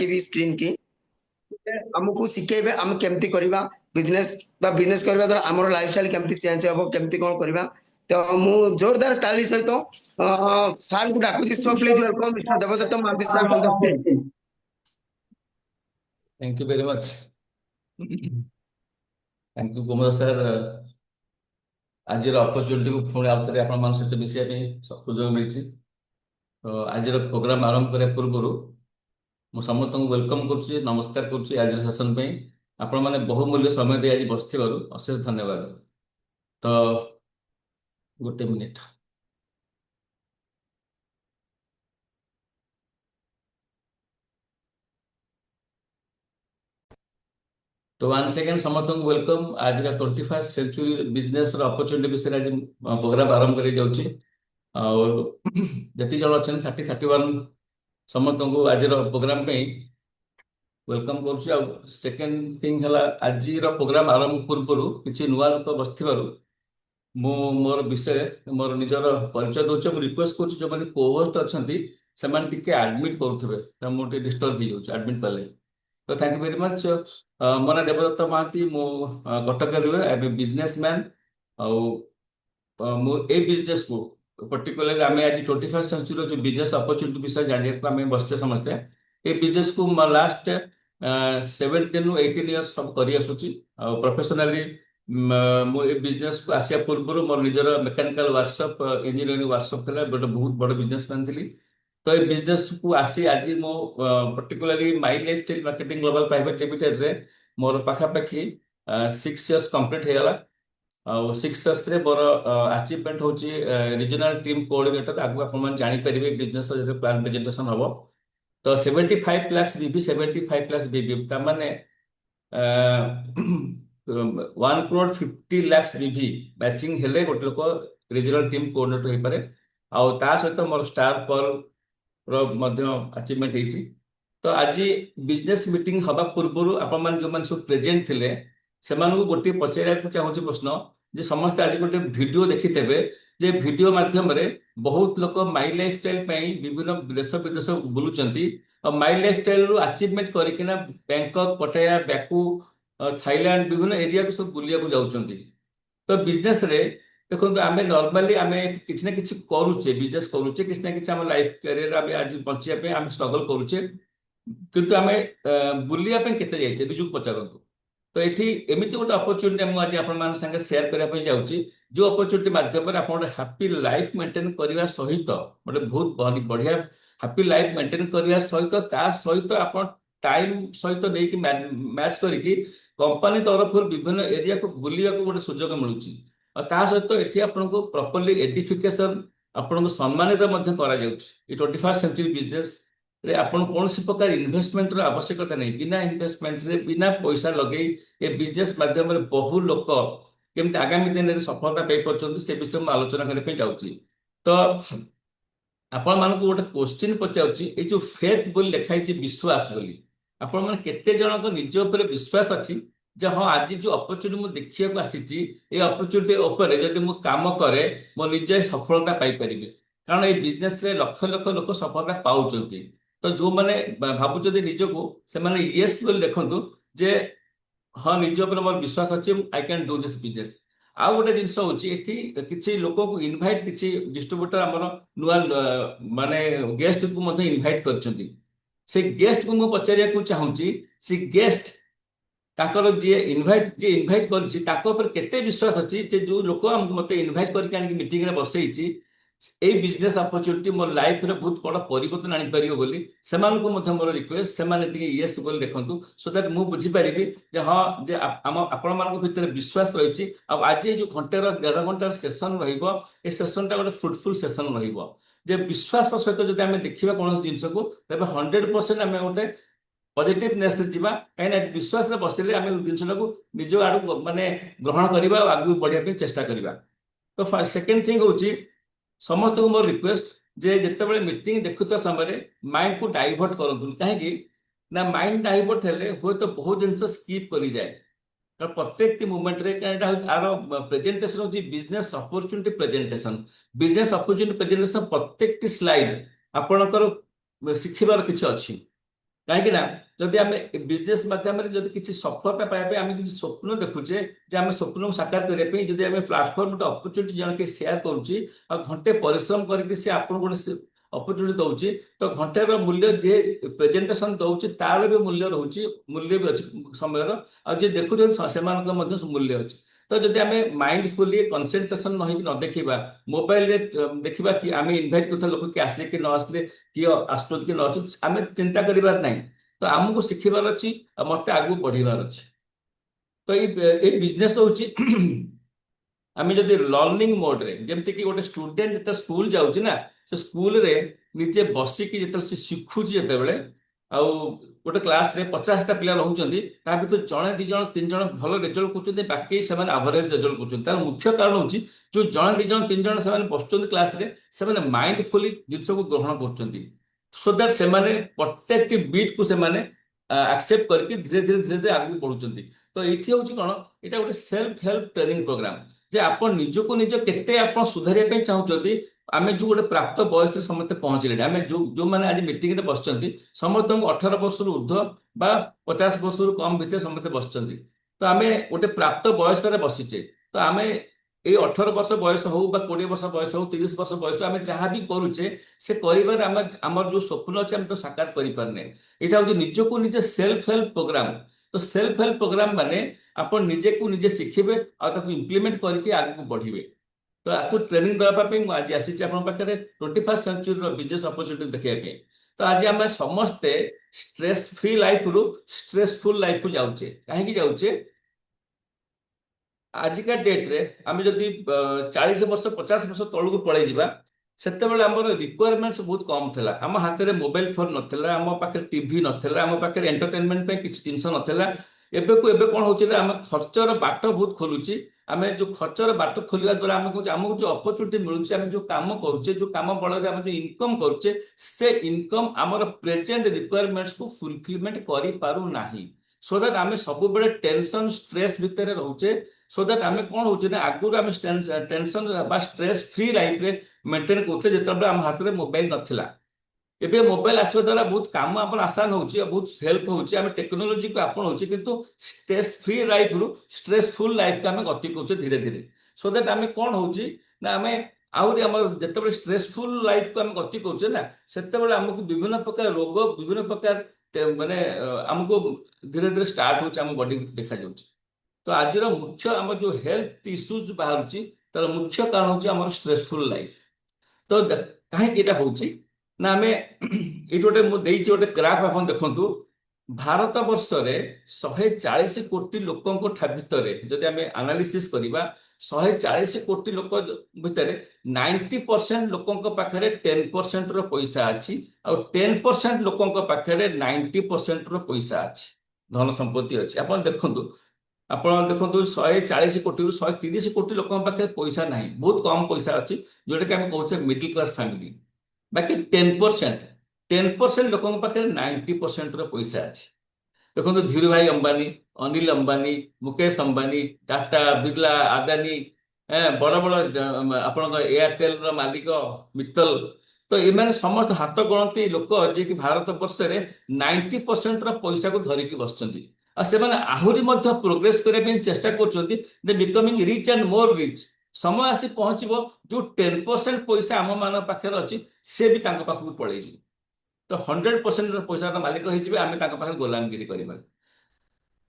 डाकिबी screen की हमको शिखेबे हम केमती करबा बिजनेस करबा द्वारा हमर लाइफस्टाइल केमती चेंज हो केमती कोन करबा तो मु जोरदार ताली सहित सर को डाकुची सो प्लीज वेलकम मिस्टर देवदत्त Mohanty sir on the stage. Thank you very much. Thank you Kumar sir. आज अपॉर्चुनिटी को पुणी आउ थे आपण सहित मिसिया सुजोग मिली। तो आज प्रोग्राम आरंभ करने पूर्व मु समस्त को वेलकम करुच्ची नमस्कार करुच्ची आज सेशन पे आपण मैंने बहुमूल्य समय दे आज बस अशेष धन्यवाद। तो गोटे मिनिट तो वन सेकेंड समस्त को वेलकम। आज 21st सेंचुरी बिजनेस अपॉर्चुनिटी विषय आज प्रोग्राम आरंभ कर जी जन अच्छा 30-31 समस्त को आज प्रोग्राम पे वेलकम करुच्ची। सेकेंड थिंग है आज प्रोग्राम आरंभ पूर्व किसी नुआ लोक बस मोर विषय मोर निजर परिचय दूचे रिक्वेस्ट कर जो मैंने कोहोस्ट अच्छा से आडमिट करुवे मुझे डिस्टर्ब हो जाऊँ आडमिट पाले। तो थैंक यू वेरी मच। मो ना देवदत्त महांती मु कटक रे बिजनेसमैन ए बिजनेस को पर्टिकुलरली आम आज 21st सेंचुरी जो बिजनेस अपॉर्चुनिटी विषय जाना आम बसचे समस्ते ए बिजनेस को लास्ट 17 ରୁ 18 इयर्स सब कर प्रोफेशनली मु बिजनेस को आसिया पूर्व मोर निजर मेकानिकल वर्कशॉप इंजीनियरिंग वर्कशॉप था गोटे बहुत बड़ बिजनेसमैन थी। तो ये बिजनेस को आसी आज मो particularly my life style marketing global private limited रे मोर पाखापाखि 6 इयर्स कंप्लीट हो गला। 6 इयर्स रे मोर अचीवमेंट होची रीजनल टीम कोऑर्डिनेटर आगु आपण जानि परिबे बिजनेस जो प्लान प्रेजेंटेशन हबो। तो 75 लाख बीबी 75 लाख बीबी ता माने 1,50,00,000 बीबी मैचिंग हेले गोटे लोक रीजनल टीम कोऑर्डिनेटर हो पारे। आ सहित मोर स्टार पर्ल अचीवमेंट होती। तो आज बिजनेस मीटिंग हवा पूर्व आपण जो मैंने सब प्रेजेंट थे से गोटे पचार चाहूँगी प्रश्न जे समस्त आज गोटे वीडियो देखिथे जे वीडियो माध्यम रे बहुत लोक माई लाइफ स्टाइल विभिन्न देश विदेश बुलूचंती और माई लाइफ स्टाइल रु अचीवमेंट करकिना बैंकॉक पटाया बैकू थाईलैंड विभिन्न एरिया को सब बुलिया को जाउचंती। तो बिजनेस रे देखो आम नॉर्मली आम किसी ना कि करुचे बिजनेस करुचे किसी ना कि आम लाइफ कैरियर आम आज बचापी आम स्ट्रगल करुचे किंतु आम बुलिया केते जाइए निजुक पचारतु। तो ये एमती गोटे अपॉर्चुनिटी मुझे आप संगे शेयर करने जाऊँगी जो अपॉर्चुनिटी माध्यम आप हैप्पी लाइफ मेंटेन करने सहित गोटे बहुत बढ़िया हैप्पी लाइफ मेंटेन करने सहित सहित आप टाइम सहित नहीं मैच करके कंपनी तरफ विभिन्न एरिया को बुलवा को गोटे सुजोग मिलूँ और सहित ये आपको प्रॉपर्ली एडिफिकेशन आपको सम्मानित करा 21st सेंचुरी बिजनेस रे आपण कौन सी प्रकार इन्वेस्टमेंट आवश्यकता नहीं बिना इन्वेस्टमेंट रे बिना पैसा लगे ये बिजनेस माध्यम रे बहु लोक केमती आगामी दिन में सफलता पाई से विषय में आलोचना करने जाऊँगी। तो आपण मान गोटे क्वेश्चन पचारूँ ये जो फेथ बोली लिखाई विश्वास बोली आपण मैंने केते जन को निज उपर विश्वास अच्छी जे हाँ आज जो अपॉर्चुनिटी मुझे देखा आसी अपॉर्चुनिटी उपर जब मुझे काम करे मो निजे सफलता पाई कारण ये बिजनेस रे लक्ष लक्ष लोक सफलता पाउचंती। तो जो मैंने भावुं निजको से मैंने येस बोली देखु जे हाँ निज उपर मोर विश्वास अच्छे I can do this business. आउ गोटे जिनस होती किसी लोक को इनभाइट किसी डिस्ट्रीब्यूटर आमर नुआ माने गेस्ट को इनभाइट कर से गेस्ट को मुझे पचारिया चाहूँगी से गेस्ट ताकर जी इनभाइट कर केते विश्वास अच्छी जो लोक मत इनभाइट करके मीटिंग में बसई ए बिजनेस अपॉर्चुनिटी मोर लाइफ रे बहुत बड़ा परिवर्तन आनी परियो बोली सेमानको मध्य मोर रिक्वेस्ट सेमाने टिके यस बोली देखंतु सो दैट मु बुझी परिबी जे हां जे आपण मानको भितर विश्वास रहिछि। अब आज जो घंटेर 1.5 घंटार सेशन रहिबो ए सेशनटा गोटे फ्रुटफुल सेशन रहिबो जे विश्वास सहित जदि आमे देखिबा कोन जिंस को तबे 100% आमे गोटे पॉजिटिवनेस रे जीवा कहीं विश्वास रे बसिले आमे जिंसटा को निज आडू माने ग्रहण करिबा और आगु बढ़िया पे चेष्टा करिबा। तो सेकंड थिंग होची समस्त को मोर रिक्वेस्ट जे जिते मीटिंग देखुता समय माइंड को डाइवर्ट करूँ कहीं ना माइंड डाइवर्ट हेले हुए तो बहुत जिन स्कीप कर जाए कारण प्रत्येक मुवमेंट रे आर प्रेजेंटेशन होची बिजनेस अपॉर्चुनिटी प्रेजेंटेशन प्रत्येक स्लाइड आपणकर शिखिबार किछि अछि କାହିଁକି ନା ଯଦି ଆମେ ବିଜନେସ୍ ମାଧ୍ୟମରେ ଯଦି କିଛି ସଫଳତା ପାଇବା ପାଇଁ ଆମେ କିଛି ସ୍ୱପ୍ନ ଦେଖୁଛେ ଯେ ଆମେ ସ୍ୱପ୍ନକୁ ସାକାର କରିବା ପାଇଁ ଯଦି ଆମେ ପ୍ଲାଟଫର୍ମ ଗୋଟେ ଅପରଚ୍ୟୁନିଟି ଜଣକେ ସେୟାର କରୁଛି ଆଉ ଘଣ୍ଟେ ପରିଶ୍ରମ କରିକି ସେ ଆପଣଙ୍କୁ ଗୋଟେ ଅପରଚ୍ୟୁନିଟି ଦଉଛି ତ ଘଣ୍ଟାର ମୂଲ୍ୟ ଯିଏ ପ୍ରେଜେଣ୍ଟେସନ ଦଉଛି ତାର ବି ମୂଲ୍ୟ ରହୁଛି, ମୂଲ୍ୟ ବି ଅଛି ସମୟର, ଆଉ ଯିଏ ଦେଖୁଛନ୍ତି ସେମାନଙ୍କ ମଧ୍ୟ ମୂଲ୍ୟ ଅଛି। ତ ଯଦି ଆମେ ମାଇଣ୍ଡଫୁଲି କନସେନ୍ଟ୍ରେସନ ନ ହେଇକି ନ ଦେଖିବା, ମୋବାଇଲରେ ଦେଖିବା କି ଆମେ ଇନଭାଇଟ୍ କରୁଥିବା ଲୋକ କିଏ ଆସିଲେ କି ନ ଆସିଲେ, କିଏ ଆସୁଛନ୍ତି କି ନ ଆସୁଛନ୍ତି, ଆମେ ଚିନ୍ତା କରିବାର ନାହିଁ। ତ ଆମକୁ ଶିଖିବାର ଅଛି ଆଉ ମତେ ଆଗକୁ ବଢିବାର ଅଛି। ତ ଏଇ ବିଜନେସ୍ ହଉଛି ଆମେ ଯଦି ଲର୍ଣ୍ଣିଂ ମୋଡରେ, ଯେମିତି କି ଗୋଟେ ଷ୍ଟୁଡେଣ୍ଟ ଯେତେବେଳେ ସ୍କୁଲ ଯାଉଛି ନା, ସେ ସ୍କୁଲରେ ନିଜେ ବସିକି ଯେତେବେଳେ ସେ ଶିଖୁଛି, ଯେତେବେଳେ ଆଉ ଗୋଟେ କ୍ଲାସରେ 50ଟା ପିଲା ରହୁଛନ୍ତି, ତା ଭିତରୁ ଜଣେ 2 ଜଣ 3 ଜଣ ଭଲ ରେଜଲ୍ଟ କରୁଛନ୍ତି, ବାକି ସେମାନେ ଆଭରେଜ ରେଜଲ୍ଟ କରୁଛନ୍ତି। ତାର ମୁଖ୍ୟ କାରଣ ହଉଛି ଯୋଉ ଜଣେ 2 ଜଣ 3 ଜଣ ସେମାନେ ବସୁଛନ୍ତି କ୍ଲାସରେ, ସେମାନେ ମାଇଣ୍ଡଫୁଲି ଜିନିଷକୁ ଗ୍ରହଣ କରୁଛନ୍ତି, ସୋ ଦ୍ୟାଟ ସେମାନେ ପ୍ରତ୍ୟେକଟି ବିଟ୍ କୁ ସେମାନେ ଆକ୍ସେପ୍ଟ କରିକି ଧୀରେ ଧୀରେ ଧୀରେ ଧୀରେ ଆଗକୁ ବଢୁଛନ୍ତି। ତ ଏଇଠି ହଉଛି କଣ, ଏଇଟା ଗୋଟେ ସେଲ୍ଫ ହେଲ୍ପ ଟ୍ରେନିଂ ପ୍ରୋଗ୍ରାମ, ଯେ ଆପଣ ନିଜକୁ ନିଜ କେତେ ଆପଣ ସୁଧାରିବା ପାଇଁ ଚାହୁଁଛନ୍ତି। ଆମେ ଯୋଉ ଗୋଟେ ପ୍ରାପ୍ତ ବୟସରେ ସମସ୍ତେ ପହଞ୍ଚିଲେଣି, ଆମେ ଯୋଉମାନେ ଆଜି ମିଟିଂରେ ବସିଛନ୍ତି ସମସ୍ତଙ୍କୁ 18 ବର୍ଷରୁ ଉର୍ଦ୍ଧ୍ୱ ବା 50 ବର୍ଷରୁ କମ ଭିତରେ ସମସ୍ତେ ବସିଛନ୍ତି। ତ ଆମେ ଗୋଟେ ପ୍ରାପ୍ତ ବୟସରେ ବସିଛେ, ତ ଆମେ ଏଇ 18 ବର୍ଷ ବୟସ ହଉ ବା 20 ବର୍ଷ ବୟସ ହଉ 30 ବର୍ଷ ବୟସ ଆମେ ଯାହା ବି କରୁଛେ, ସେ କରିବାରେ ଆମର ଯୋଉ ସ୍ୱପ୍ନ ଅଛି ଆମେ ତ ସାକାର କରିପାରୁନେ। ଏଇଟା ହଉଛି ନିଜକୁ ନିଜେ ସେଲ୍ଫ ହେଲ୍ପ ପ୍ରୋଗ୍ରାମ। ତ ସେଲ୍ଫ ହେଲ୍ପ ପ୍ରୋଗ୍ରାମ ମାନେ ଆପଣ ନିଜକୁ ନିଜେ ଶିଖିବେ ଆଉ ତାକୁ ଇମ୍ପ୍ଲିମେଣ୍ଟ କରିକି ଆଗକୁ ବଢିବେ। ତ ଆକୁ ଟ୍ରେନିଂ ଦେବା ପାଇଁ ମୁଁ ଆଜି ଆସିଛି ଆପଣଙ୍କ ପାଖରେ 21st ସେଞ୍ଚୁରୀର ବିଜନେସ୍ ଅପରଚ୍ୟୁନିଟି ଦେଖିବା ପାଇଁ। ତ ଆଜି ଆମେ ସମସ୍ତେ ଷ୍ଟ୍ରେସ୍ ଫ୍ରି ଲାଇଫରୁ ଷ୍ଟ୍ରେସଫୁଲ ଲାଇଫକୁ ଯାଉଛେ। କାହିଁକି ଯାଉଛେ? ଆଜିକା ଡେଟ୍ରେ ଆମେ ଯଦି 40 ବର୍ଷ 50 ବର୍ଷ ତଳକୁ ପଳେଇ ଯିବା, ସେତେବେଳେ ଆମର ରିକ୍ୱାରମେଣ୍ଟସ୍ ବହୁତ କମ୍ ଥିଲା। ଆମ ହାତରେ ମୋବାଇଲ ଫୋନ ନଥିଲା, ଆମ ପାଖରେ ଟିଭି ନଥିଲା, ଆମ ପାଖରେ ଏଣ୍ଟରଟେନମେଣ୍ଟ ପାଇଁ କିଛି ଜିନିଷ ନଥିଲା। ଏବେ କଣ ହଉଛି ନା, ଆମେ ଖର୍ଚ୍ଚର ବାଟ ବହୁତ ଖୋଲୁଛି। ଆମେ ଯୋଉ ଖର୍ଚ୍ଚର ବାଟ ଖୋଲିବା ଦ୍ୱାରା ଆମକୁ ଯୋଉ ଅପରଚ୍ୟୁନିଟି ମିଳୁଛି, ଆମେ ଯୋଉ କାମ କରୁଛେ, ଯୋଉ କାମ ବଳରେ ଆମେ ଯୋଉ ଇନକମ୍ କରୁଛେ, ସେ ଇନକମ୍ ଆମର ପ୍ରେଜେଣ୍ଟ ରିକ୍ୱାରମେଣ୍ଟସକୁ ଫୁଲଫିଲମେଣ୍ଟ କରିପାରୁନାହିଁ। ସୋ ଦ୍ୟାଟ ଆମେ ସବୁବେଳେ ଟେନସନ ଷ୍ଟ୍ରେସ୍ ଭିତରେ ରହୁଛେ। ସୋ ଦ୍ୟାଟ ଆମେ କଣ ହଉଛି ନା, ଆଗରୁ ଆମେ ଟେନସନ ବା ଷ୍ଟ୍ରେସ୍ ଫ୍ରି ଲାଇଫରେ ମେଣ୍ଟେନ କରୁଥିଲେ ଯେତେବେଳେ ଆମ ହାତରେ ମୋବାଇଲ ନଥିଲା। ଏବେ ମୋବାଇଲ ଆସିବା ଦ୍ୱାରା ବହୁତ କାମ ଆମର ଆସାନ ହଉଛି, ବହୁତ ହେଲ୍ପ ହଉଛି, ଆମେ ଟେକ୍ନୋଲୋଜିକୁ ଆପଣଉଛେ, କିନ୍ତୁ ଷ୍ଟ୍ରେସ୍ ଫ୍ରି ଲାଇଫରୁ ଷ୍ଟ୍ରେସଫୁଲ ଲାଇଫକୁ ଆମେ ଗତି କରୁଛେ ଧୀରେ ଧୀରେ। ସୋ ଦ୍ୟାଟ ଆମେ କଣ ହଉଛି ନା, ଆମେ ଆହୁରି ଆମର ଯେତେବେଳେ ଷ୍ଟ୍ରେସଫୁଲ ଲାଇଫକୁ ଆମେ ଗତି କରୁଛେ ନା, ସେତେବେଳେ ଆମକୁ ବିଭିନ୍ନ ପ୍ରକାର ରୋଗ, ବିଭିନ୍ନ ପ୍ରକାର ମାନେ ଆମକୁ ଧୀରେ ଧୀରେ ଷ୍ଟାର୍ଟ ହଉଛି, ଆମ ବଡି ଦେଖାଯାଉଛି। ତ ଆଜିର ମୁଖ୍ୟ ଆମର ଯୋଉ ହେଲ୍ଥ ଇସ୍ୟୁଜ ବାହାରୁଛି, ତାର ମୁଖ୍ୟ କାରଣ ହଉଛି ଆମର ଷ୍ଟ୍ରେସଫୁଲ ଲାଇଫ। ତ କାହିଁକି ଏଇଟା ହଉଛି ନା, ଆମେ ଏଇଠି ଗୋଟେ ମୁଁ ଦେଇଛି ଗୋଟେ ଗ୍ରାଫ, ଆପଣ ଦେଖନ୍ତୁ। ଭାରତ ବର୍ଷରେ 140 କୋଟି ଲୋକଙ୍କ ଭିତରେ ଯଦି ଆମେ ଆନାଲିସିସ୍ କରିବା, 140 କୋଟି ଲୋକ ଭିତରେ 90% ଲୋକଙ୍କ ପାଖରେ 10%ର ପଇସା ଅଛି, ଆଉ 10% ଲୋକଙ୍କ ପାଖରେ 90%ର ପଇସା ଅଛି, ଧନ ସମ୍ପତ୍ତି ଅଛି। ଆପଣ ଦେଖନ୍ତୁ 140 କୋଟିରୁ 130 କୋଟି ଲୋକଙ୍କ ପାଖରେ ପଇସା ନାହିଁ, ବହୁତ କମ ପଇସା ଅଛି, ଯୋଉଟା କି ଆମେ କହୁଛେ ମିଡିଲ କ୍ଲାସ ଫ୍ୟାମିଲି। ବାକି 10% ଲୋକଙ୍କ ପାଖରେ 90%ର ପଇସା ଅଛି। ଦେଖନ୍ତୁ ଧୀରୁ ଭାଇ ଅମ୍ବାନୀ, ଅନିଲ ଅମ୍ବାନୀ, ମୁକେଶ ଅମ୍ବାନୀ, ଟାଟା, ବିର୍ଲା, ଆଦାନୀ, ବଡ ବଡ ଆପଣଙ୍କ ଏୟାରଟେଲର ମାଲିକ ମିତ୍ତଲ, ତ ଏମାନେ ସମସ୍ତ ହାତ ଗଣତି ଲୋକ ଯିଏକି ଭାରତ ବର୍ଷରେ 90%ର ପଇସାକୁ ଧରିକି ବସିଛନ୍ତି। ଆଉ ସେମାନେ ଆହୁରି ମଧ୍ୟ ପ୍ରୋଗ୍ରେସ କରିବା ପାଇଁ ଚେଷ୍ଟା କରୁଛନ୍ତି, ଦେ ବିକମିଂ ରିଚ୍ ଆଣ୍ଡ ମୋର ରିଚ୍। ସମୟ ଆସି ପହଞ୍ଚିବ ଯୋଉ 10% ପଇସା ଆମ ମାନଙ୍କ ପାଖରେ ଅଛି, ସେ ବି ତାଙ୍କ ପାଖକୁ ପଳେଇଯିବ। ତ 100% ପଇସାର ମାଲିକ ହେଇଯିବେ, ଆମେ ତାଙ୍କ ପାଖରେ ଗୋଲାମଗିରି କରିବା।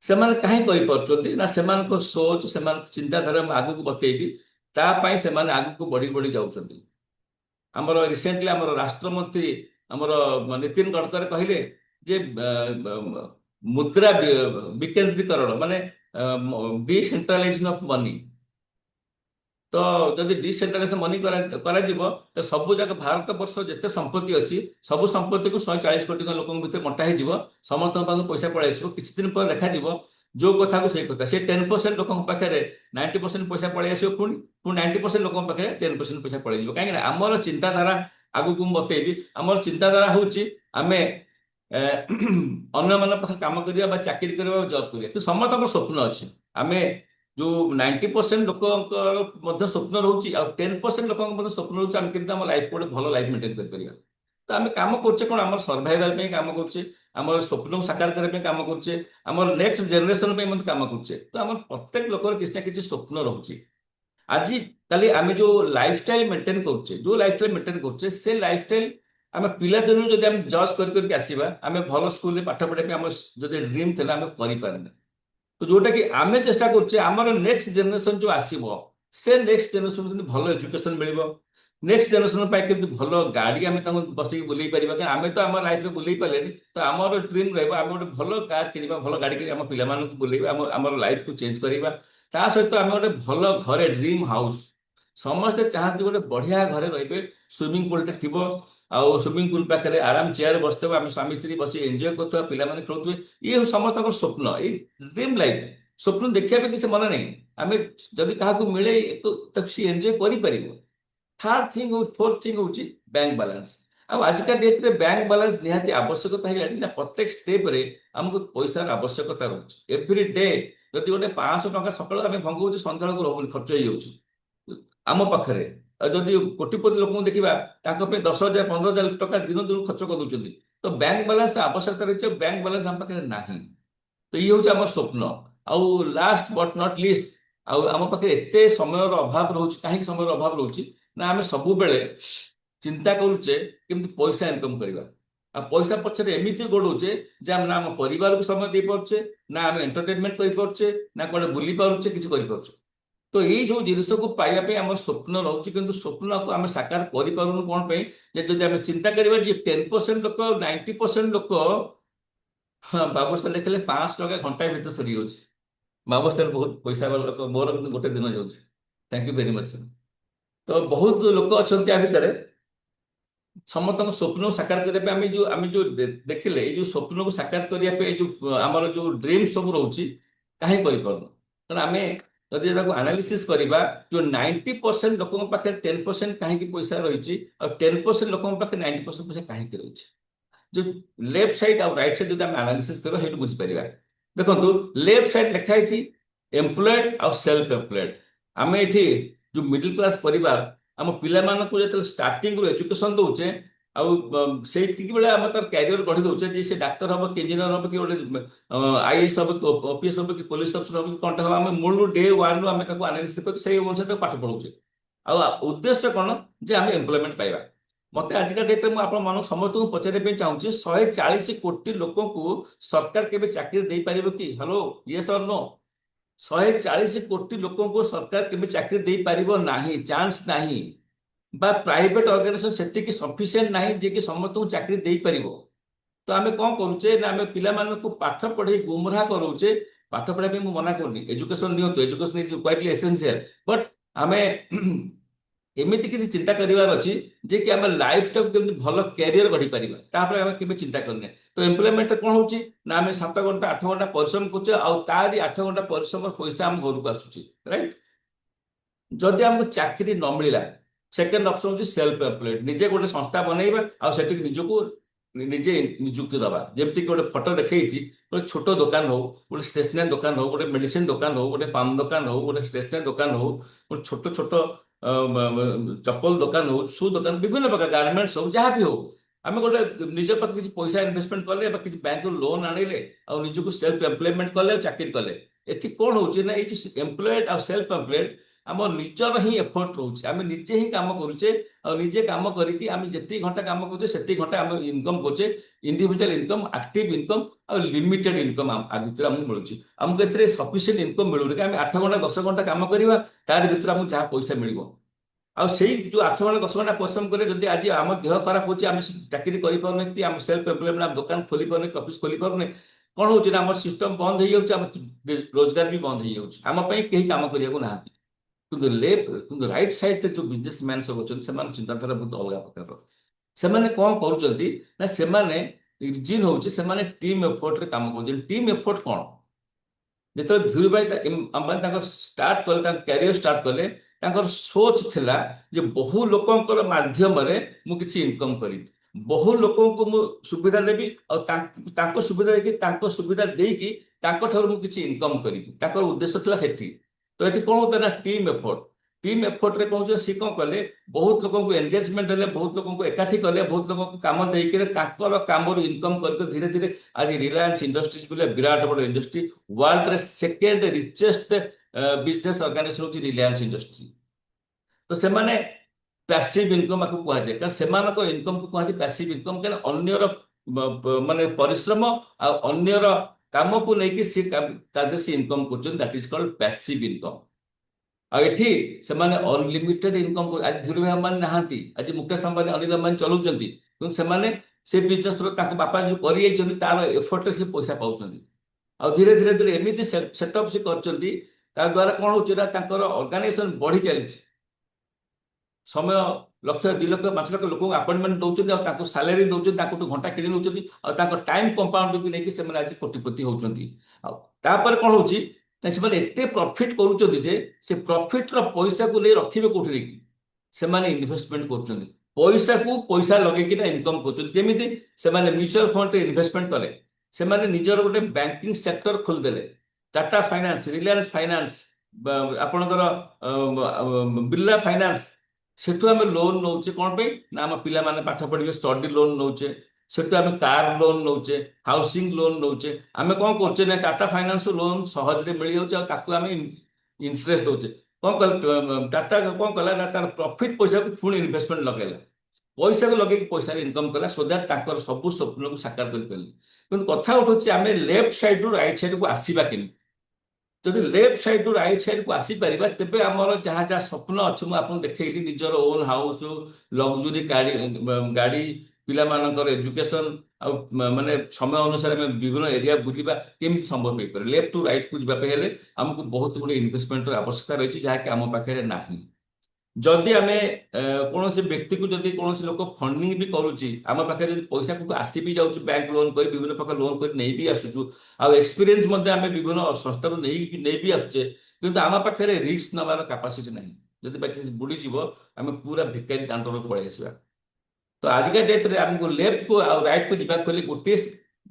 ସେମାନେ କାହିଁ କରିପାରୁଛନ୍ତି ନା, ସେମାନଙ୍କ ସୋଚ, ସେମାନଙ୍କ ଚିନ୍ତାଧାରା ମୁଁ ଆଗକୁ ବତେଇବି, ତା ପାଇଁ ସେମାନେ ଆଗକୁ ବଢି ବଢି ଯାଉଛନ୍ତି। ଆମର ରିସେଣ୍ଟଲି ଆମର ରାଷ୍ଟ୍ରମନ୍ତ୍ରୀ ଆମର ନୀତିନ ଗଡକରୀ କହିଲେ ଯେ ମୁଦ୍ରା ବିକେନ୍ଦ୍ରୀକରଣ ମାନେ ଡିସେଣ୍ଟ୍ରାଲାଇଜେସନ ଅଫ ମନି। ତ ଯଦି ଡିସେଣ୍ଟ୍ରାଲାଇଜେସନ ମନି କରାଯିବ, ତ ସବୁ ଯାକ ଭାରତ ବର୍ଷ ଯେତେ ସମ୍ପତ୍ତି ଅଛି, ସବୁ ସମ୍ପତ୍ତିକୁ 140 କୋଟି ଲୋକଙ୍କ ଭିତରେ ବଣ୍ଟା ହେଇଯିବ, ସମସ୍ତଙ୍କ ପାଖକୁ ପଇସା ପଳେଇ ଆସିବ। କିଛି ଦିନ ପରେ ଦେଖାଯିବ ଯୋଉ କଥାକୁ ସେଇ କଥା, ସେ 10% ଲୋକଙ୍କ ପାଖରେ 90% ପଇସା ପଳେଇ ଆସିବ, ପୁଣି 90% ଲୋକଙ୍କ ପାଖରେ 10% ପଇସା ପଳେଇଯିବ। କାହିଁକି ନା ଆମର ଚିନ୍ତାଧାରା, ଆଗକୁ ମୁଁ ବତେଇବି, ଆମର ଚିନ୍ତାଧାରା ହଉଛି ଆମେ ଅନ୍ୟମାନଙ୍କ ପାଖରେ କାମ କରିବା ବା ଚାକିରି କରିବା ବା ଜବ୍ କରିବା, କିନ୍ତୁ ସମସ୍ତଙ୍କର ସ୍ୱପ୍ନ ଅଛି। ଆମେ ଯୋଉ 90% ଲୋକଙ୍କର ମଧ୍ୟ ସ୍ୱପ୍ନ ରହୁଛି, ଆଉ 10% ଲୋକଙ୍କ ମଧ୍ୟ ସ୍ୱପ୍ନ ରହୁଛି ଆମେ କେମିତି ଆମ ଲାଇଫ୍ ଗୋଟେ ଭଲ ଲାଇଫ୍ ମେଣ୍ଟେନ୍ କରିପାରିବା। ତ ଆମେ କାମ କରୁଛେ କ'ଣ ଆମର ସର୍ଭାଇଭାଲ ପାଇଁ କାମ କରୁଛେ, ଆମର ସ୍ୱପ୍ନକୁ ସାକାର କରିବା ପାଇଁ କାମ କରୁଛେ, ଆମର ନେକ୍ସଟ ଜେନେରେସନ ପାଇଁ ମଧ୍ୟ କାମ କରୁଛେ। ତ ଆମର ପ୍ରତ୍ୟେକ ଲୋକର କିଛି ନା କିଛି ସ୍ୱପ୍ନ ରହୁଛି। ଆଜି କାଲି ଆମେ ଯୋଉ ଲାଇଫଷ୍ଟାଇଲ ମେଣ୍ଟେନ କରୁଛେ, ଯୋଉ ଲାଇଫଷ୍ଟାଇଲ ମେଣ୍ଟେନ କରୁଛେ, ସେ ଲାଇଫଷ୍ଟାଇଲ ଆମେ ପିଲାଦିନରୁ ଯଦି ଆମେ ଜଜ୍ କରିକି ଆସିବା, ଆମେ ଭଲ ସ୍କୁଲରେ ପାଠ ପଢିବା ପାଇଁ ଆମର ଯଦି ଡ୍ରିମ୍ ଥିଲା ଆମେ କରିପାରିଲେ। ତ ଯୋଉଟା କି ଆମେ ଚେଷ୍ଟା କରୁଛେ ଆମର ନେକ୍ସଟ ଜେନେରେସନ ଯୋଉ ଆସିବ, ସେ ନେକ୍ସଟ ଜେନେରେସନ ଯେମିତି ଭଲ ଏଜୁକେସନ ମିଳିବ, ନେକ୍ସଟ ଜେନେରେସନ ପାଇଁ କେମିତି ଭଲ ଗାଡି ଆମେ ତାଙ୍କୁ ବସେଇକି ବୁଲେଇ ପାରିବା। କାରଣ ଆମେ ତ ଆମ ଲାଇଫରେ ବୁଲେଇ ପାରିଲେନି, ତ ଆମର ଡ୍ରିମ୍ ରହିବ ଆମେ ଗୋଟେ ଭଲ କାର୍ କିଣିବା, ଭଲ ଗାଡି କିଣିବା, ଆମ ପିଲାମାନଙ୍କୁ ବୁଲେଇବା, ଆମର ଲାଇଫକୁ ଚେଞ୍ଜ କରିବା। ତା ସହିତ ଆମେ ଗୋଟେ ଭଲ ଘରେ ଡ୍ରିମ୍ ହାଉସ, ସମସ୍ତେ ଚାହାନ୍ତି ଗୋଟେ ବଢିଆ ଘରେ ରହିବେ, ସୁଇମିଂ ପୁଲଟେ ଥିବ, ଆଉ ସୁଇମିଂ ପୁଲ ପାଖରେ ଆରାମ ଚେୟାର ବସିଥିବ, ଆମେ ସ୍ୱାମୀ ସ୍ତ୍ରୀ ବସି ଏନ୍ଜୟ କରୁଥିବା, ପିଲାମାନେ ଖେଳୁଥିବେ। ଇଏ ସମସ୍ତଙ୍କର ସ୍ୱପ୍ନ, ଏଇ ଡ୍ରିମ୍ ଲାଇଫ। ସ୍ୱପ୍ନ ଦେଖିବା ପାଇଁ କିଛି ମନେ ନାହିଁ, ଆମେ ଯଦି କାହାକୁ ମିଳେ ତାକୁ ସେ ଏନ୍ଜୟ କରିପାରିବ। ଫୋର୍ଥ ଥିଙ୍ଗ ହଉଛି ବ୍ୟାଙ୍କ ବାଲାନ୍ସ। ଆଉ ଆଜିକା ଡେଟ୍ରେ ବ୍ୟାଙ୍କ ବାଲାନ୍ସ ନିହାତି ଆବଶ୍ୟକତା ହେଇଗଲାଣି ନା, ପ୍ରତ୍ୟେକ ଷ୍ଟେପ୍ରେ ଆମକୁ ପଇସାର ଆବଶ୍ୟକତା ରହୁଛି। ଏଭ୍ରି ଡେ ଯଦି ଗୋଟେ 500 ଟଙ୍କା ସକାଳୁ ଆମେ ଭଙ୍ଗଉଛୁ, ସନ୍ଧ୍ୟାବେଳକୁ ରହୁନି, ଖର୍ଚ୍ଚ ହେଇଯାଉଛି ଆମ ପାଖରେ। ଆଉ ଯଦି କୋଟିପତି ଲୋକଙ୍କୁ ଦେଖିବା, ତାଙ୍କ ପାଇଁ 10,000 15,000 ଟଙ୍କା ଦିନ ଦିନ ଖର୍ଚ୍ଚ କରିଦଉଛନ୍ତି। ତ ବ୍ୟାଙ୍କ ବାଲାନ୍ସ ଆବଶ୍ୟକତା ରହିଛି, ବ୍ୟାଙ୍କ ବାଲାନ୍ସ ଆମ ପାଖରେ ନାହିଁ। ତ ଇଏ ହଉଛି ଆମର ସ୍ୱପ୍ନ। ଆଉ ଲାଷ୍ଟ ବଟ୍ ନଟ୍ ଲିଷ୍ଟ, ଆଉ ଆମ ପାଖରେ ଏତେ ସମୟର ଅଭାବ ରହୁଛି। କାହିଁକି ସମୟର ଅଭାବ ରହୁଛି ନା, ଆମେ ସବୁବେଳେ ଚିନ୍ତା କରୁଛେ କେମିତି ପଇସା ଇନକମ୍ କରିବା। ଆଉ ପଇସା ପଛରେ ଏମିତି ଗୋଡଉଛେ ଯେ ଆମେ ନା ଆମ ପରିବାରକୁ ସମୟ ଦେଇପାରୁଛେ, ନା ଆମେ ଏଣ୍ଟରଟେନମେଣ୍ଟ କରିପାରୁଛେ, ନା କୁଆଡେ ବୁଲି ପାରୁଛେ, କିଛି କରିପାରୁଛେ। ତ ଏଇ ସବୁ ଜିନିଷକୁ ପାଇବା ପାଇଁ ଆମର ସ୍ୱପ୍ନ ରହୁଛି, କିନ୍ତୁ ସ୍ୱପ୍ନକୁ ଆମେ ସାକାର କରିପାରୁନୁ। କ'ଣ ପାଇଁ? ଯେ ଯଦି ଆମେ ଚିନ୍ତା କରିବା ଯେ 10% ଲୋକ, 90% ଲୋକ, ହଁ ବାବୁ ସାର୍ ଲେଖିଲେ 500 ଟଙ୍କା ଘଣ୍ଟାଏ ଭିତରେ ସରିଯାଉଛି। ବାବୁ ସାର୍ ବହୁତ ପଇସା ବାଲା ଲୋକ, ମୋର କିନ୍ତୁ ଗୋଟେ ଦିନ ଯାଉଛି। Thank you very much. ତ ବହୁତ ଲୋକ ଅଛନ୍ତି ଆ ଭିତରେ, ସମସ୍ତଙ୍କ ସ୍ୱପ୍ନକୁ ସାକାର କରିବା ପାଇଁ ଆମେ ଯୋଉ ଦେଖିଲେ ଏଇ ଯୋଉ ସ୍ୱପ୍ନକୁ ସାକାର କରିବା ପାଇଁ ଏଇ ଯୋଉ ଆମର ଯୋଉ ଡ୍ରିମ୍ ସବୁ ରହୁଛି, କାହିଁ କରିପାରୁନୁ? କାରଣ ଆମେ ଯଦି ତାକୁ ଆନାଲିସିସ୍ କରିବା, ଯୋଉ 90% ଲୋକଙ୍କ ପାଖରେ 10% କାହିଁକି ପଇସା ରହିଛି, ଆଉ 10% ଲୋକଙ୍କ ପାଖରେ 90% ପଇସା କାହିଁକି ରହିଛି? ଯୋଉ ଲେଫ୍ଟ ସାଇଡ୍ ଆଉ ରାଇଟ୍ ସାଇଡ୍ ଯଦି ଆମେ ଆନାଲିସିସ୍ କରିବା, ସେଇଠୁ ବୁଝିପାରିବା। ଦେଖନ୍ତୁ, ଲେଫ୍ଟ ସାଇଡ୍ ଲେଖା ହେଇଛି ଏମ୍ପ୍ଲଏଡ୍ ଆଉ ସେଲ୍ଫ ଏମ୍ପ୍ଲଏଡ୍। ଆମେ ଏଠି ଯୋଉ ମିଡିଲ କ୍ଲାସ ପରିବାର, ଆମ ପିଲାମାନଙ୍କୁ ଯେତେବେଳେ ଷ୍ଟାର୍ଟିଂରୁ ଏଜୁକେସନ ଦଉଛେ, ଆଉ ସେଇତିକି ବେଳେ ଆମେ ତାର କ୍ୟାରିୟର ଗଢି ଦଉଛେ ଯେ ସେ ଡାକ୍ତର ହବ କି ଇଞ୍ଜିନିୟର ହବ କି ଗୋଟେ ଆଇଏଏସ୍ ହବ କି ଓପିଏସ୍ ହବ କି ପୋଲିସ ଅଫିସର ହବ କି କଣଟା ହବ, ଆମେ ମୂଳରୁ ଡେ ୱାନ୍ରୁ ଆମେ ତାକୁ ଆନାଲିସିସ୍ କରୁଛୁ, ସେଇ ଅନୁସାରେ ତାକୁ ପାଠ ପଢଉଛେ। ଆଉ ଉଦ୍ଦେଶ୍ୟ କ'ଣ? ଯେ ଆମେ ଏମ୍ପ୍ଲୟମେଣ୍ଟ ପାଇବା। ମତେ ଆଜିକା ଡେଟ୍ରେ ମୁଁ ଆପଣ ମାନଙ୍କୁ ସମସ୍ତଙ୍କୁ ପଚାରିବା ପାଇଁ ଚାହୁଁଛି, 140 କୋଟି ଲୋକଙ୍କୁ ସରକାର କେବେ ଚାକିରି ଦେଇପାରିବ କି? ହ୍ୟାଲୋ, ୟେସ୍ ଅର୍ ନୋ? 140 କୋଟି ଲୋକଙ୍କୁ ସରକାର କେବେ ଚାକିରି ଦେଇପାରିବ ନାହିଁ, ଚାନ୍ସ ନାହିଁ। ବା ପ୍ରାଇଭେଟ ଅର୍ଗାନାଇଜେସନ ସେତିକି ସଫିସିଏଣ୍ଟ ନାହିଁ ଯେ କି ସମସ୍ତଙ୍କୁ ଚାକିରି ଦେଇପାରିବ। ତ ଆମେ କ'ଣ କରୁଛେ ନା, ଆମେ ପିଲାମାନଙ୍କୁ ପାଠ ପଢେଇ ଗୁମରାହ କରଉଛେ। ପାଠ ପଢିବା ପାଇଁ ମୁଁ ମନା କରୁନି, ଏଜୁକେସନ ନିଅନ୍ତୁ, ଏଜୁକେସନ ଇଜ କ୍ୱାଇଟଲି ଏସେନ୍ସିଆଲ, ବଟ୍ ଆମେ ଏମିତି କିଛି ଚିନ୍ତା କରିବାର ଅଛି ଯେ କି ଆମେ ଲାଇଫଟାକୁ କେମିତି ଭଲ କ୍ୟାରିୟର ଗଢି ପାରିବା, ତାପରେ ଆମେ କେବେ ଚିନ୍ତା କରୁନେ। ତ ଏମ୍ପ୍ଲୟମେଣ୍ଟ କ'ଣ ହଉଛି ନା, ଆମେ 7 ଘଣ୍ଟା 8 ଘଣ୍ଟା ପରିଶ୍ରମ କରୁଛେ, ଆଉ ତାରି 8 ଘଣ୍ଟା ପରିଶ୍ରମର ପଇସା ଆମ ଘରକୁ ଆସୁଛି, ରାଇଟ୍? ଯଦି ଆମକୁ ଚାକିରି ନ ମିଳିଲା, ସେକେଣ୍ଡ ଅପସନ ହଉଛି ସେଲ୍ଫ ଏମ୍ପ୍ଲଏଡ୍। ନିଜେ ଗୋଟେ ସଂସ୍ଥା ବନେଇବା, ଆଉ ସେଠିକି ନିଜକୁ ନିଜେ ନିଯୁକ୍ତି ଦେବା। ଯେମିତିକି ଗୋଟେ ଫଟୋ ଦେଖେଇଛି, ଗୋଟେ ଛୋଟ ଦୋକାନ ହଉ, ଗୋଟେ ଷ୍ଟେସନାରୀ ଦୋକାନ ହଉ, ଗୋଟେ ମେଡିସିନ ଦୋକାନ ହଉ, ଗୋଟେ ପାନ ଦୋକାନ ହଉ, ଗୋଟେ ଷ୍ଟେସନାରୀ ଦୋକାନ ହଉ, ଗୋଟେ ଛୋଟ ଛୋଟ ଚପଲ ଦୋକାନ ହଉ, ସୁ ଦୋକାନ, ବିଭିନ୍ନ ପ୍ରକାର ଗାର୍ମେଣ୍ଟସ ହଉ, ଯାହା ବି ହଉ, ଆମେ ଗୋଟେ ନିଜ ପାଖରେ କିଛି ପଇସା ଇନଭେଷ୍ଟମେଣ୍ଟ କଲେ ବା କିଛି ବ୍ୟାଙ୍କରୁ ଲୋନ୍ ଆଣିଲେ, ଆଉ ନିଜକୁ ସେଲ୍ଫ ଏମ୍ପ୍ଲୟମେଣ୍ଟ କଲେ, ଆଉ ଚାକିରି କଲେ, ଏଠି କ'ଣ ହଉଛି ନା, ଏଇ ଯୋଉ ଏମ୍ପ୍ଲଏଡ୍ ଆଉ ସେଲ୍ଫ ଏମ୍ପ୍ଲଏଡ୍ ଆମ ନିଜର ହିଁ ଏଫର୍ଟ ରହୁଛି। ଆମେ ନିଜେ ହିଁ କାମ କରୁଛେ, ଆଉ ନିଜେ କାମ କରିକି ଆମେ ଯେତିକି ଘଣ୍ଟା କାମ କରୁଛେ ସେତିକି ଘଣ୍ଟା ଆମେ ଇନକମ୍ କରୁଛେ। ଇଣ୍ଡିଭିଜୁଆଲ ଇନକମ୍, ଆକ୍ଟିଭ ଇନକମ୍, ଆଉ ଲିମିଟେଡ ଇନକମ୍ ଭିତରେ ଆମକୁ ମିଳୁଛି। ଆମକୁ ଏଥିରେ ସଫିସିଏଣ୍ଟ ଇନକମ୍ ମିଳୁନି। ଆମେ 8 ଘଣ୍ଟା 10 ଘଣ୍ଟା କାମ କରିବା, ତାରି ଭିତରେ ଆମକୁ ଯାହା ପଇସା ମିଳିବ। ଆଉ ସେଇ ଯୋଉ 8 ଘଣ୍ଟା 10 ଘଣ୍ଟା ପରିଶ୍ରମ କଲେ ଯଦି ଆଜି ଆମ ଦେହ ଖରାପ ହଉଛି, ଆମେ ଚାକିରି କରିପାରୁନେ, କି ଆମ ସେଲ୍ଫ ଏମ୍ପ୍ଲୟମେଣ୍ଟ, ଆମ ଦୋକାନ ଖୋଲି ପାରୁନେ, କି ଅଫିସ ଖୋଲି ପାରୁନେ, କ'ଣ ହଉଛି ନା, ଆମର ସିଷ୍ଟମ ବନ୍ଦ ହେଇଯାଉଛି, ଆମ ରୋଜଗାର ବି ବନ୍ଦ ହେଇଯାଉଛି, ଆମ ପାଇଁ କେହି କାମ କରିବାକୁ ନାହାନ୍ତି। କିନ୍ତୁ ରାଇଟ୍ ସାଇଡରେ ଯୋଉ ବିଜନେସ ମ୍ୟାନ ସବୁ ଅଛନ୍ତି, ସେମାନଙ୍କ ଚିନ୍ତାଧାରା ବହୁତ ଅଲଗା ପ୍ରକାରର। ସେମାନେ କ'ଣ କରୁଛନ୍ତି ନା, ସେମାନେ ରିଜିନ୍ ହଉଛି ସେମାନେ ଟିମ୍ ଏଫର୍ଟରେ କାମ କରୁଛନ୍ତି। ଟିମ୍ ଏଫର୍ଟ କ'ଣ? ଯେତେବେଳେ ଧୀରୁ ଭାଇ ଅମ୍ବାନୀ ତାଙ୍କର ଷ୍ଟାର୍ଟ କଲେ, ତାଙ୍କ କ୍ୟାରିୟର ଷ୍ଟାର୍ଟ କଲେ, ତାଙ୍କର ସୋଚ ଥିଲା ଯେ ବହୁ ଲୋକଙ୍କର ମାଧ୍ୟମରେ ମୁଁ କିଛି ଇନକମ୍ କରିବି, ବହୁ ଲୋକଙ୍କୁ ମୁଁ ସୁବିଧା ଦେବି, ଆଉ ତାଙ୍କ ସୁବିଧା ଦେଇକି ତାଙ୍କ ଠାରୁ ମୁଁ କିଛି ଇନକମ୍ କରିବି। ତାଙ୍କର ଉଦ୍ଦେଶ୍ୟ ଥିଲା ସେଠି। ତ ଏଠି କ'ଣ ହଉଥିଲା ନା, ଟିମ୍ ଏଫର୍ଟ। टीम एफर्ट रे कहूँ सी कौन कले बहुत लोक एंगेजमेंट हेले बहुत लोक एकाठी कले बहुत लोक कम देकर कम इनकम करके धीरे धीरे आज रिलायंस इंडस्ट्रीज बोले विराट बड़ इंडस्ट्री वर्ल्ड रे सेकेंड रिचेस्ट बिजनेस ऑर्गेनाइजेशन होची रिलायंस इंडस्ट्री। तो से माने पैसिव इनकम आपको कहा जाए कारण से इनकम को कहते पैसिव इनकम कारण अन्यर माने परिश्रम आ अन्यर काम को लेकिन सी इनकम कर that is called passive income. आ एठी से माने अनलिमिटेड इनकम को आज धीरू भाई अंबानी नहांती आज मुकेश अंबानी अनिल अंबानी चलाउछंती किंतु से माने से बिजनेस रो ताको बापा जो करि जाइछंती तार एफर्ट से पैसा पाउछंती आ धीरे धीरे धीरे एमिति सेटअप से करछंती ता द्वारा कोन होछि ना तांकर ऑर्गेनाइजेशन बढ़ी चलीछि समय लक्ष 2 लाख 5 लाख लोक अपॉइंटमेंट दौरान सालेरी दौरान घंटा किणी नौ टाइम कंपाउंड को लेकिन से आज कोटिपति होती कौन होती एत प्रॉफिट करुँच से प्रॉफिट रो पैसा को ले रखिबे कोठरी की से माने इन्वेस्टमेंट कर पैसा को पैसा लगे इनकम करमी से म्यूचुअल फंड इन्वेस्टमेंट कले से निजर गोटे बैंकिंग सेक्टर खोलदेले टाटा फाइनान्स रिलायंस फाइनान्स आपणकर बिरला फाइनान्स सेठू आम लोन नौचे कौन पे ना आम पिला माने पाठ पढ़े स्टडी लोन नौचे सेठू आम कार लोन नौचे हाउसिंग लोन नौचे आम कौन करचे ना टाटा फाइनान्स लोन सहज मिल जाऊँ आम इंटरेस्ट दौचे कौन कल टाटा कौन कला ना तार प्रॉफिट पैसा को पुणी इन्वेस्टमेंट लगेला पैसा को लगे पैसा इनकम कला सो दैट सब स्वप्न को साकार कर पारे कथा उठू आम लेफ्ट साइड रु राइट साइड को आसवा केमी जब लेफ्ट साइड रु राइट साइड को आसीपर तेज आमर जहाँ जहाँ स्वप्न अच्छे मुझे देखी निजर ओन हाउस लग्जरी गाड़ी गाड़ी पिलामानकर एजुकेशन माने समय अनुसार विभिन्न एरिया बुलवा केमी संभव हो पारे लेफ्ट टू राइट को जावाई आमको बहुत गुड़े इन्वेस्टमेंट आवश्यकता रही है जहाँकि आम पाखे ना जदि आम कौन से व्यक्ति को जदि कौन लोक फंडिंग भी करुच्ची आम पाखे पैसा को आसी भी जाऊँ बैंक लोन कर विभिन्न प्रकार लोन कर नहीं भी आसुचु आ एक्सपीरियंस आम विभिन्न संस्था नहीं भी आसुचे किंतु आम पाखे रिस्क नबार कैपेसिटी ना जब बाई बुड़ीज आम पूरा भिकारी दांडर पलि आसवा। तो आजिका डेट रे आमको लेफ्ट को राइट को जावाक गोटे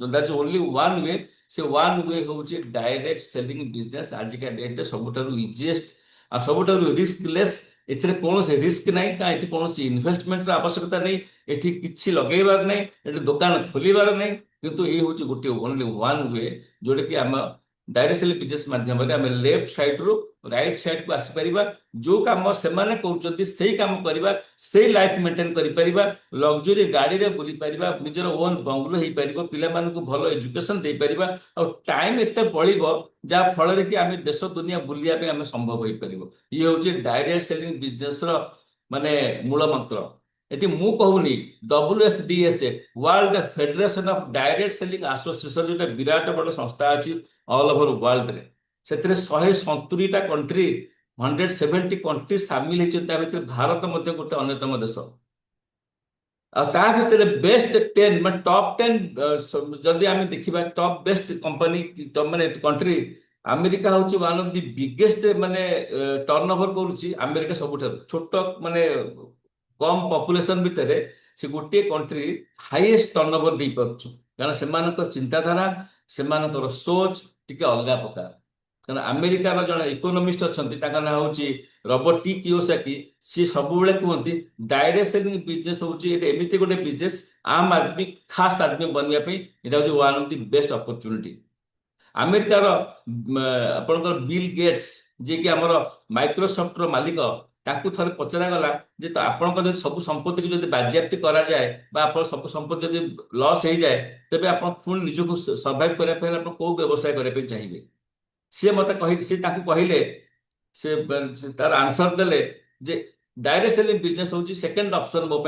that is only one way से वन वे हूँ डायरेक्ट सेलिंग बिजनेस आजिका डेट रे सबुठ इजीएस्ट आ सबुठ रिस्कलेस एथरे कौन से रिस्क नहीं ये कौन इन्वेस्टमेंट आवश्यकता नहीं ये किसी लगेबार नहीं ये दुकान खोलिबार नहीं किंतु ये हूँ गोटे ओनली वन वे जोटा कि आम डायरेक्ट सेलिंग बिजनेस माध्यम आम लेफ्ट साइड रु राइट साइड को आसीपर जो कम से कम करवा से लाइफ मेंटेन कर लग्जरी गाड़ी में बुली पार निजर ओन बंगलो हो पार पिला भल एजुकेशन दे पार और टाइम एत बड़ो जहाँ फल कि आम देश दुनिया बुलिया आम संभव हो पार ये हूँ डायरेक्ट सेलिंग बिजनेस माने मूल मंत्र ये मु कहूनी WFDSA world federation of direct selling association जो विराट बड़ संस्था अच्छी ऑल ओवर वर्ल्ड रे से 170टा कंट्री 170 कंट्री सामिल होती भारत गोटे अन्यतम देश भितर बेस्ट 10 मैं टॉप 10 जदि आम देखा टॉप बेस्ट कंपनी माने कंट्री अमेरिका हूँ वन ऑफ द बिगेस्ट माने टर्नओवर करुच्ची अमेरिका सबुठ छोट माने कम पॉपुलेशन भितर से गोटे कंट्री हाईएस्ट टर्नओवर दे पार्छ कारण से चिंताधारा से सोच टिके अलग प्रकार कारण अमेरिकार जड़े इकोनोमिस्ट अच्छा ना हूँ रॉबर्ट टी कियोसाकी सी सब कहते डायरेक्ट सेलिंग बिजनेस हूँ एमती गोटे बिजनेस आम आदमी खास आदमी बनवाई यहाँ हूँ one of the best opportunity अमेरिकार आपंकर बिल गेट्स जी कि आमर माइक्रोसॉफ्ट रो मालिक ताकू थरे पचरा गला जे तो आपन सब संपत्ति को जब बाज्याप्ति करा जाए सब संपत्ति जब लॉस हो जाए तेज आप निजक सर्वाइव करने कौ व्यवसाय करने चाहिए सी मत सी कहले से तार आंसर देले जे डायरेक्ट सेलिंग बिजनेस हूँ सेकेंड ऑप्शन मो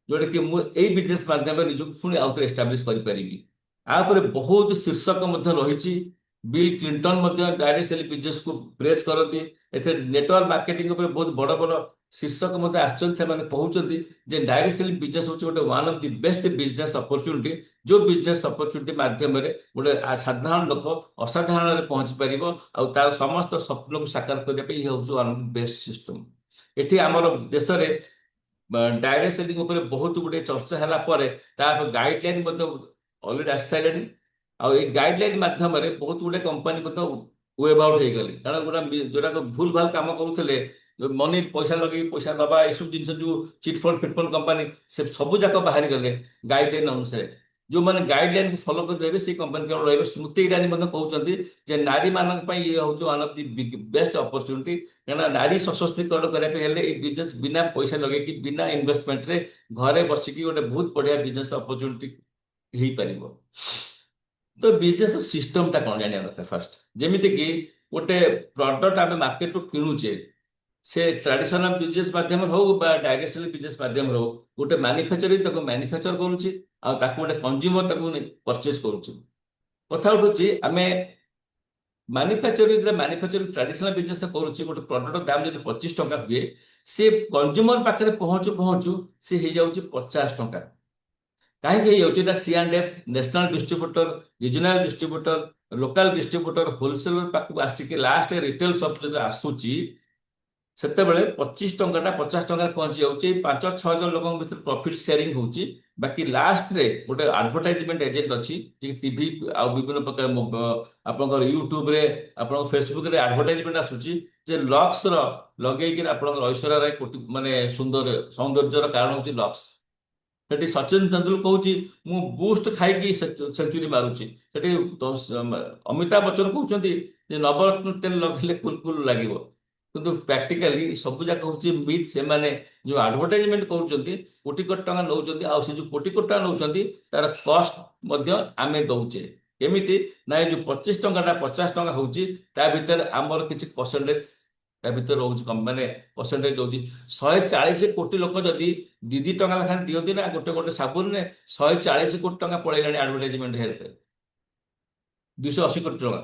जोटा कि मुझे बिजनेस माध्यम निजक पुणी आउ थे एस्टाब्लिश करें बहुत शीर्षक रही bill Clinton direct selling business को प्रेस करती नेटवर्क मार्केटिंग बहुत बड़ बड़ शीर्षक कहते जे डायरेक्ट सेलिंग बिजनेस हूँ गोटे one of the best business opportunity जो बिजनेस अपॉर्चुनिटी माध्यम गोटे साधारण लोक असाधारण पहुंची पार तार समस्त स्वप्न को साकार करने हूँ one of the best system ये आम देश में डायरेक्ट सेलिंग बहुत गुड़े चर्चा है गाइडलाइन अलरेडी आसी सारे आ गाइडलाइन माध्यम बहुत गुड़े कंपनी वेब आउट हो गले कारण गोटा जोटा भूल भाल कम करुले ମନି ପଇସା ଲଗେଇ ପଇସା ଦବା ଏସବୁ ଜିନିଷ ଯୋଉ ଚିଟଫଣ୍ଡ ଫିଟଫଣ୍ଡ କମ୍ପାନୀ ସେ ସବୁ ଯାକ ବାହାରି ଗଲେ ଗାଇଡଲାଇନ ଅନୁସାରେ। ଯୋଉମାନେ ଗାଇଡଲାଇନକୁ ଫଲୋ କରି ରହିବେ ସେଇ କମ୍ପାନୀ କେବଳ ରହିବେ। ସ୍ମୃତି ଇରାନୀ ମଧ୍ୟ କହୁଛନ୍ତି ଯେ ନାରୀମାନଙ୍କ ପାଇଁ ଇଏ ହଉଛି one of the best opportunity, କାରଣ ନାରୀ ସଶକ୍ତିକରଣ କରିବା ପାଇଁ ହେଲେ ଏଇ ବିଜନେସ ବିନା ପଇସା ଲଗେଇକି ବିନା ଇନଭେଷ୍ଟମେଣ୍ଟରେ ଘରେ ବସିକି ଗୋଟେ ବହୁତ ବଢିଆ ବିଜନେସ ଅପରଚ୍ୟୁନିଟି ହେଇପାରିବ। ତ ବିଜନେସ ସିଷ୍ଟମଟା କଣ ଜାଣିବା ଦରକାର ଫାଷ୍ଟ। ଯେମିତିକି ଗୋଟେ ପ୍ରଡକ୍ଟ ଆମେ ମାର୍କେଟରୁ କିଣୁଛେ, ସେ ଟ୍ରାଡିସନାଲ ବିଜନେସ ମାଧ୍ୟମରେ ହଉ ବା ଡାଇରେକ୍ଟ ସେଲିଂ ବିଜନେସ ମାଧ୍ୟମରେ ହଉ, ଗୋଟେ ମ୍ୟାନୁଫ୍ୟାକ୍ଚରିଂ ତାକୁ ମ୍ୟାନୁଫ୍ୟାକ୍ଚର କରୁଛି ଆଉ ତାକୁ ଗୋଟେ କନଜ୍ୟୁମର ତାକୁ ପରଚେଜ କରୁଛି। କଥା ଉଠୁଛି ଆମେ ମ୍ୟାନୁଫ୍ୟାକ୍ଚରିଂ ଟ୍ରାଡିସନାଲ ବିଜନେସ କରୁଛି, ଗୋଟେ ପ୍ରଡକ୍ଟର ଦାମ ଯଦି 25 ଟଙ୍କା ହୁଏ, ସେ କନଜ୍ୟୁମର ପାଖରେ ପହଞ୍ଚୁ ପହଞ୍ଚୁ ସେ ହେଇଯାଉଛି 50 ଟଙ୍କା। କାହିଁକି ହେଇଯାଉଛି? ଏଟା C&F, national distributor, regional distributor, local distributor, wholesaler ପାଖକୁ ଆସିକି ଲାଷ୍ଟ ରିଟେଲ ସପ୍ ଯେତେବେଳେ ଆସୁଛି ସେତେବେଳେ 25 ଟଙ୍କାଟା 50 ଟଙ୍କାରେ ପହଞ୍ଚି ଯାଉଛି। 5-6 ଜଣ ଲୋକଙ୍କ ଭିତରେ ପ୍ରଫିଟ ସେୟାରିଂ ହଉଛି। ବାକି ଲାଷ୍ଟରେ ଗୋଟେ ଆଡଭର୍ଟାଇଜମେଣ୍ଟ ଏଜେଣ୍ଟ ଅଛି, ଟିଭି ଆଉ ବିଭିନ୍ନ ପ୍ରକାର ଆପଣଙ୍କର ୟୁଟ୍ୟୁବରେ ଆପଣଙ୍କ ଫେସବୁକରେ ଆଡଭର୍ଟାଇଜମେଣ୍ଟ ଆସୁଛି ଯେ ଲକ୍ସର ଲଗେଇକି ଆପଣଙ୍କର ଐଶ୍ୱର୍ଯ୍ୟା ରାୟ ମାନେ ସୌନ୍ଦର୍ଯ୍ୟର କାରଣ ହଉଛି ଲକ୍ସ। ସେଠି ସଚିନ ତେନ୍ଦୁଲକର କହୁଛି ମୁଁ ବୁଷ୍ଟ ଖାଇକି ସେଞ୍ଚୁରୀ ମାରୁଛି। ସେଠି ଅମିତାଭ ବଚ୍ଚନ କହୁଛନ୍ତି ଯେ ନବରତ୍ନ ତେଲ ଲଗେଇଲେ କୁଲ କୁଲ ଲାଗିବ। କିନ୍ତୁ ପ୍ରାକ୍ଟିକାଲି ସବୁ ଯାକ ହଉଛି ମିଥ୍। ସେମାନେ ଯୋଉ ଆଡଭର୍ଟାଇଜମେଣ୍ଟ କରୁଛନ୍ତି କୋଟି କୋଟି ଟଙ୍କା ନେଉଛନ୍ତି, ଆଉ ସେ ଯୋଉ କୋଟି କୋଟି ଟଙ୍କା ନେଉଛନ୍ତି ତାର କଷ୍ଟ ମଧ୍ୟ ଆମେ ଦଉଛେ। କେମିତି ନା ଏ ଯୋଉ 25 ଟଙ୍କାଟା 50 ଟଙ୍କା ହଉଛି ତା ଭିତରେ ଆମର କିଛି ପରସେଣ୍ଟେଜ ତା ଭିତରେ ରହୁଛି, ମାନେ ପରସେଣ୍ଟେଜ ରହୁଛି। 140 କୋଟି ଲୋକ ଯଦି 2 ଟଙ୍କା ଲେଖାଏଁ ଦିଅନ୍ତି ନା ଗୋଟେ ଗୋଟେ ସାବୁନରେ, 140 କୋଟି ଟଙ୍କା ପଳେଇଲାଣି ଆଡଭର୍ଟାଇଜମେଣ୍ଟ ହେଲ୍ଥରେ। 280 କୋଟି ଟଙ୍କା।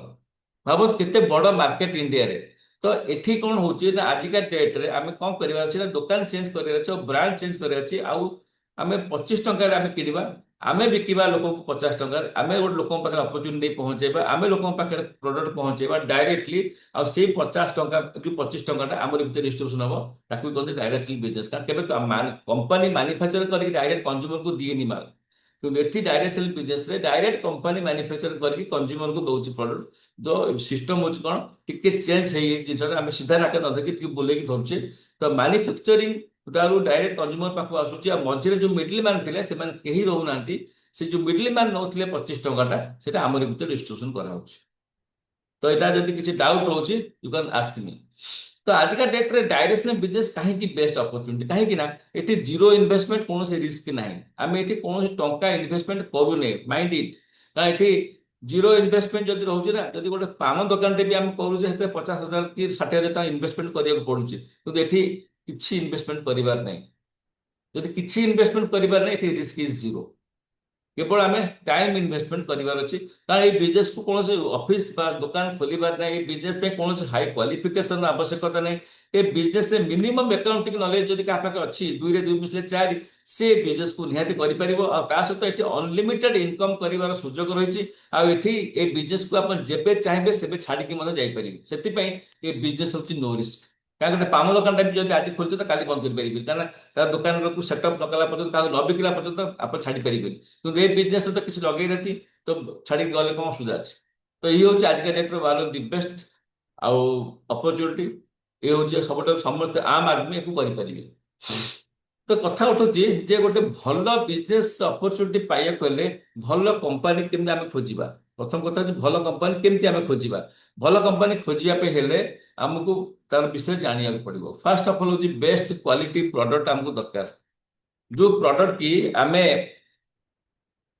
ଭାବନ୍ତୁ କେତେ ବଡ ମାର୍କେଟ ଇଣ୍ଡିଆରେ। ତ ଏଠି କଣ ହଉଛି ନା ଆଜିକା ଡେଟରେ ଆମେ କଣ କରିବାର ଅଛି ନା ଦୋକାନ ଚେଞ୍ଜ କରିବାର ଅଛି ଆଉ ବ୍ରାଣ୍ଡ ଚେଞ୍ଜ କରିବାର ଅଛି। ଆଉ ଆମେ 25 ଟଙ୍କାରେ ଆମେ କିଣିବା, ଆମେ ବିକିବା ଲୋକଙ୍କୁ 50 ଟଙ୍କାରେ, ଆମେ ଗୋଟେ ଲୋକଙ୍କ ପାଖରେ ଅପରଚ୍ୟୁନିଟି ନେଇ ପହଞ୍ଚେଇବା, ଆମେ ଲୋକଙ୍କ ପାଖରେ ପ୍ରଡକ୍ଟ ପହଞ୍ଚେଇବା ଡାଇରେକ୍ଟଲି। ଆଉ ସେଇ 50 ଟଙ୍କା କି 25 ଟଙ୍କାଟା ଆମର ଭିତରେ ଡିଷ୍ଟ୍ରିବ୍ୟୁସନ ହବ, ତାକୁ କୁହନ୍ତି ଡାଇରେକ୍ଟ ସେଲିଂ ବିଜନେସ। କାରଣ କେବେ କମ୍ପାନୀ ମ୍ୟାନୁଫ୍ୟାକ୍ଚର କରିକି ଡାଇରେକ୍ଟ କନଜ୍ୟୁମରକୁ ଦିଏନି ମାଲ, କିନ୍ତୁ ଏଠି ଡାଇରେକ୍ଟ ସେଲିଂ ବିଜନେସରେ ଡାଇରେକ୍ଟ କମ୍ପାନୀ ମ୍ୟାନୁଫ୍ୟାକ୍ଚର କରିକି କନଜ୍ୟୁମରକୁ ଦଉଛି ପ୍ରଡକ୍ଟ। ତ ସିଷ୍ଟମ ହଉଛି କଣ ଟିକେ ଚେଞ୍ଜ ହେଇଯାଇଛି ଜିନିଷଟା। ଆମେ ସିଧା ନାକେ ନ ଧରିକି ଟିକେ ବୁଲେଇକି ଧରୁଛେ। ତ ମ୍ୟାନୁଫ୍ୟାକ୍ଚରିଂ ଟାରୁ ଡାଇରେକ୍ଟ କନଜ୍ୟୁମର ପାଖକୁ ଆସୁଛି, ଆଉ ମଝିରେ ଯୋଉ ମିଡିଲ ମ୍ୟାନ ଥିଲେ ସେମାନେ କେହି ରହୁନାହାନ୍ତି। ସେ ଯୋଉ ମିଡିଲ ମ୍ୟାନ ନଉଥିଲେ 25 ଟଙ୍କାଟା ସେଟା ଆମର ଭିତରେ ଡିଷ୍ଟ୍ରିବ୍ୟୁସନ କରାହଉଛି। ତ ଏଟା ଯଦି କିଛି ଡାଉଟ ରହୁଛି ୟୁ କ୍ୟାନ୍ ଆସ୍କ ମି। ତ ଆଜିକା ଡେଟରେ ଡାଇରେକ୍ଟ ସେଲିଂ ବିଜନେସ କାହିଁକି ବେଷ୍ଟ ଅପରଚ୍ୟୁନିଟି? କାହିଁକି ନା ଏଠି ଜିରୋ ଇନଭେଷ୍ଟମେଣ୍ଟ, କୌଣସି ରିସ୍କ ନାହିଁ। ଆମେ ଏଠି କୌଣସି ଟଙ୍କା ଇନଭେଷ୍ଟମେଣ୍ଟ କରୁନେ, ମାଇଣ୍ଡ ଇଟ୍। କାରଣ ଏଠି ଜିରୋ ଇନଭେଷ୍ଟମେଣ୍ଟ ଯଦି ରହୁଛି ନା, ଯଦି ଗୋଟେ ପାନ ଦୋକାନଟେ ବି ଆମେ କରୁଛେ ସେଥିରେ 50,000 କି 60,000 ଟଙ୍କା ଇନଭେଷ୍ଟମେଣ୍ଟ କରିବାକୁ ପଡୁଛି, କିନ୍ତୁ ଏଠି କିଛି ଇନଭେଷ୍ଟମେଣ୍ଟ କରିବାର ନାହିଁ। ଯଦି କିଛି ଇନଭେଷ୍ଟମେଣ୍ଟ କରିବାର ନାହିଁ, ଏଠି ରିସ୍କ ଇଜ ଜିରୋ। କେବଳ ଆମେ ଟାଇମ ଇନଭେଷ୍ଟମେଣ୍ଟ କରିବାର ଅଛି। କାରଣ ଏଇ ବିଜନେସକୁ କୌଣସି ଅଫିସ ବା ଦୋକାନ ଖୋଲିବାର ନାହିଁ। ଏଇ ବିଜନେସ ପାଇଁ କୌଣସି ହାଇ କ୍ୱାଲିଫିକେସନର ଆବଶ୍ୟକତା ନାହିଁ। ଏ ବିଜନେସରେ ମିନିମମ୍ ଆକାଉଣ୍ଟିଂ ନଲେଜ ଯଦି କାହା ପାଖେ ଅଛି, 2ରେ 2 ମିଶିଲେ 4, ସେ ବିଜନେସକୁ ନିହାତି କରିପାରିବ। ଆଉ ତା ସହିତ ଏଠି ଅନଲିମିଟେଡ ଇନକମ କରିବାର ସୁଯୋଗ ରହିଛି। ଆଉ ଏଠି ଏ ବିଜନେସକୁ ଆପଣ ଯେବେ ଚାହିଁବେ ସେବେ ଛାଡିକି ମଧ୍ୟ ଯାଇପାରିବେ। ସେଥିପାଇଁ ଏ ବିଜନେସ ହଉଛି ନୋ ରିସ୍କ। କାରଣ ଗୋଟେ ପାନ ଦୋକାନଟା ବି ଯଦି ଆଜି ଖୋଲିଛ ତ କାଲି ବନ୍ଦ କରିପାରିବେ, କାରଣ ତା ଦୋକାନକୁ ସେଟଅପ୍ ନ କଲା ପର୍ଯ୍ୟନ୍ତ, କାହାକୁ ନ ବିକିଲା ପର୍ଯ୍ୟନ୍ତ ଆପଣ ଛାଡି ପାରିବେନି। କିନ୍ତୁ ଏ ବିଜନେସରେ ତ କିଛି ଲଗେଇନାହାନ୍ତି, ତ ଛାଡିକି ଗଲେ କଣ ଅସୁବିଧା ଅଛି? ତ ଇଏ ହଉଛି ଆଜିକା ଡେଟ୍ର ୱାନ୍ ଅଫ୍ ଦି ବେଷ୍ଟ ଆଉ ଅପରଚ୍ୟୁନିଟି। ଏ ହଉଛି ସବୁଠାରୁ ସମସ୍ତେ ଆମ୍ ଆଦମୀ ଏକୁ କରିପାରିବେ। ତ କଥା ଉଠୁଛି ଯେ ଗୋଟେ ଭଲ ବିଜନେସ ଅପରଚ୍ୟୁନିଟି ପାଇବାକୁ ହେଲେ ଭଲ କମ୍ପାନୀ କେମିତି ଆମେ ଖୋଜିବା? ପ୍ରଥମ କଥା ହଉଛି ଭଲ କମ୍ପାନୀ କେମିତି ଆମେ ଖୋଜିବା? ଭଲ କମ୍ପାନୀ ଖୋଜିବା ପାଇଁ ହେଲେ ଆମକୁ ତାର ବିଷୟରେ ଜାଣିବାକୁ ପଡିବ। ଫାର୍ଷ୍ଟ ଅଫ ଅଲ୍ ହଉଛି ବେଷ୍ଟ କ୍ୱାଲିଟି ପ୍ରଡକ୍ଟ ଆମକୁ ଦରକାର। ଯୋଉ ପ୍ରଡକ୍ଟ କି ଆମେ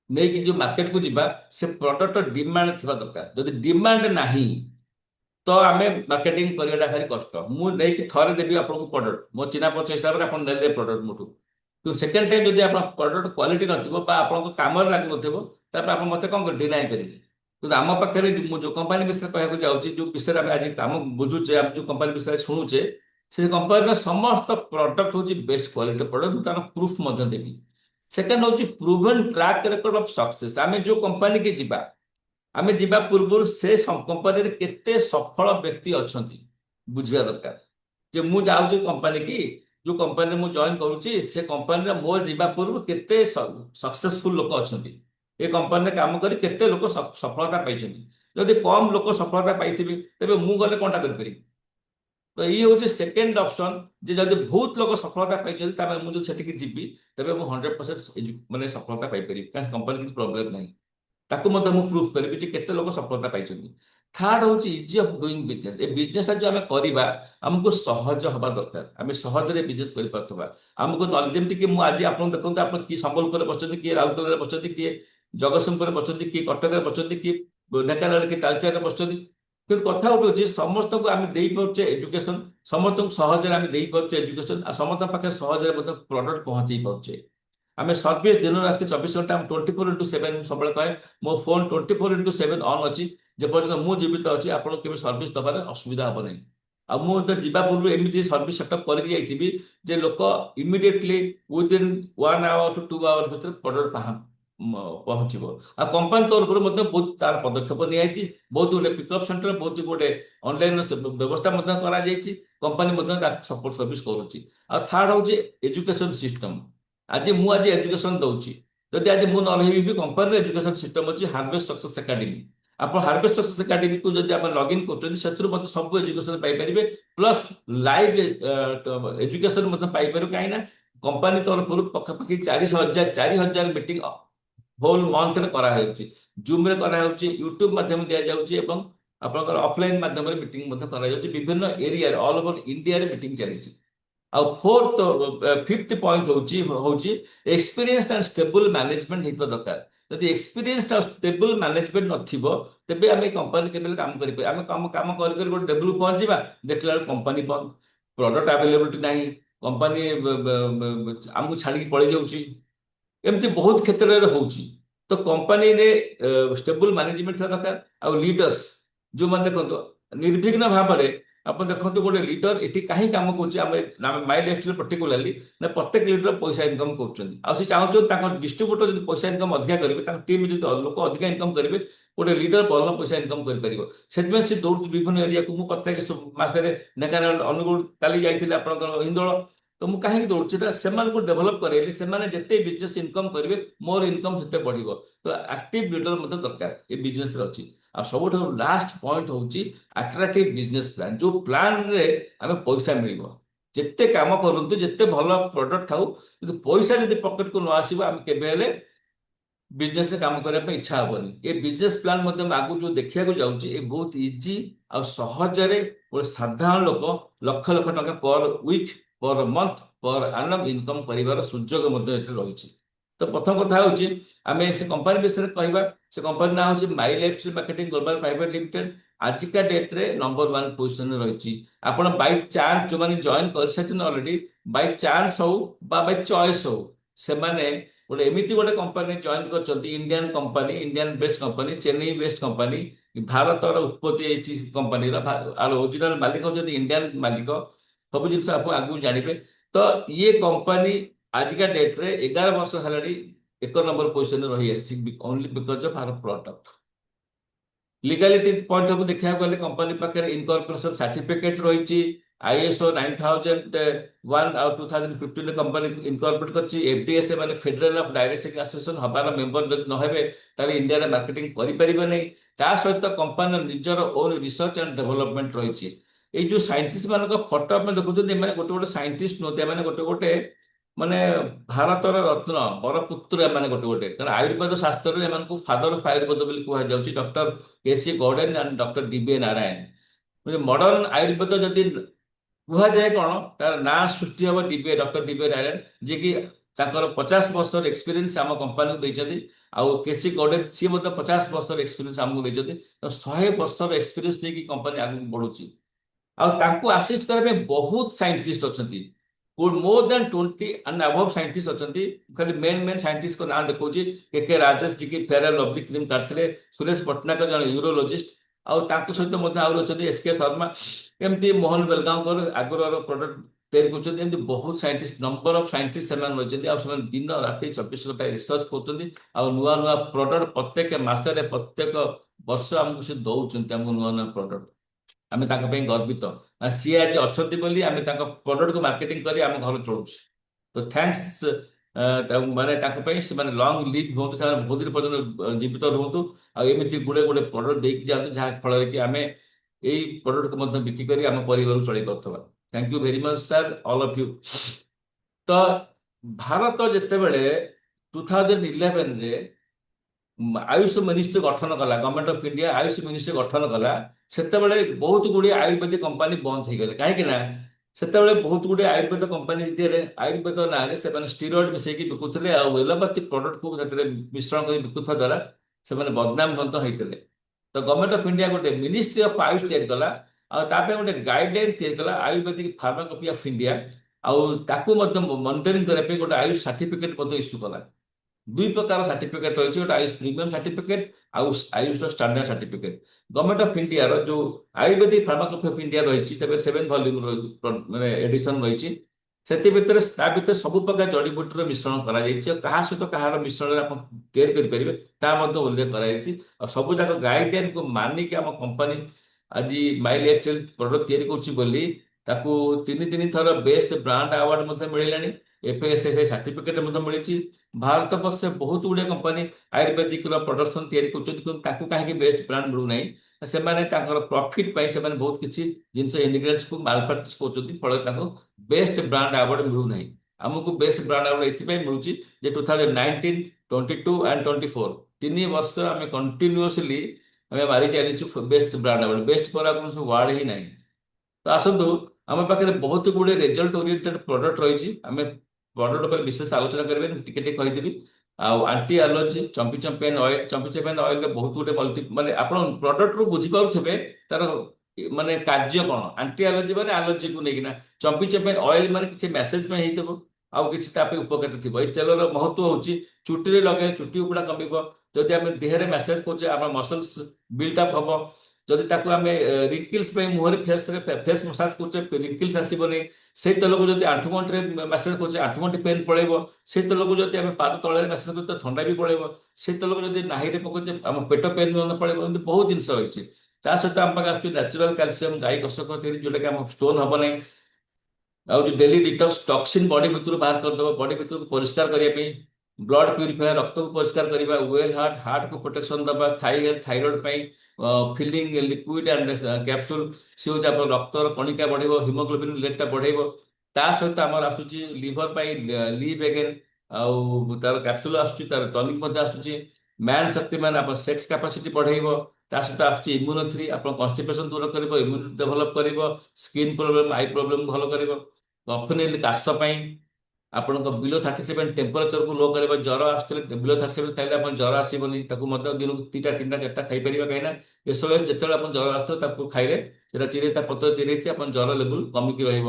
ନେଇକି ଯୋଉ ମାର୍କେଟକୁ ଯିବା, ସେ ପ୍ରଡକ୍ଟର ଡିମାଣ୍ଡ ଥିବା ଦରକାର। ଯଦି ଡିମାଣ୍ଡ ନାହିଁ ତ ଆମେ ମାର୍କେଟିଂ କରିବାଟା ଭାରି କଷ୍ଟ। ମୁଁ ନେଇକି ଥରେ ଦେବି ଆପଣଙ୍କୁ ପ୍ରଡକ୍ଟ, ମୋ ଚିହ୍ନା ପରିଚୟ ହିସାବରେ ଆପଣ ନେଲେ ପ୍ରଡକ୍ଟ ମୋଠୁ, କିନ୍ତୁ ସେକେଣ୍ଡ ଟାଇମ୍ ଯଦି ଆପଣ ପ୍ରଡକ୍ଟ କ୍ୱାଲିଟି ନଥିବ ବା ଆପଣଙ୍କ କାମରେ ଲାଗୁନଥିବ, ତାପରେ ଆପଣ ମତେ କଣ ଡିନାଇ କରିବେ। କିନ୍ତୁ ଆମ ପାଖରେ ମୁଁ ଯୋଉ କମ୍ପାନୀ ବିଷୟରେ କହିବାକୁ ଯାଉଛି, ଯୋଉ ବିଷୟରେ ଆମେ ଆଜି କାମ ବୁଝୁଛେ, ଆମେ ଯୋଉ କମ୍ପାନୀ ବିଷୟରେ ଶୁଣୁଛେ, ସେ କମ୍ପାନୀର ସମସ୍ତ ପ୍ରଡକ୍ଟ ହଉଛି ବେଷ୍ଟ କ୍ୱାଲିଟି ପ୍ରଡକ୍ଟ। ମୁଁ ତାର ପ୍ରୁଫ ମଧ୍ୟ ଦେବି। ସେକେଣ୍ଡ ହଉଛି ପ୍ରୁଭେନ୍ ଟ୍ରାକ୍ ରେକର୍ଡ ଅଫ ସକ୍ସେସ୍। ଆମେ ଯୋଉ କମ୍ପାନୀ କି ଯିବା, ଆମେ ଯିବା ପୂର୍ବରୁ ସେ କମ୍ପାନୀରେ କେତେ ସଫଳ ବ୍ୟକ୍ତି ଅଛନ୍ତି ବୁଝିବା ଦରକାର। ଯେ ମୁଁ ଯାଉଛି କମ୍ପାନୀ କି, ଯୋଉ କମ୍ପାନୀରେ ମୁଁ ଜଏନ କରୁଛି, ସେ କମ୍ପାନୀରେ ମୋ ଯିବା ପୂର୍ବରୁ କେତେ ସକ୍ସେସଫୁଲ ଲୋକ ଅଛନ୍ତି, ଏ କମ୍ପାନୀରେ କାମ କରି କେତେ ଲୋକ ସଫଳତା ପାଇଛନ୍ତି। ଯଦି କମ ଲୋକ ସଫଳତା ପାଇଥିବେ ତେବେ ମୁଁ ଗଲେ କଣଟା କରିପାରିବି? तो ये हूँ सेकेंड ऑप्शन जे जदि बहुत लोग सफलता पाई तामें मुझे सेठिकी जीवी तेबे मु 100% माने सफलता पाई परिबी काहे कंपनी किछ प्रॉब्लम नहीं ताकू मते मु प्रूफ करबी जे केते लोग सफलता पाइछन्ती। थर्ड होची easy of doing business. A business जो आमे करिबा हमको सहज हबा दरकार आमे सहज रे बिजनेस करि परथबा हमको नॉलेज जेमति कि मु आज आपन देखंत आपन की संबलपुर बसचंती की राउरकेला रे बसचंती की जगतसिंहपुर बसचंती की कटक रे बसचंती की ढेंकानाल की तालचेर रे बसचंती କିନ୍ତୁ କଥା ଗୋଟେ ହଉଛି ସମସ୍ତଙ୍କୁ ଆମେ ଦେଇପାରୁଛେ ଏଜୁକେସନ ସମସ୍ତଙ୍କୁ ସହଜରେ ଆମେ ଦେଇପାରୁଛେ ଏଜୁକେସନ ଆଉ ସମସ୍ତଙ୍କ ପାଖରେ ସହଜରେ ମଧ୍ୟ ପ୍ରଡକ୍ଟ ପହଞ୍ଚେଇ ପାରୁଛେ ଆମେ ସର୍ଭିସ ଦିନ ରାତି 24 ଘଣ୍ଟା 24x7 ସବୁବେଳେ କହେ ମୋ ଫୋନ 24x7 ଅନ୍ ଅଛି ଯେପର୍ଯ୍ୟନ୍ତ ମୁଁ ଜୀବିତ ଅଛି ଆପଣଙ୍କୁ କେବେ ସର୍ଭିସ ଦବାରେ ଅସୁବିଧା ହବ ନାହିଁ। ଆଉ ମୁଁ ତ ଯିବା ପୂର୍ବରୁ ଏମିତି ସର୍ଭିସ ସେଟଅପ୍ କରିକି ଯାଇଥିବି ଯେ ଲୋକ immediately within 1 hour to 2 hours ଭିତରେ ପ୍ରଡକ୍ଟ ପହଞ୍ଚିବ। ଆଉ କମ୍ପାନୀ ତରଫରୁ ମଧ୍ୟ ବହୁତ ତାର ପଦକ୍ଷେପ ନିଆଯାଇଛି ବହୁତ ଗୁଡେ ପିକଅପ୍ ସେଣ୍ଟର ବହୁତ ଗୁଡେ ଅନଲାଇନ ବ୍ୟବସ୍ଥା ମଧ୍ୟ କରାଯାଇଛି କମ୍ପାନୀ ମଧ୍ୟ ତାକୁ ସପୋର୍ଟ ସର୍ଭିସ କରୁଛି। ଆଉ ଥାର୍ଡ ହଉଛି ଏଜୁକେସନ ସିଷ୍ଟମ ଆଜି ମୁଁ ଆଜି ଏଜୁକେସନ ଦଉଛି ଯଦି ଆଜି ମୁଁ ନ ରହିବି ବି କମ୍ପାନୀର ଏଜୁକେସନ ସିଷ୍ଟମ ଅଛି ହାର୍ଭେଷ୍ଟ ସକ୍ସେସ ଏକାଡେମୀ ଆପଣ ହାର୍ଭେଷ୍ଟ ସକ୍ସେସ ଏକାଡେମୀକୁ ଯଦି ଆପଣ ଲଗ୍ଇନ୍ କରୁଛନ୍ତି ସେଥିରୁ ମଧ୍ୟ ସବୁ ଏଜୁକେସନ ପାଇପାରିବେ ପ୍ଲସ୍ ଲାଇଭ ଏଜୁକେସନ ମଧ୍ୟ ପାଇପାରିବେ କାହିଁକି ନା କମ୍ପାନୀ ତରଫରୁ ପାଖାପାଖି 4,000 ମିଟିଂ होल मंथ रे करा हेउची जूम रे करा हेउची यूट्यूब माध्यम दिया जाउची एवं आपनकर ऑफलाइन माध्यम रे मीटिंग मध्ये करा जाउची विभिन्न एरिया रे ऑल ओवर इंडिया रे मीटिंग चलीची। आ फोर्थ फिफ्थ पॉइंट होची एक्सपीरियंस एंड स्टेबल मैनेजमेंट हित दरकार यदि एक्सपीरियंस एंड स्टेबल मैनेजमेंट नथिबो तेबे आमे कंपनी केबे काम करि आमे काम काम करि करि गोटे लेवल पहुंचीबा देखला कंपनी बंद प्रोडक्ट अवेलेबिलिटी नाही कंपनी हमको छाड़ी पळै जाउची एमती बहुत क्षेत्र में होची तो कंपनी रे स्टेबल मैनेजमेंट दरकार आ लीडर्स जो माने देखो निर्विघ्न भाव में आप देखो गोटे लीडर ये कहीं काम कर माई लाइफस्टाइल पर्टिकुलाली ना प्रत्येक लीडर पैसा इनकम कर चाहूँ डिस्ट्रीब्यूटर जो पैसा इनकम अधिका करेंगे टीम जो लोक अधिक इनकम करेंगे गोटे लीडर भल पैसा इनकम कर से दौड़ विभिन्न एरिया को मुझे प्रत्येक मसरे ढेंकानाल अनुगुल काली जाइए आप हिंदोल तो मुझे कहीं दौड़े से डेभलप करेली से जिते बिजनेस इनकम करेंगे मोर इनकम जिते बढ़ तो एक्टिव लीडर दरकार ये बिजनेस अच्छी आ सब लास्ट पॉइंट होची अट्रैक्टिव बिजनेस प्लान जो प्लान रे हमें पैसा मिलिबो जिते काम करंतु जिते भल प्रोडक्ट थाउ यदि पैसा यदि पॉकेट को न आसीबो हम केबे हेले बिजनेस रे काम करबा इच्छा होबनी ये बिजनेस प्लान मध्ये आगु जो देखिया को जाउची ये बहुत इजी आ सहज रे गोटे साधारण लोक लक्ष लक्ष टका पर week per month per annum income करिवार सुযোଗ मध्ये एथे रहिछि। तो प्रथम कथा होची आमे से कंपनी विषय कहबा से कंपनी ना होची Mi lifestyle marketing global private limited आजिका डेट रे नंबर 1 पोजीशन रे रहिछि। आपण बाय चांस जो माने जॉइन कर सचिन ऑलरेडी बाय चांस हो बा बाय चॉइस हो से माने गोटे एमिति गोटे कंपनी जॉइन करछंती Indian company Indian based company Chennai based company Bharat रो उत्पत्ति एची कंपनी रो आर ओरिजिनल मालिक हो इंडियन मालिक सब जिनस आप आगु जानिबे। तो ये कंपनी आजिका डेट रे 11 वर्ष हेलाडी 1 नंबर पोजीशन रही आसी only because of our product legality point of देखा गले कंपनी पाखे इनकॉर्पोरेशन सर्टिफिकेट रही आईएसओ 9001 और 2015 कंपनी इनकॉर्पोरेट करछि एफडीएस माने federal of direct selling association हबार मेंबर जदि न हेबे ताले इंडिया रे मार्केटिंग करि परिबे नै ता सहित कंपनी निजर ओन रिसर्च एंड डेवलपमेंट रही ये जो साइंटिस्ट मान फटो में देखुं गोटे गोटे साइंटिस्ट नुहत मैंने गोटे गोटे माने भारतर रत्न बरपुत्र मैंने गोटे गोटे कारण आयुर्वेद शास्त्र में फादर ऑफ आयुर्वेद बोली कहुई डॉक्टर केसी गौडेन and doctor DB Narayan modern Ayurveda जदि कहुए कौन तार ना सृष्टि हम DB doctor DB Narayan ji कि 50 वर्ष एक्सपीरियंस आम कंपनी देते आउ केसी गौडेन सी 50 वर्ष एक्सपीरियंस आमको देते 100 वर्ष एक्सपीरियंस नहीं कंपनी आगे बढ़ुची आउ आसिस्ट करने बहुत साइंटिस्ट अच्छा more than 20 and above scientist अच्छा खाली मेन मेन साइंटिस्ट को ना देखा के राजेश जी की फेयर एंड लवली क्रीम काटते सुरेश पट्टनायक जन यूरोलोजिस्ट आउ सहित अच्छा एसके शर्मा एमती मोहन बेलगांवकर आगर प्रोडक्ट तैयारी कर बहुत साइंटिस्ट नंबर ऑफ साइंटिस्ट से दिन राति 24 घंटा रिसर्च कर नुआ नुआ प्रोडक्ट प्रत्येक मसरे प्रत्येक वर्ष आमको से दौरान नुआ नुआ प्रोडक्ट आम गर्वित सी आज अच्छा प्रोडक्ट को मार्केटिंग कर आम घर चलु तो थैंक्स माने लॉन्ग लिव हूँ बहुत दिन पर्यटन जीवित रुहतु आमती गुड़े गुड़े प्रोडक्ट देकी जातु जहाँ फल कि आम ଏଇ ପ୍ରଡକ୍ଟକୁ ମଧ୍ୟ ବିକ୍ରି କରି ଆମ ପରିବାରକୁ ଚଳେଇ ପାରୁଥିବା। Thank you very much sir all of you. ତ ଭାରତ ଯେତେବେଳେ 2011ରେ ଆୟୁଷ ମିନିଷ୍ଟ୍ରି ଗଠନ କଲା, government of India AYUSH ministry ଗଠନ କଲା, ସେତେବେଳେ ବହୁତ ଗୁଡିଏ ଆୟୁର୍ବେଦିକ କମ୍ପାନୀ ବନ୍ଦ ହେଇଗଲେ। କାହିଁକି ନା ସେତେବେଳେ ବହୁତ ଗୁଡିଏ ଆୟୁର୍ବେଦ କମ୍ପାନୀ ଭିତରେ ଆୟୁର୍ବେଦ ନାଁରେ ସେମାନେ ଷ୍ଟିରଏଡ୍ ମିଶେଇକି ବିକୁଥିଲେ, ଆଉ ଏଲୋପାଥି ପ୍ରଡକ୍ଟକୁ ସେଥିରେ ମିଶ୍ରଣ କରି ବିକୁଥିବା ଦ୍ୱାରା ସେମାନେ ବଦନାମ ମଧ୍ୟ ହେଇଥିଲେ। ତ ଗଭର୍ଣ୍ଣମେଣ୍ଟ ଅଫ ଇଣ୍ଡିଆ ଗୋଟେ ମିନିଷ୍ଟ୍ରି ଅଫ ଆୟୁଷ ତିଆରି କଲା, ଆଉ ତା ପାଇଁ ଗୋଟେ ଗାଇଡଲାଇନ ତିଆରି କଲା, ଆୟୁର୍ବେଦିକ ଫାର୍ମାକୋପି ଅଫ ଇଣ୍ଡିଆ, ଆଉ ତାକୁ ମଧ୍ୟ ମନିଟରିଂ କରିବା ପାଇଁ ଗୋଟେ ଆୟୁଷ ସାର୍ଟିଫିକେଟ ମଧ୍ୟ ଇସ୍ୟୁ କଲା। ଦୁଇ ପ୍ରକାର ସାର୍ଟିଫିକେଟ ରହିଛି, ଗୋଟେ ଆୟୁଷ ପ୍ରିମିୟମ ସାର୍ଟିଫିକେଟ ଆଉ Ayush standard certificate. Government of ଇଣ୍ଡିଆର ଯୋଉ ଆୟୁର୍ବେଦିକ ଫାର୍ମାକୋପି ଅଫ ଇଣ୍ଡିଆ ରହିଛି, ତେବେ 7 ଭଲ୍ୟୁମ ମାନେ ଏଡିସନ ରହିଛି। ସେଥି ଭିତରେ ତା ଭିତରେ ସବୁ ପ୍ରକାର ଜଡିବୁଟିର ମିଶ୍ରଣ କରାଯାଇଛି, ଆଉ କାହା ସହିତ କାହାର ମିଶ୍ରଣରେ ଆପଣ ତିଆରି କରିପାରିବେ ତା ମଧ୍ୟ ଉଲ୍ଲେଖ କରାଯାଇଛି। ଆଉ ସବୁ ଯାକ ଗାଇଡଲାଇନକୁ ମାନିକି ଆମ କମ୍ପାନୀ ଆଜି ମାଇ ଲାଇଫ ଷ୍ଟାଇଲ ପ୍ରଡକ୍ଟ ତିଆରି କରୁଛି ବୋଲି ତାକୁ 3 ଥର ବେଷ୍ଟ ବ୍ରାଣ୍ଡ ଆୱାର୍ଡ ମଧ୍ୟ ମିଳିଲାଣି, FSSAI ସାର୍ଟିଫିକେଟ ମଧ୍ୟ ମିଳିଛି। ଭାରତ ବର୍ଷରେ ବହୁତ ଗୁଡିଏ କମ୍ପାନୀ ଆୟୁର୍ବେଦିକର ପ୍ରଡକ୍ସନ ତିଆରି କରୁଛନ୍ତି, କିନ୍ତୁ ତାକୁ କାହିଁକି ବେଷ୍ଟ ବ୍ରାଣ୍ଡ ମିଳୁନାହିଁ? ସେମାନେ ତାଙ୍କର ପ୍ରଫିଟ ପାଇଁ ସେମାନେ ବହୁତ କିଛି ଜିନିଷ ଇନଗ୍ରେଡିଏଣ୍ଟସକୁ ମାଲପ୍ରାକ୍ଟିସ କରୁଛନ୍ତି, ଫଳରେ ତାଙ୍କୁ ବେଷ୍ଟ ବ୍ରାଣ୍ଡ ଆୱାର୍ଡ ମିଳୁନାହିଁ। ଆମକୁ ବେଷ୍ଟ ବ୍ରାଣ୍ଡ ଆୱାର୍ଡ ଏଥିପାଇଁ ମିଳୁଛି ଯେ 2019, 22 ଆଣ୍ଡ 24 3 ବର୍ଷ ଆମେ କଣ୍ଟିନ୍ୟୁଅସଲି ଆମେ ମାରି ଚାଲିଛୁ ବେଷ୍ଟ ବ୍ରାଣ୍ଡ ଆୱାର୍ଡ। ବେଷ୍ଟ ପରେ ଆଉ କୌଣସି ୱାର୍ଡ ହିଁ ନାହିଁ। ତ ଆସନ୍ତୁ, ଆମ ପାଖରେ ବହୁତ ଗୁଡିଏ ରେଜଲ୍ଟ ଓରିଏଣ୍ଟେଡ ପ୍ରଡକ୍ଟ ରହିଛି। ଆମେ ପ୍ରଡକ୍ଟ ଉପରେ ବିଶେଷ ଆଲୋଚନା କରିବେ, ଟିକେ ଟିକେ କହିଦେବି। ଆଉ anti allergy champi champion oil, champi champion ଅଏଲରେ ବହୁତ ଗୁଡେ ମାନେ ଆପଣ ପ୍ରଡକ୍ଟରୁ ବୁଝିପାରୁଥିବେ ତାର ମାନେ କାର୍ଯ୍ୟ କଣ। ଆଣ୍ଟି ଆଲର୍ଜି ମାନେ ଆଲର୍ଜିକୁ ନେଇକିନା, ଚମ୍ପି ଚମ୍ପିଆନ ଅଏଲ ମାନେ କିଛି ମେସେଜ ପାଇଁ ହେଇଥିବ, ଆଉ କିଛି ତା ପାଇଁ ଉପକାରିତା ଥିବ। ଏଇ ତେଲର ମହତ୍ଵ ହଉଛି ଚୁଟିରେ ଲଗେଇଲେ ଚୁଟି ଉପୁଡା କମିବ। ଯଦି ଆମେ ଦେହରେ ମେସେଜ କରୁଛେ ଆମର ମସଲ୍ସ ବିଲ୍ଡ ଅପ୍ ହବ। ଯଦି ତାକୁ ଆମେ ରିଙ୍କିଲ୍ସ ପାଇଁ ମୁହଁରେ ଫେସ୍ ମସାଜ କରୁଛେ, ରିଙ୍କିଲ୍ସ ଆସିବନି। ସେଇ ତେଲକୁ ଯଦି ଆଣ୍ଠୁଗଣ୍ଠିରେ ମସାଜ କରୁଛେ, ଆଣ୍ଠୁଗଣ୍ଠି ପେନ୍ ପଳେଇବ। ସେଇ ତେଲକୁ ଯଦି ଆମେ ପାଦ ତଳରେ ମସାଜ କରୁଛେ, ଥଣ୍ଡା ବି ପଳେଇବ। ସେଇ ତେଲକୁ ଯଦି ନାହିରେ ପକଉଛେ, ଆମ ପେଟ ପେନ୍ ମଧ୍ୟ ପଳେଇବ। ଏମିତି ବହୁତ ଜିନିଷ ରହିଛି। ତା ସହିତ ଆମ ପାଖରେ ଆସୁଛି ନ୍ୟାଚୁରାଲ କ୍ୟାଲସିୟମ, ଗାଈ କଷକ ତିଆରି, ଯୋଉଟା କି ଆମ ଷ୍ଟୋନ ହବ ନାହିଁ। ଆଉ ଯୋଉ ଡେଲି ଡିଟକ୍ସ ଟକ୍ସିନ ବଡି ଭିତରୁ ବାହାର କରିଦେବ, ବଡି ଭିତରକୁ ପରିଷ୍କାର କରିବା ପାଇଁ। ବ୍ଲଡ ପ୍ୟୁରିଫାୟର, ରକ୍ତକୁ ପରିଷ୍କାର କରିବା। ୱେଲ୍ ହାର୍ଟକୁ ପ୍ରୋଟେକ୍ସନ ଦେବା। ଥାଇରଏଡ ପାଇଁ ଫିଲିଂ ଲିକ୍ୱିଡ ଆଣ୍ଡ କ୍ୟାପସୁଲ, ସେ ହଉଛି ଆପଣ ରକ୍ତର କଣିକା ବଢେଇବ, ହିମୋଗ୍ଲୋବିନ ଲେଟଟା ବଢେଇବ। ତା ସହିତ ଆମର ଆସୁଛି ଲିଭର ପାଇଁ ଲିଭ୍ ଏଗେନ୍, ଆଉ ତାର କ୍ୟାପସୁଲ ଆସୁଛି, ତାର ଟନିକ ମଧ୍ୟ ଆସୁଛି। ମ୍ୟାନ୍ ଶକ୍ତିମାନ, ଆପଣ ସେକ୍ସ କାପାସିଟି ବଢେଇବ। ତା ସହିତ ଆସୁଛି ଇମ୍ୟୁନୋଥ୍ରୀ, ଆପଣ କନଷ୍ଟିପେସନ ଦୂର କରିବ, ଇମ୍ୟୁନିଟି ଡେଭଲପ କରିବ, ସ୍କିନ୍ ପ୍ରୋବ୍ଲେମ, ଆଇ ପ୍ରୋବ୍ଲେମ ଭଲ କରିବ। କଫନିଲ କାଶ ପାଇଁ, ଆପଣଙ୍କ ବିଲୋ 37 ଟେମ୍ପରେଚରକୁ ଲୋ କରିବ। ଜ୍ୱର ଆସୁଥିଲେ ବିଲୋ 37 ଖାଇଲେ ଆପଣ ଜ୍ୱର ଆସିବନି, ତାକୁ ମଧ୍ୟ ଦିନକୁ 2ଟା 3ଟା 4ଟା ଖାଇପାରିବା। କାହିଁକିନା ଏସବୁ ଯେତେବେଳେ ଆପଣ ଜ୍ୱର ଆସୁଥିବ ତାକୁ ଖାଇଲେ ସେଟା ଚିରେ, ତା ପତ୍ର ଚିରେଇଛି, ଆପଣ ଜ୍ୱର ଲେବୁଲ କମିକି ରହିବ।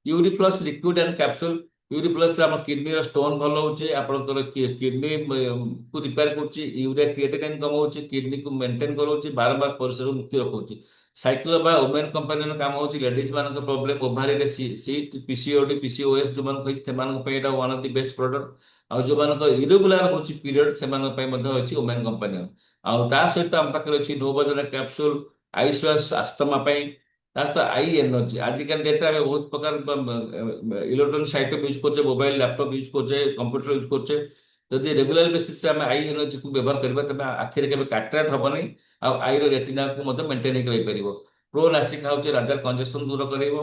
Yuri plus liquid and capsule, Yuri plus ଆମର କିଡନୀର ଷ୍ଟୋନ ଭଲ ହଉଛି, ଆପଣଙ୍କର କିଡନୀ କୁ ରିପେୟାର କରୁଛି, ୟୁରିଆ କ୍ରିଏଟିନିନ୍ କମାଉଛି, କିଡନୀକୁ ମେଣ୍ଟେନ କରାଉଛି, ବାରମ୍ବାର ପରିଶ୍ରମରୁ ମୁକ୍ତି ରଖୁଛି। ସାଇକ୍ଲୋବା ଓମେନ କମ୍ପାନୀର କାମ ହଉଛି ଲେଡିଜ ମାନଙ୍କ ପ୍ରୋବ୍ଲେମ, ଓଭାରିରେ ସିଷ୍ଟ, ପିସିଓଡି, ପିସିଓଏସ୍ ଯୋଉମାନଙ୍କୁ ହେଇଛି ସେମାନଙ୍କ ପାଇଁ ଏଇଟା one of the best product. ଆଉ ଯୋଉମାନଙ୍କ ଇରେଗୁଲାର ହଉଛି ପିରିୟଡ, ସେମାନଙ୍କ ପାଇଁ ମଧ୍ୟ ଅଛି ଓମେନ କମ୍ପାନୀ। ଆଉ ତା ସହିତ ଆମ ପାଖରେ ଅଛି ନୋବଜନା କ୍ୟାପସୁଲ, ଆଇଶ୍ୱାସ ଆସ୍ତମା ପାଇଁ। ତା ସହିତ ଆଇ ଏନର୍ଜି, ଆଜିକାଲି ଡେଟ୍ରେ ଆମେ ବହୁତ ପ୍ରକାର ଇଲେକ୍ଟ୍ରୋନିକ ଆଇଟମ ୟୁଜ କରୁଛେ, ମୋବାଇଲ ଲାପଟପ ୟୁଜ କରୁଛେ, କମ୍ପ୍ୟୁଟର ୟୁଜ କରୁଛେ। ଯଦି ରେଗୁଲାର ବେସିସରେ ଆମେ ଆଇ ଏନର୍ଜିକୁ ବ୍ୟବହାର କରିବା, ତେବେ ଆଖିରେ କେବେ କାଟ୍ରାକ୍ଟ ହବନି, ଆଉ ଆଇର ରେଟିନାକୁ ମଧ୍ୟ ମେଣ୍ଟେନ ହେଇକି ରହିପାରିବ। ପ୍ରୋ ନାସିକା ହଉଛି ରାଜାର କଞ୍ଜେସନ ଦୂର କରାଇବ।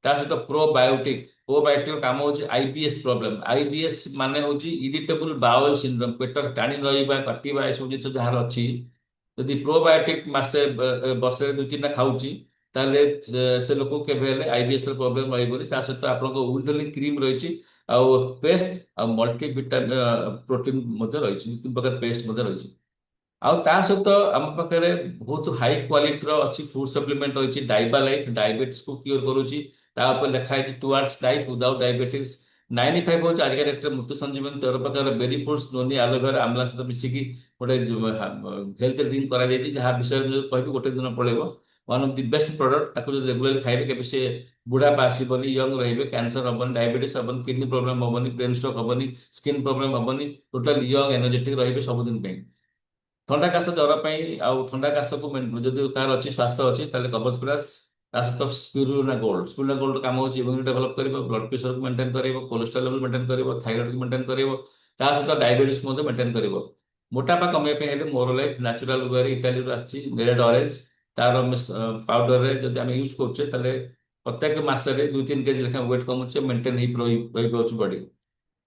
ତା ସହିତ ପ୍ରୋବାୟୋଟିକ କାମ ହଉଛି ଆଇବିଏସ୍ ପ୍ରୋବ୍ଲେମ। ଆଇବିଏସ୍ ମାନେ ହଉଛି ଇରିଟେବୁଲ ବାୱେଲ ସିଣ୍ଡ୍ରୋମ, ପେଟ ଟାଣି ରହିବା, କାଟିବା, ଏସବୁ ଜିନିଷ ଯାହାର ଅଛି, ଯଦି ପ୍ରୋବାୟୋଟିକ ମାସେ ବର୍ଷରେ 2-3ଟା ଖାଉଛି, ତାହେଲେ ସେ ଲୋକକୁ କେବେ ହେଲେ ଆଇବିଏସ୍ ପ୍ରୋବ୍ଲେମ ରହିବନି। ତା ସହିତ ଆପଣଙ୍କ ୱିଣ୍ଡୋଲିଂ କ୍ରିମ ରହିଛି, ଆଉ ପେଷ୍ଟ, ଆଉ ମଲ୍ଟି ଭିଟାମିନ ପ୍ରୋଟିନ ମଧ୍ୟ ରହିଛି, 2-3 ପ୍ରକାର ପେଷ୍ଟ ମଧ୍ୟ ରହିଛି। ଆଉ ତା ସହିତ ଆମ ପାଖରେ ବହୁତ ହାଇ କ୍ୱାଲିଟିର ଅଛି ଫୁଡ ସପ୍ଲିମେଣ୍ଟ ରହିଛି। ଡାଇବା ଲାଇଫ ଡାଇବେଟିସକୁ କ୍ୟୁର କରୁଛି, ତା ଉପରେ ଲେଖା ହେଇଛି ଟୁୱାର୍ଡସ ଲାଇଫ ୱିଦାଉଟ୍ ଡାଇବେଟିସ୍। 95 ହଉଛି ଆଜିକା ଡେଟ୍ରେ ମୃତ୍ୟୁ ସଞ୍ଜୀବନୀ, 13 ପ୍ରକାର berry fruits, Noney, aloe vera, amla ସହିତ ମିଶିକି ଗୋଟେ ହେଲ୍ଥ ଡ୍ରିଙ୍କ କରାଯାଇଛି, ଯାହା ବିଷୟରେ ଯଦି କହିବି ଗୋଟେ ଦିନ ପଳେଇବ। One of the best product, ତାକୁ ଯଦି ରେଗୁଲାର ଖାଇବେ କେବେ ସେ ବୁଢାପା ଆସିବନି, ୟଙ୍ଗ ରହିବେ, କ୍ୟାନ୍ସର ହବନି, ଡାଇବେଟିସ୍ ହବନି, କିଡନୀ ପ୍ରୋବ୍ଲେମ ହବନି, ବ୍ରେନ ଷ୍ଟ୍ରୋକ ହବନି, ସ୍କିନ୍ ପ୍ରୋବ୍ଲେମ ହବନି, ଟୋଟାଲି ୟଙ୍ଗ ଏନର୍ଜେଟିକ ରହିବେ ସବୁଦିନ ପାଇଁ। ଥଣ୍ଡା କାଶ ଜ୍ୱର ପାଇଁ, ଆଉ ଥଣ୍ଡା କାଶକୁ ଯଦି କାହାର ଅଛି ସ୍ୱାସ୍ଥ୍ୟ ଅଛି, ତାହେଲେ କବଚ ପ୍ଲାସ। ତା ସହିତ ସ୍ପିରୁଲିନା ଗୋଲ୍ଡ କାମ ହଉଛି ଇମ୍ୟୁନିଟି ଡେଭଲପ କରିବ, ବ୍ଲଡ ପ୍ରେସରକୁ ମେଣ୍ଟେନ କରିବ, କୋଲେଷ୍ଟ୍ରଲ ଲେଭେଲ ମେଣ୍ଟେନ କରିବ, ଥାଇରଏଡକୁ ମେଣ୍ଟେନ କରିବ। ତା ସହିତ ଡାଇବେଟିସ୍ ମଧ୍ୟ ମେଣ୍ଟେନ କରିବ। ମୋଟାପା କମେଇବା ପାଇଁ ହେଲେ ମୋର ଲାଇଫ ନ୍ୟାଚୁରାଲ ୱେରେ ଇଟାଲୀରୁ ଆସିଛି ରେଡ୍ ଅରେଞ୍ଜ, तार पाउडर रे जदि आम यूज करछे ताले प्रत्येक मासरे 2-3 केजी लेखा वेट कमुचे मेंटेन ही रही पाउछ बॉडी।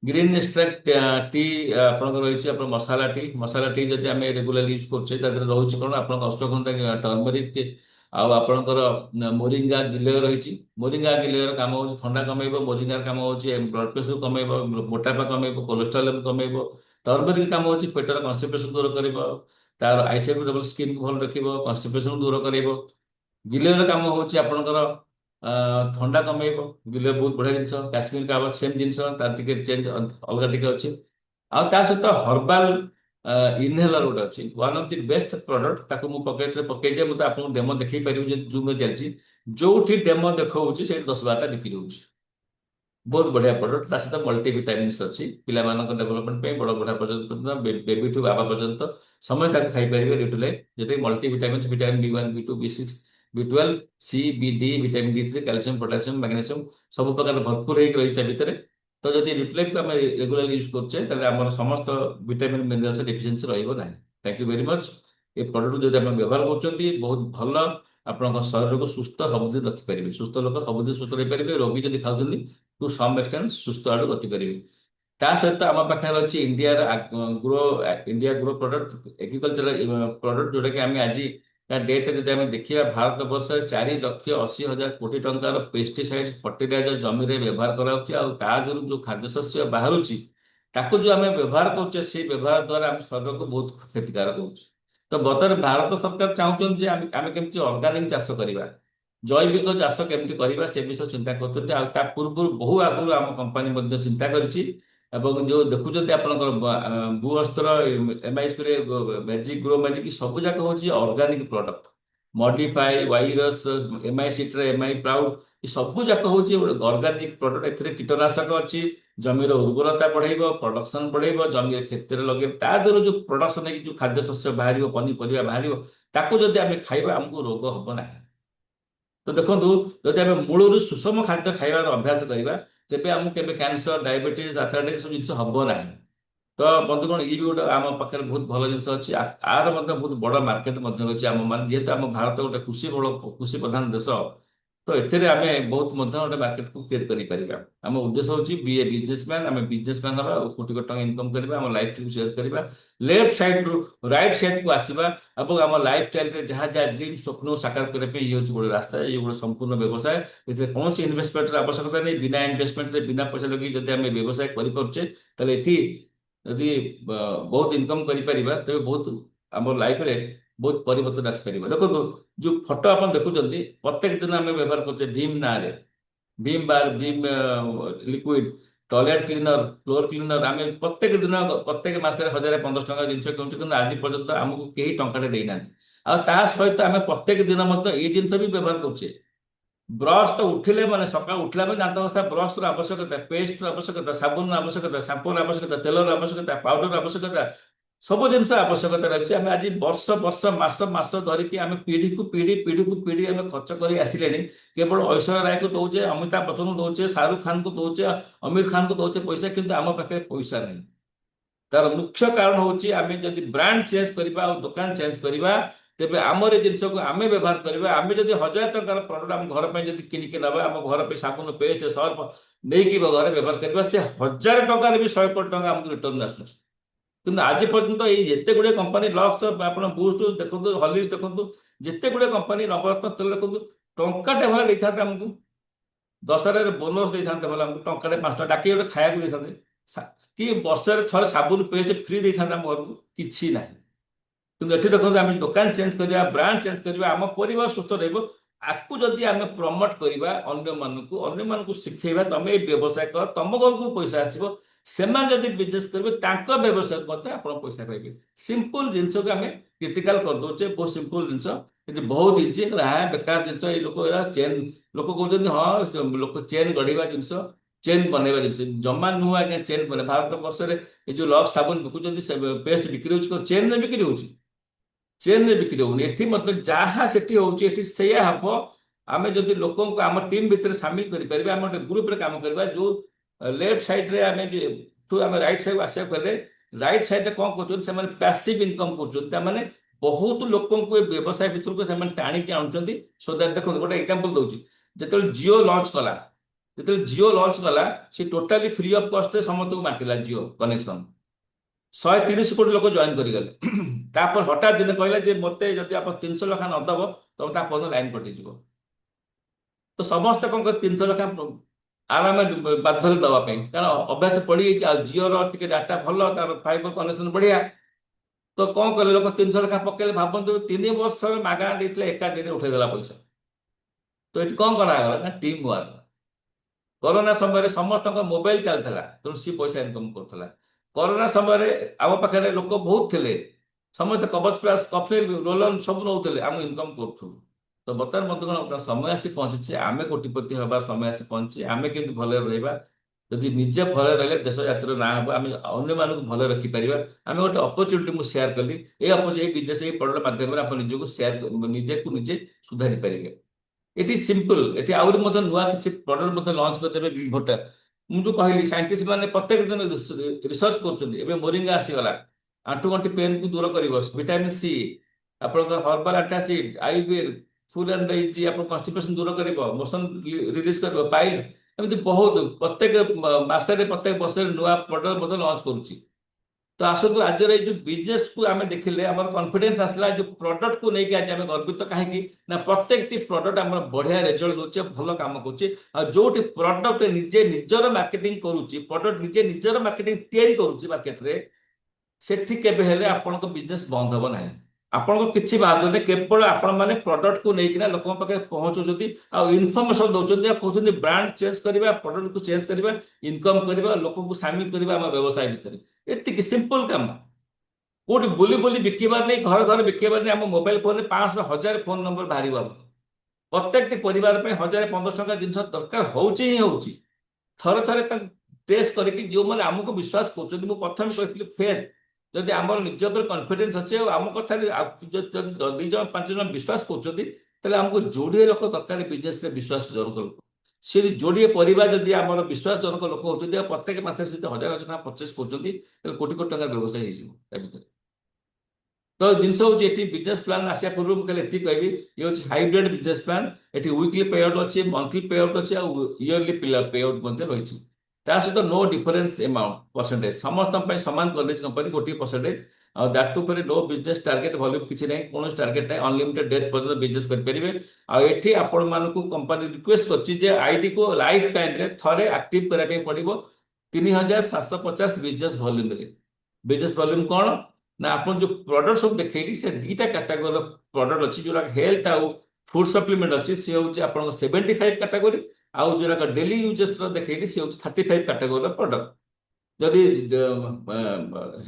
ग्रीन एक्सट्रैक्ट टी आपनकर रहिछि आपन मसाला टी जदि आम रेगुलर यूज करछे तादर रहुछि कोन आपन अश्वगंधा टर्मरिक आउ आपनकर मोरिंगा गिलेय रहिछि। मोरिंगा गिलेयर काम होछि ठंडा कमेइबो, मोरिंगा काम होछि ब्लड प्रेशर कमेइबो, मोटापा कमेइबो, कोलेस्ट्रॉल लेवल कमेइबो। टर्मरिक काम होछि पेटर कन्स्टिपेशन दूर करिवो, तार आईसाइट डबल स्किन को भल रखिवो, कन्स्टिपेशन दूर करिवो। गिलेयर काम होछि आपनकर ठंडा कमेइबो। गिलेयर बहुत बढ़िया जिंस, काश्मीर का सेम जिंस तार टिके चेंज अलगा टिके अछि। आ ता सहित हर्बाल इनहेलर गोटे अछि, one of the best product. ताको मु पॉकेट रे पके जे मु आपन डेमो देखै परिबो जे जूम रे जालछि, जोठी डेमो देखौछि से 10-12 बिक्री होछि। बहुत बढ़िया प्रोडक्ट ता सहित मल्टीविटामिन्स अछि, पिला मानक डेवलपमेंट पे बड़ बड़ा पर्यंत बेबी टू बाबा पर्यंत समय ताको खाइ परिबे यूटिलाइज जते multivitamins vitamin B1 बी2 B6 B12 C B D vitamin D3 calcium potassium magnesium सब प्रकार भरपूर होई रही भितर। तो जदि यूटिलाइज को आम रेगुलर यूज करछे ताले हमर समस्त विटामिन मिनरल्स डेफिशिएंसी रहइबो नाही। Thank you very much. A product जदि हम व्यवहार करछंती बहुत भल आपन शरीर को सुस्थ सबुदिन रखि परिबे। सुस्थ लोक सबुदिन सुस्थ रहि परिबे, रोगी जदि खाउछंती टू सम एक्सटेंट सुस्थ आड़ गति करेंगे। ता सहित आम पाखे अच्छी India grow product agriculture product जोटा कि आम आज डेट जब आम देखा भारत वर्ष 4,80,000 कोटी टंकार पेस्टिसाइड्स फर्टिलाइजर जमी व्यवहार कर जो खाद्य शस्य बाहर जो आम व्यवहार करुचे से व्यवहार द्वारा आम शरीर को बहुत क्षतिकारक हो। तो बर्तमान भारत सरकार चाहते आम केमती ऑर्गेनिक चाष करवा, जैविक चाष केमती करवा से विषय चिंता करते। पूर्व बहु आगु आम कंपानी चिंता करिछि। एवं जो देखुଛନ୍ତି ଆପଣଙ୍କର भूअस्त्र एमआईएसपी मैजिक ग्रो मैजिक सब जाक होची ऑर्गेनिक प्रोडक्ट मॉडिफाई वायरस एमआई सीट्रे एमआई प्राउड ये सब जाक होची ऑर्गेनिक प्रोडक्ट। एथिरे कीटनाशक अछि, जमीर उर्वरता बढ़ेइबो, प्रोडक्शन बढ़ेइबो, जमीर क्षेत्र लगे ता द्वारा जो प्रोडक्शन है जो खाद्य शस्य बाहरिबो पनीपरिया बाहरिबो ताको जदि आमे खाइबा हमको रोग हबो नाही। तो देखो जदि आम मूलर सुषम खाद्य खाइबार अभ्यास करवा तेरे आमको केवे कैंसर डायबिटीज आर्थराइटिस सब जिन हम ना। तो बंधुगण ये भी गोटे आम पाखे बहुत भल जिन अच्छी आर बहुत बड़ मार्केट अच्छी आम मान जेहेतु आम भारत गोटे कृषि प्रधान देश। तो एथे बहुत गोटे मार्केट को क्रिएट कर आम उद्देश्य हूँ बी ए बिजनेसमैन आम बिजनेसमैन हाँ कोटी कोटी टका इनकम करवा आम लाइफ को चेंज करवा लेफ्ट साइड रु राइट साइड को आसवा और आम लाइफ स्टाइल जहाँ जहाँ ड्रीम स्वप्न साकार करने ये हूँ गोटे रास्ता ये गोटे संपूर्ण व्यवसाय। ये कौन इन्वेस्टमेंट आवश्यकता नहीं, बिना इन्वेस्टमेंट बिना पैसा लगे जब आम व्यवसाय करें यदि बहुत इनकम करिपरिबा तबे बहुत आम लाइफ रे बहुत परिवर्तन आसपार। देखो जो फोटो आप देखुं प्रत्येक दिन आम व्यवहार करछे भीम ना रे Bheem bar Bheem liquid toilet cleaner floor cleaner आम प्रत्येक दिन प्रत्येक मासरे 1,000-1,500 टका जिनस किणुचे आज पर्यंत आमको कहीं टंकाटे देना आ सहित आम प्रत्येक दिन ये जिनस भी व्यवहार करछे। ब्रश तो उठिले माने सकाळ उठला माने दांत घसा ब्रश आवश्यकता, पेस्ट आवश्यकता, साबुन आवश्यकता, शैम्पूर आवश्यकता, तेलर आवश्यकता, पाउडर आवश्यकता सब जिन आवश्यकता अच्छे। आम आज वर्ष वर्ष मास मास धरिकी आम पीढ़ी को पीढ़ी आम खर्च कर आसिले। केवल ऐश्वर्या राय को दौचे, अमिताभ बच्चन को दौचे, शाहरुख खान को दौचे, आमिर खान को दौचे पैसा, किंतु आम पाखे पैसा नहीं। तार मुख्य कारण हूँ आम जब ब्रांड चेंज करवा और दुकान चेंज करवा तेरे आमर जिनस को आम व्यवहार करवा। आम जब 1,000 टकार प्रोडक्ट आम घर पर किनिके नवा आम घर पे साबुन पेस्ट सर्फ नहीं घर व्यवहार करवा से 1,000 टकार भी 100 कोटी टका आमको रिटर्न आसूँ। किंतु आज पर्यंत ये गुड़े कंपानी लक्स आप बूस्ट देखो हॉर्लिक्स देखो जिते गुड़े कंपानी नवरत्न तेल देखो टंकाटे भला देता आमको दशहरा बोनस देते भला आमको टंकाटे 5 टका डाक गोटे खाया देते कि वर्षे थोड़े साबुन पेस्ट फ्री देता घर को किसी ना। किंतु ये देखो आम दुकान चेंज करवा ब्रांड चेंज करवा आम परिवार सुस्थ रहा जदि आम प्रमोट करवा अन्य मानक शिखेबा तुम ये व्यवसाय कर तुम घर को पैसा आसो से बिजनेस करेंगे व्यवसाय आप पैसा पाइबे। सिंपल जिनस को आम क्रिटिकाल कर दौचे बहुत सिंपल जिन बहुत इजी बेकार जिन लोक चेन लोक कहते हाँ लोक चेन गढ़ा जिनस चेन बनवा जिन जमा नुह आज्ञा चेन बने भारत वर्ष में जो लक्स साबुन बिकुं पेस्ट बिक्री हो चेन में बिक्री हो चेन में बिक्री होनी एटी जहाँ से हम आम जब लोक आम टीम भितर सामिल करें आम गोटे ग्रुप काम करवा जो लेफ्ट साइड रे आम आम रईट साइड आसा राइट साइड कौन कर पैसिव इनकम कर ବହୁତ ଲୋକଙ୍କୁ ଏ ବ୍ୟବସାୟ ଭିତରକୁ ସେମାନେ ଟାଣିକି ଆଣୁଛନ୍ତି। ସୋ ଦ୍ୟାଟ୍ ଦେଖନ୍ତୁ ଗୋଟେ ଏକ୍ସାମ୍ପଲ ଦଉଛି, ଯେତେବେଳେ ଜିଓ ଲଞ୍ଚ କଲା, ସେ ଟୋଟାଲି ଫ୍ରି ଅଫ୍ କଷ୍ଟରେ ସମସ୍ତଙ୍କୁ ବାଣ୍ଟିଲା ଜିଓ କନେକ୍ସନ। 130 କୋଟି ଲୋକ ଜଏନ୍ କରିଗଲେ। ତାପରେ ହଠାତ୍ ଦିନେ କହିଲା ଯେ ମତେ ଯଦି ଆପଣ 300 ଲେଖା ନ ଦବ ତମେ ତା ପର୍ଯ୍ୟନ୍ତ ଲାଇନ କଟିଯିବ। ତ ସମସ୍ତେ କଣ କରି 300 ଲେଖା ଆରାମରେ ବାଧ୍ୟରେ ଦବା ପାଇଁ, କାରଣ ଅଭ୍ୟାସ ପଡିଯାଇଛି। ଆଉ ଜିଓର ଟିକେ ଡାଟା ଭଲ, ତାର ଫାଇବର କନେକ୍ସନ ବଢିଆ। ତ କଣ କଲେ ଲୋକ 300 ଲେଖା ପକେଇଲେ। ଭାବନ୍ତୁ 3 ବର୍ଷରେ ମାଗଣା ଦେଇଥିଲେ, ଏକା ଦିନରେ ଉଠେଇଦେଲା ପଇସା। ତ ଏଠି କଣ କରାଗଲା ନା ଟିମ୍ ୱାର୍କ। କରୋନା ସମୟରେ ସମସ୍ତଙ୍କ ମୋବାଇଲ ଚାଲିଥିଲା, ତେଣୁ ସିଏ ପଇସା ଇନକମ କରୁଥିଲା। କରୋନା ସମୟରେ ଆମ ପାଖରେ ଲୋକ ବହୁତ ଥିଲେ, ସମସ୍ତେ କବଚ ପ୍ଲସ୍ କଫି ରୋଲନ ସବୁ ନଉଥିଲେ, ଆମେ ଇନକମ କରୁଥିଲୁ। ତ ବର୍ତ୍ତମାନ ମଧ୍ୟ ସମୟ ଆସି ପହଞ୍ଚିଛି, ଆମେ କୋଟିପତି ହେବା ସମୟ ଆସି ପହଞ୍ଚିଛି। ଆମେ କେମିତି ଭଲରେ ରହିବା, ଯଦି ନିଜେ ଭଲରେ ରହିଲେ ଦେଶ ଜାତିର ନାଁ ହେବ, ଆମେ ଅନ୍ୟମାନଙ୍କୁ ଭଲରେ ରଖିପାରିବା। ଆମେ ଗୋଟେ ଅପରଚ୍ୟୁନିଟି ମୁଁ ସେୟାର କଲି, ଏଇ ବିଜନେସ ଏଇ ପ୍ରଡକ୍ଟ ମାଧ୍ୟମରେ ଆପଣ ନିଜକୁ ନିଜେ ସୁଧାରି ପାରିବେ। ଏଠି ସିମ୍ପଲ, ଏଠି ଆହୁରି ମଧ୍ୟ ନୂଆ କିଛି ପ୍ରଡକ୍ଟ ମଧ୍ୟ ଲଞ୍ଚ କରିছে ଏବେ ଭିଭୋଟା। ମୁଁ ଯୋଉ କହିଲି ସାଇଣ୍ଟିଷ୍ଟ ମାନେ ପ୍ରତ୍ୟେକ ଦିନ ରିସର୍ଚ୍ଚ କରୁଛନ୍ତି। ଏବେ ମୋରିଙ୍ଗା ଆସିଗଲା, ଆଣ୍ଠୁଗଣ୍ଠି ପେନ୍ କୁ ଦୂର କରିବ। ଭିଟାମିନ ସି, ଆପଣଙ୍କର herbal antacid, Ayurveda full and ହେଇଛି, ଆପଣ କନଷ୍ଟିପେସନ ଦୂର କରିବ, ମୋସନ ରିଲିଜ କରିବ, ପାଇଲ୍ସ, ଏମିତି ବହୁତ ପ୍ରତ୍ୟେକ ମାସରେ ପ୍ରତ୍ୟେକ ବର୍ଷରେ ନୂଆ ପ୍ରଡକ୍ଟ ମଧ୍ୟ ଲଞ୍ଚ କରୁଛି। ତ ଆସନ୍ତୁ ଆଜିର ଏଇ ଯୋଉ ବିଜନେସ କୁ ଆମେ ଦେଖିଲେ ଆମର କନଫିଡେନ୍ସ ଆସିଲା। ଯୋଉ ପ୍ରଡକ୍ଟ କୁ ନେଇକି ଆଜି ଆମେ ଗର୍ବିତ କାହିଁକି ନା ପ୍ରତ୍ୟେକଟି ପ୍ରଡକ୍ଟ ଆମର ବଢିଆ ରେଜଲ୍ଟ ଦଉଛି, ଭଲ କାମ କରୁଛି। ଆଉ ଯୋଉଠି ପ୍ରଡକ୍ଟ ନିଜେ ନିଜର ମାର୍କେଟିଂ କରୁଛି, ପ୍ରଡକ୍ଟ ନିଜେ ନିଜର ମାର୍କେଟିଂ ତିଆରି କରୁଛି ମାର୍କେଟରେ, ସେଠି କେବେ ହେଲେ ଆପଣଙ୍କ ବିଜନେସ ବନ୍ଦ ହବ ନାହିଁ। ଆପଣଙ୍କ କିଛି ବାଧୁନି, କେବଳ ଆପଣ ମାନେ ପ୍ରଡକ୍ଟକୁ ନେଇକିନା ଲୋକଙ୍କ ପାଖରେ ପହଞ୍ଚୁଛନ୍ତି, ଆଉ ଇନଫର୍ମେସନ ଦଉଛନ୍ତି, ଆଉ କହୁଛନ୍ତି ବ୍ରାଣ୍ଡ ଚେଞ୍ଜ କରିବା, ପ୍ରଡକ୍ଟକୁ ଚେଞ୍ଜ କରିବା, ଇନକମ କରିବା, ଲୋକଙ୍କୁ ସାମିଲ କରିବା ଆମ ବ୍ୟବସାୟ ଭିତରେ। ଏତିକି ସିମ୍ପଲ କାମ। କୋଉଠି ବୁଲି ବୁଲି ବିକିବାର ନେଇ, ଘରେ ଘରେ ବିକିବାର ନେଇ। ଆମ ମୋବାଇଲ ଫୋନରେ 500 1000 ଫୋନ ନମ୍ବର ବାହାରିବ। ପ୍ରତ୍ୟେକଟି ପରିବାର ପାଇଁ 1000-1500 ଟଙ୍କା ଜିନିଷ ଦରକାର ହଉଛି ହିଁ ହଉଛି। ଥରେ ଥରେ ତାକୁ ଟେଷ୍ଟ କରିକି ଯେଉଁମାନେ ଆମକୁ ବିଶ୍ୱାସ କରୁଛନ୍ତି, ମୁଁ ପ୍ରଥମେ କହିଥିଲି ଫେଥ୍, ଯଦି ଆମର ନିଜ ଉପରେ କନଫିଡେନ୍ସ ଅଛି ଆଉ ଆମ କଥାରେ ଯଦି 2-5 ଜଣ ବିଶ୍ୱାସ କରୁଛନ୍ତି, ତାହେଲେ ଆମକୁ ଯୋଡ଼ିଏ ଲୋକ ଦରକାର ବିଜନେସରେ ବିଶ୍ୱାସ ଜନକ ଲୋକ। ସେ ଯୋଡ଼ିଏ ପରିବାର ଯଦି ଆମର ବିଶ୍ୱାସ ଜନକ ଲୋକ ହଉଛନ୍ତି, ଆଉ ପ୍ରତ୍ୟେକ ମାସରେ ସେ 1000 ଟଙ୍କା ପରଚେସ୍ କରୁଛନ୍ତି, ତାହେଲେ କୋଟି କୋଟି ଟଙ୍କାର ବ୍ୟବସାୟ ହେଇଯିବ ତା ଭିତରେ। ତ ଜିନିଷ ହଉଛି ଏଠି ବିଜନେସ ପ୍ଲାନ ଆସିବା ପୂର୍ବରୁ ମୁଁ ଖାଲି ଏତିକି କହିବି, ଇଏ ହଉଛି ହାଇବ୍ରିଡ ବିଜନେସ ପ୍ଲାନ। ଏଠି ୱିକଲି ପେ ଆଉଟ୍ ଅଛି, ମନ୍ଥଲି ପେ ଆଉଟ୍ ଅଛି, ଆଉ ଇୟରଲି ପେ ଆଉଟ୍ ମଧ୍ୟ ରହିଛି। ତା ସହିତ ନୋ ଡିଫରେନ୍ସ ଏମାଉଣ୍ଟ ପରସେଣ୍ଟେଜ, ସମସ୍ତଙ୍କ ପାଇଁ ସମାନ କରିଦେଇଛି କମ୍ପାନୀ, ଗୋଟିଏ ପରସେଣ୍ଟେଜ। ଆଉ ଦ୍ୟାଟ୍ ଟୁ ପରେ ନୋ ବିଜନେସ ଟାର୍ଗେଟ ଭଲ୍ୟୁମ କିଛି ନାହିଁ, କୌଣସି ଟାର୍ଗେଟ ନାହିଁ, ଅନଲିମିଟେଡ ଡେଥ୍ ପର୍ଯ୍ୟନ୍ତ ବିଜନେସ କରିପାରିବେ। ଆଉ ଏଠି ଆପଣମାନଙ୍କୁ କମ୍ପାନୀ ରିକ୍ୱେଷ୍ଟ କରିଛି ଯେ ଆଇଡି କୁ ଲାଇଫ ଟାଇମରେ ଥରେ ଆକ୍ଟିଭ କରିବା ପାଇଁ ପଡିବ 3750 ବିଜନେସ ଭଲ୍ୟୁମରେ। ବିଜନେସ ଭଲ୍ୟୁମ କଣ ନା ଆପଣ ଯୋଉ ପ୍ରଡକ୍ଟ ସବୁ ଦେଖେଇଲି, ସେ ଦିଟା କ୍ୟାଟାଗୋରୀର ପ୍ରଡକ୍ଟ ଅଛି। ଯୋଉଟା ହେଲ୍ଥ ଆଉ ଫୁଡ ସପ୍ଲିମେଣ୍ଟ ଅଛି, ସେ ହଉଛି ଆପଣଙ୍କ 75 କ୍ୟାଟାଗୋରୀ। ଆଉ ଯୋଉଟା ଡେଲି ୟୁଜେସ ର ଦେଖେଇଲି, ସେ ହଉଛି 35 କ୍ୟାଟାଗୋରୀର ପ୍ରଡକ୍ଟ। ଯଦି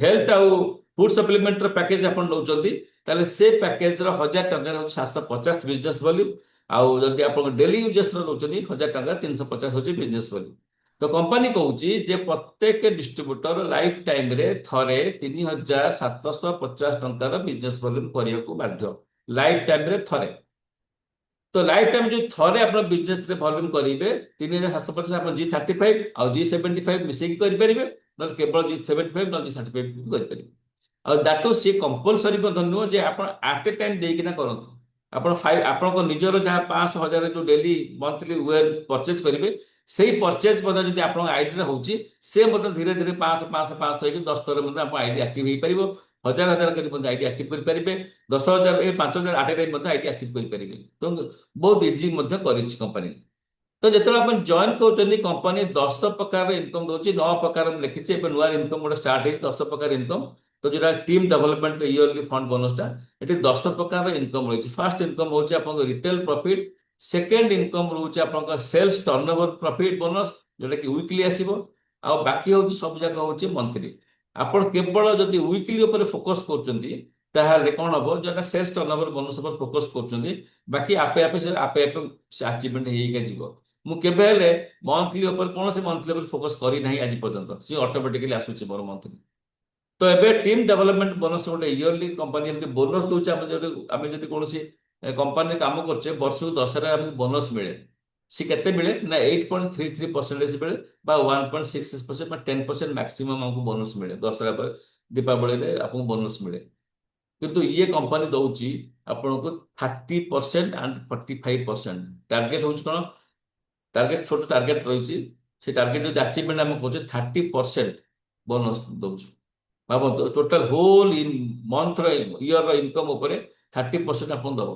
ହେଲ୍ଥ ଆଉ ଫୁଡ ସପ୍ଲିମେଣ୍ଟର ପ୍ୟାକେଜ ଆପଣ ନେଉଛନ୍ତି, ତାହେଲେ ସେ ପ୍ୟାକେଜର 1000 ଟଙ୍କାରେ ହଉଛି 750 ବିଜନେସ ଭଲ୍ୟୁମ। ଆଉ ଯଦି ଆପଣ ଡେଲି ୟୁଜେସ ର ନେଉଛନ୍ତି 1000 ଟଙ୍କା 350 ହଉଛି ବିଜନେସ ଭଲ୍ୟୁମ। ତ କମ୍ପାନୀ କହୁଛି ଯେ ପ୍ରତ୍ୟେକ ଡିଷ୍ଟ୍ରିବ୍ୟୁଟର ଲାଇଫ ଟାଇମରେ ଥରେ 3750 ଟଙ୍କାର ବିଜନେସ ଭଲ୍ୟୁମ କରିବାକୁ ବାଧ୍ୟ, ଲାଇଫ ଟାଇମରେ ଥରେ। ତ ଲାଇଫ ଟାଇମ ଯୋଉ ଥରେ ଆପଣ ବିଜନେସରେ ଭଲ୍ୟୁମ କରିବେ 3750, ଆପଣ G35 ଆଉ G75 ମିଶେଇକି କରିପାରିବେ, ନହେଲେ କେବଳ G75 ନହେଲେ G35 କରିପାରିବେ। ଆଉ ଦାଟୁ ସିଏ କମ୍ପଲସରି ମଧ୍ୟ ନୁହଁ ଯେ ଆପଣ ଆଟ୍ ଏ ଟାଇମ ଦେଇକିନା କରନ୍ତୁ। ଆପଣ ଆପଣଙ୍କ ନିଜର ଯାହା 500-1000 ଯୋଉ ଡେଲି ମନ୍ଥଲି ୱେର ପରଚେଜ କରିବେ, ସେଇ ପରଚେଜ ମଧ୍ୟ ଯଦି ଆପଣଙ୍କ ଆଇଡିରେ ହଉଛି, ସେ ମଧ୍ୟ ଧୀରେ ଧୀରେ 500 ହେଇକି 10 ଥର ମଧ୍ୟ ଆପଣ ଆଇଡି ଆକ୍ଟିଭ ହେଇପାରିବ। 1000 କରି ମଧ୍ୟ ଆଇଡି ଆକ୍ଟିଭ କରିପାରିବେ। 10,000 5,000 ଆଟ୍ ଏ ଟାଇମ ମଧ୍ୟ ଆଇଡି ଆକ୍ଟିଭ କରିପାରିବେ। ତ ବହୁତ ଇଜି ମଧ୍ୟ କରିଛି କମ୍ପାନୀ। ତ ଯେତେବେଳେ ଆପଣ ଜଏନ୍ କରୁଛନ୍ତି, କମ୍ପାନୀ 10 ପ୍ରକାର ଇନକମ ଦଉଛି। 9 ପ୍ରକାର ମୁଁ ଲେଖିଛି, ଏବେ ନୂଆ ଇନକମ ଗୋଟେ ଷ୍ଟାର୍ଟ ହେଇଛି, 10 ପ୍ରକାର ଇନକମ। ତ ଯୋଉଟା ଟିମ୍ ଡେଭଲପମେଣ୍ଟ ଇୟରଲି ଫଣ୍ଡ ବୋନସଟା, ଏଠି 10 ପ୍ରକାର ଇନକମ ରହିଛି। ଫାର୍ଷ୍ଟ ଇନକମ ହଉଛି ଆପଣଙ୍କ ରିଟେଲ ପ୍ରଫିଟ। ସେକେଣ୍ଡ ଇନକମ ରହୁଛି ଆପଣଙ୍କ ସେଲ୍ସ ଟର୍ନଓଭର ପ୍ରଫିଟ ବୋନସ, ଯୋଉଟା କି ୱିକଲି ଆସିବ। ଆଉ ବାକି ହଉଛି ସବୁ ଯାକ ହଉଛି ମନ୍ଥଲି। ଆପଣ କେବଳ ଯଦି ୱିକଲି ଉପରେ ଫୋକସ କରୁଛନ୍ତି, ତାହେଲେ କଣ ହବ, ଯୋଉଟା ସେଲ୍ସ ଟର୍ନଓଭର ବୋନସ ଉପରେ ଫୋକସ କରୁଛନ୍ତି, ବାକି ଆପେ ଆପେ ସେ ଆଚିଭମେଣ୍ଟ ହେଇକା ଯିବ। ମୁଁ କେବେ ହେଲେ ମନ୍ଥଲି ଉପରେ କୌଣସି ମନ୍ଥଲି ଉପରେ ଫୋକସ କରିନାହିଁ ଆଜି ପର୍ଯ୍ୟନ୍ତ, ସିଏ ଅଟୋମେଟିକାଲି ଆସୁଛି ମୋର ମନ୍ଥଲି। ତ ଏବେ ଟିମ୍ ଡେଭଲପମେଣ୍ଟ ବୋନସ ଗୋଟେ ଇୟରଲି କମ୍ପାନୀ ଏମିତି ବୋନସ ଦଉଛି। ଆମେ ଯଦି କୌଣସି କମ୍ପାନୀରେ କାମ କରୁଛେ, ବର୍ଷକୁ 10ରେ ଆମକୁ ବୋନସ ମିଳେ। ସେ କେତେ ମିଳେ ନା 8.33% ମିଳେ, ବା 1.66% ବା 10% ମାକ୍ସିମମ୍ ଆମକୁ ବୋନସ ମିଳେ। ଦଶହରା ପରେ ଦୀପାବଳିରେ ଆପଣଙ୍କୁ ବୋନସ ମିଳେ। କିନ୍ତୁ ଇଏ କମ୍ପାନୀ ଦଉଛି ଆପଣଙ୍କୁ 30% and 45%। ଟାର୍ଗେଟ ହଉଛି କଣ? ଟାର୍ଗେଟ ଛୋଟ ଟାର୍ଗେଟ ରହିଛି, ସେ ଟାର୍ଗେଟ ଯଦି ଆଚିଭମେଣ୍ଟ ଆମେ କରୁଛେ 30% ବୋନସ୍ ଦଉଛି। ଭାବନ୍ତୁ ଟୋଟାଲ ହୋଲ ଇନ୍ ମନ୍ଥର ଇୟର ଇନକମ୍ ଉପରେ 30% ଆପଣ ଦବ।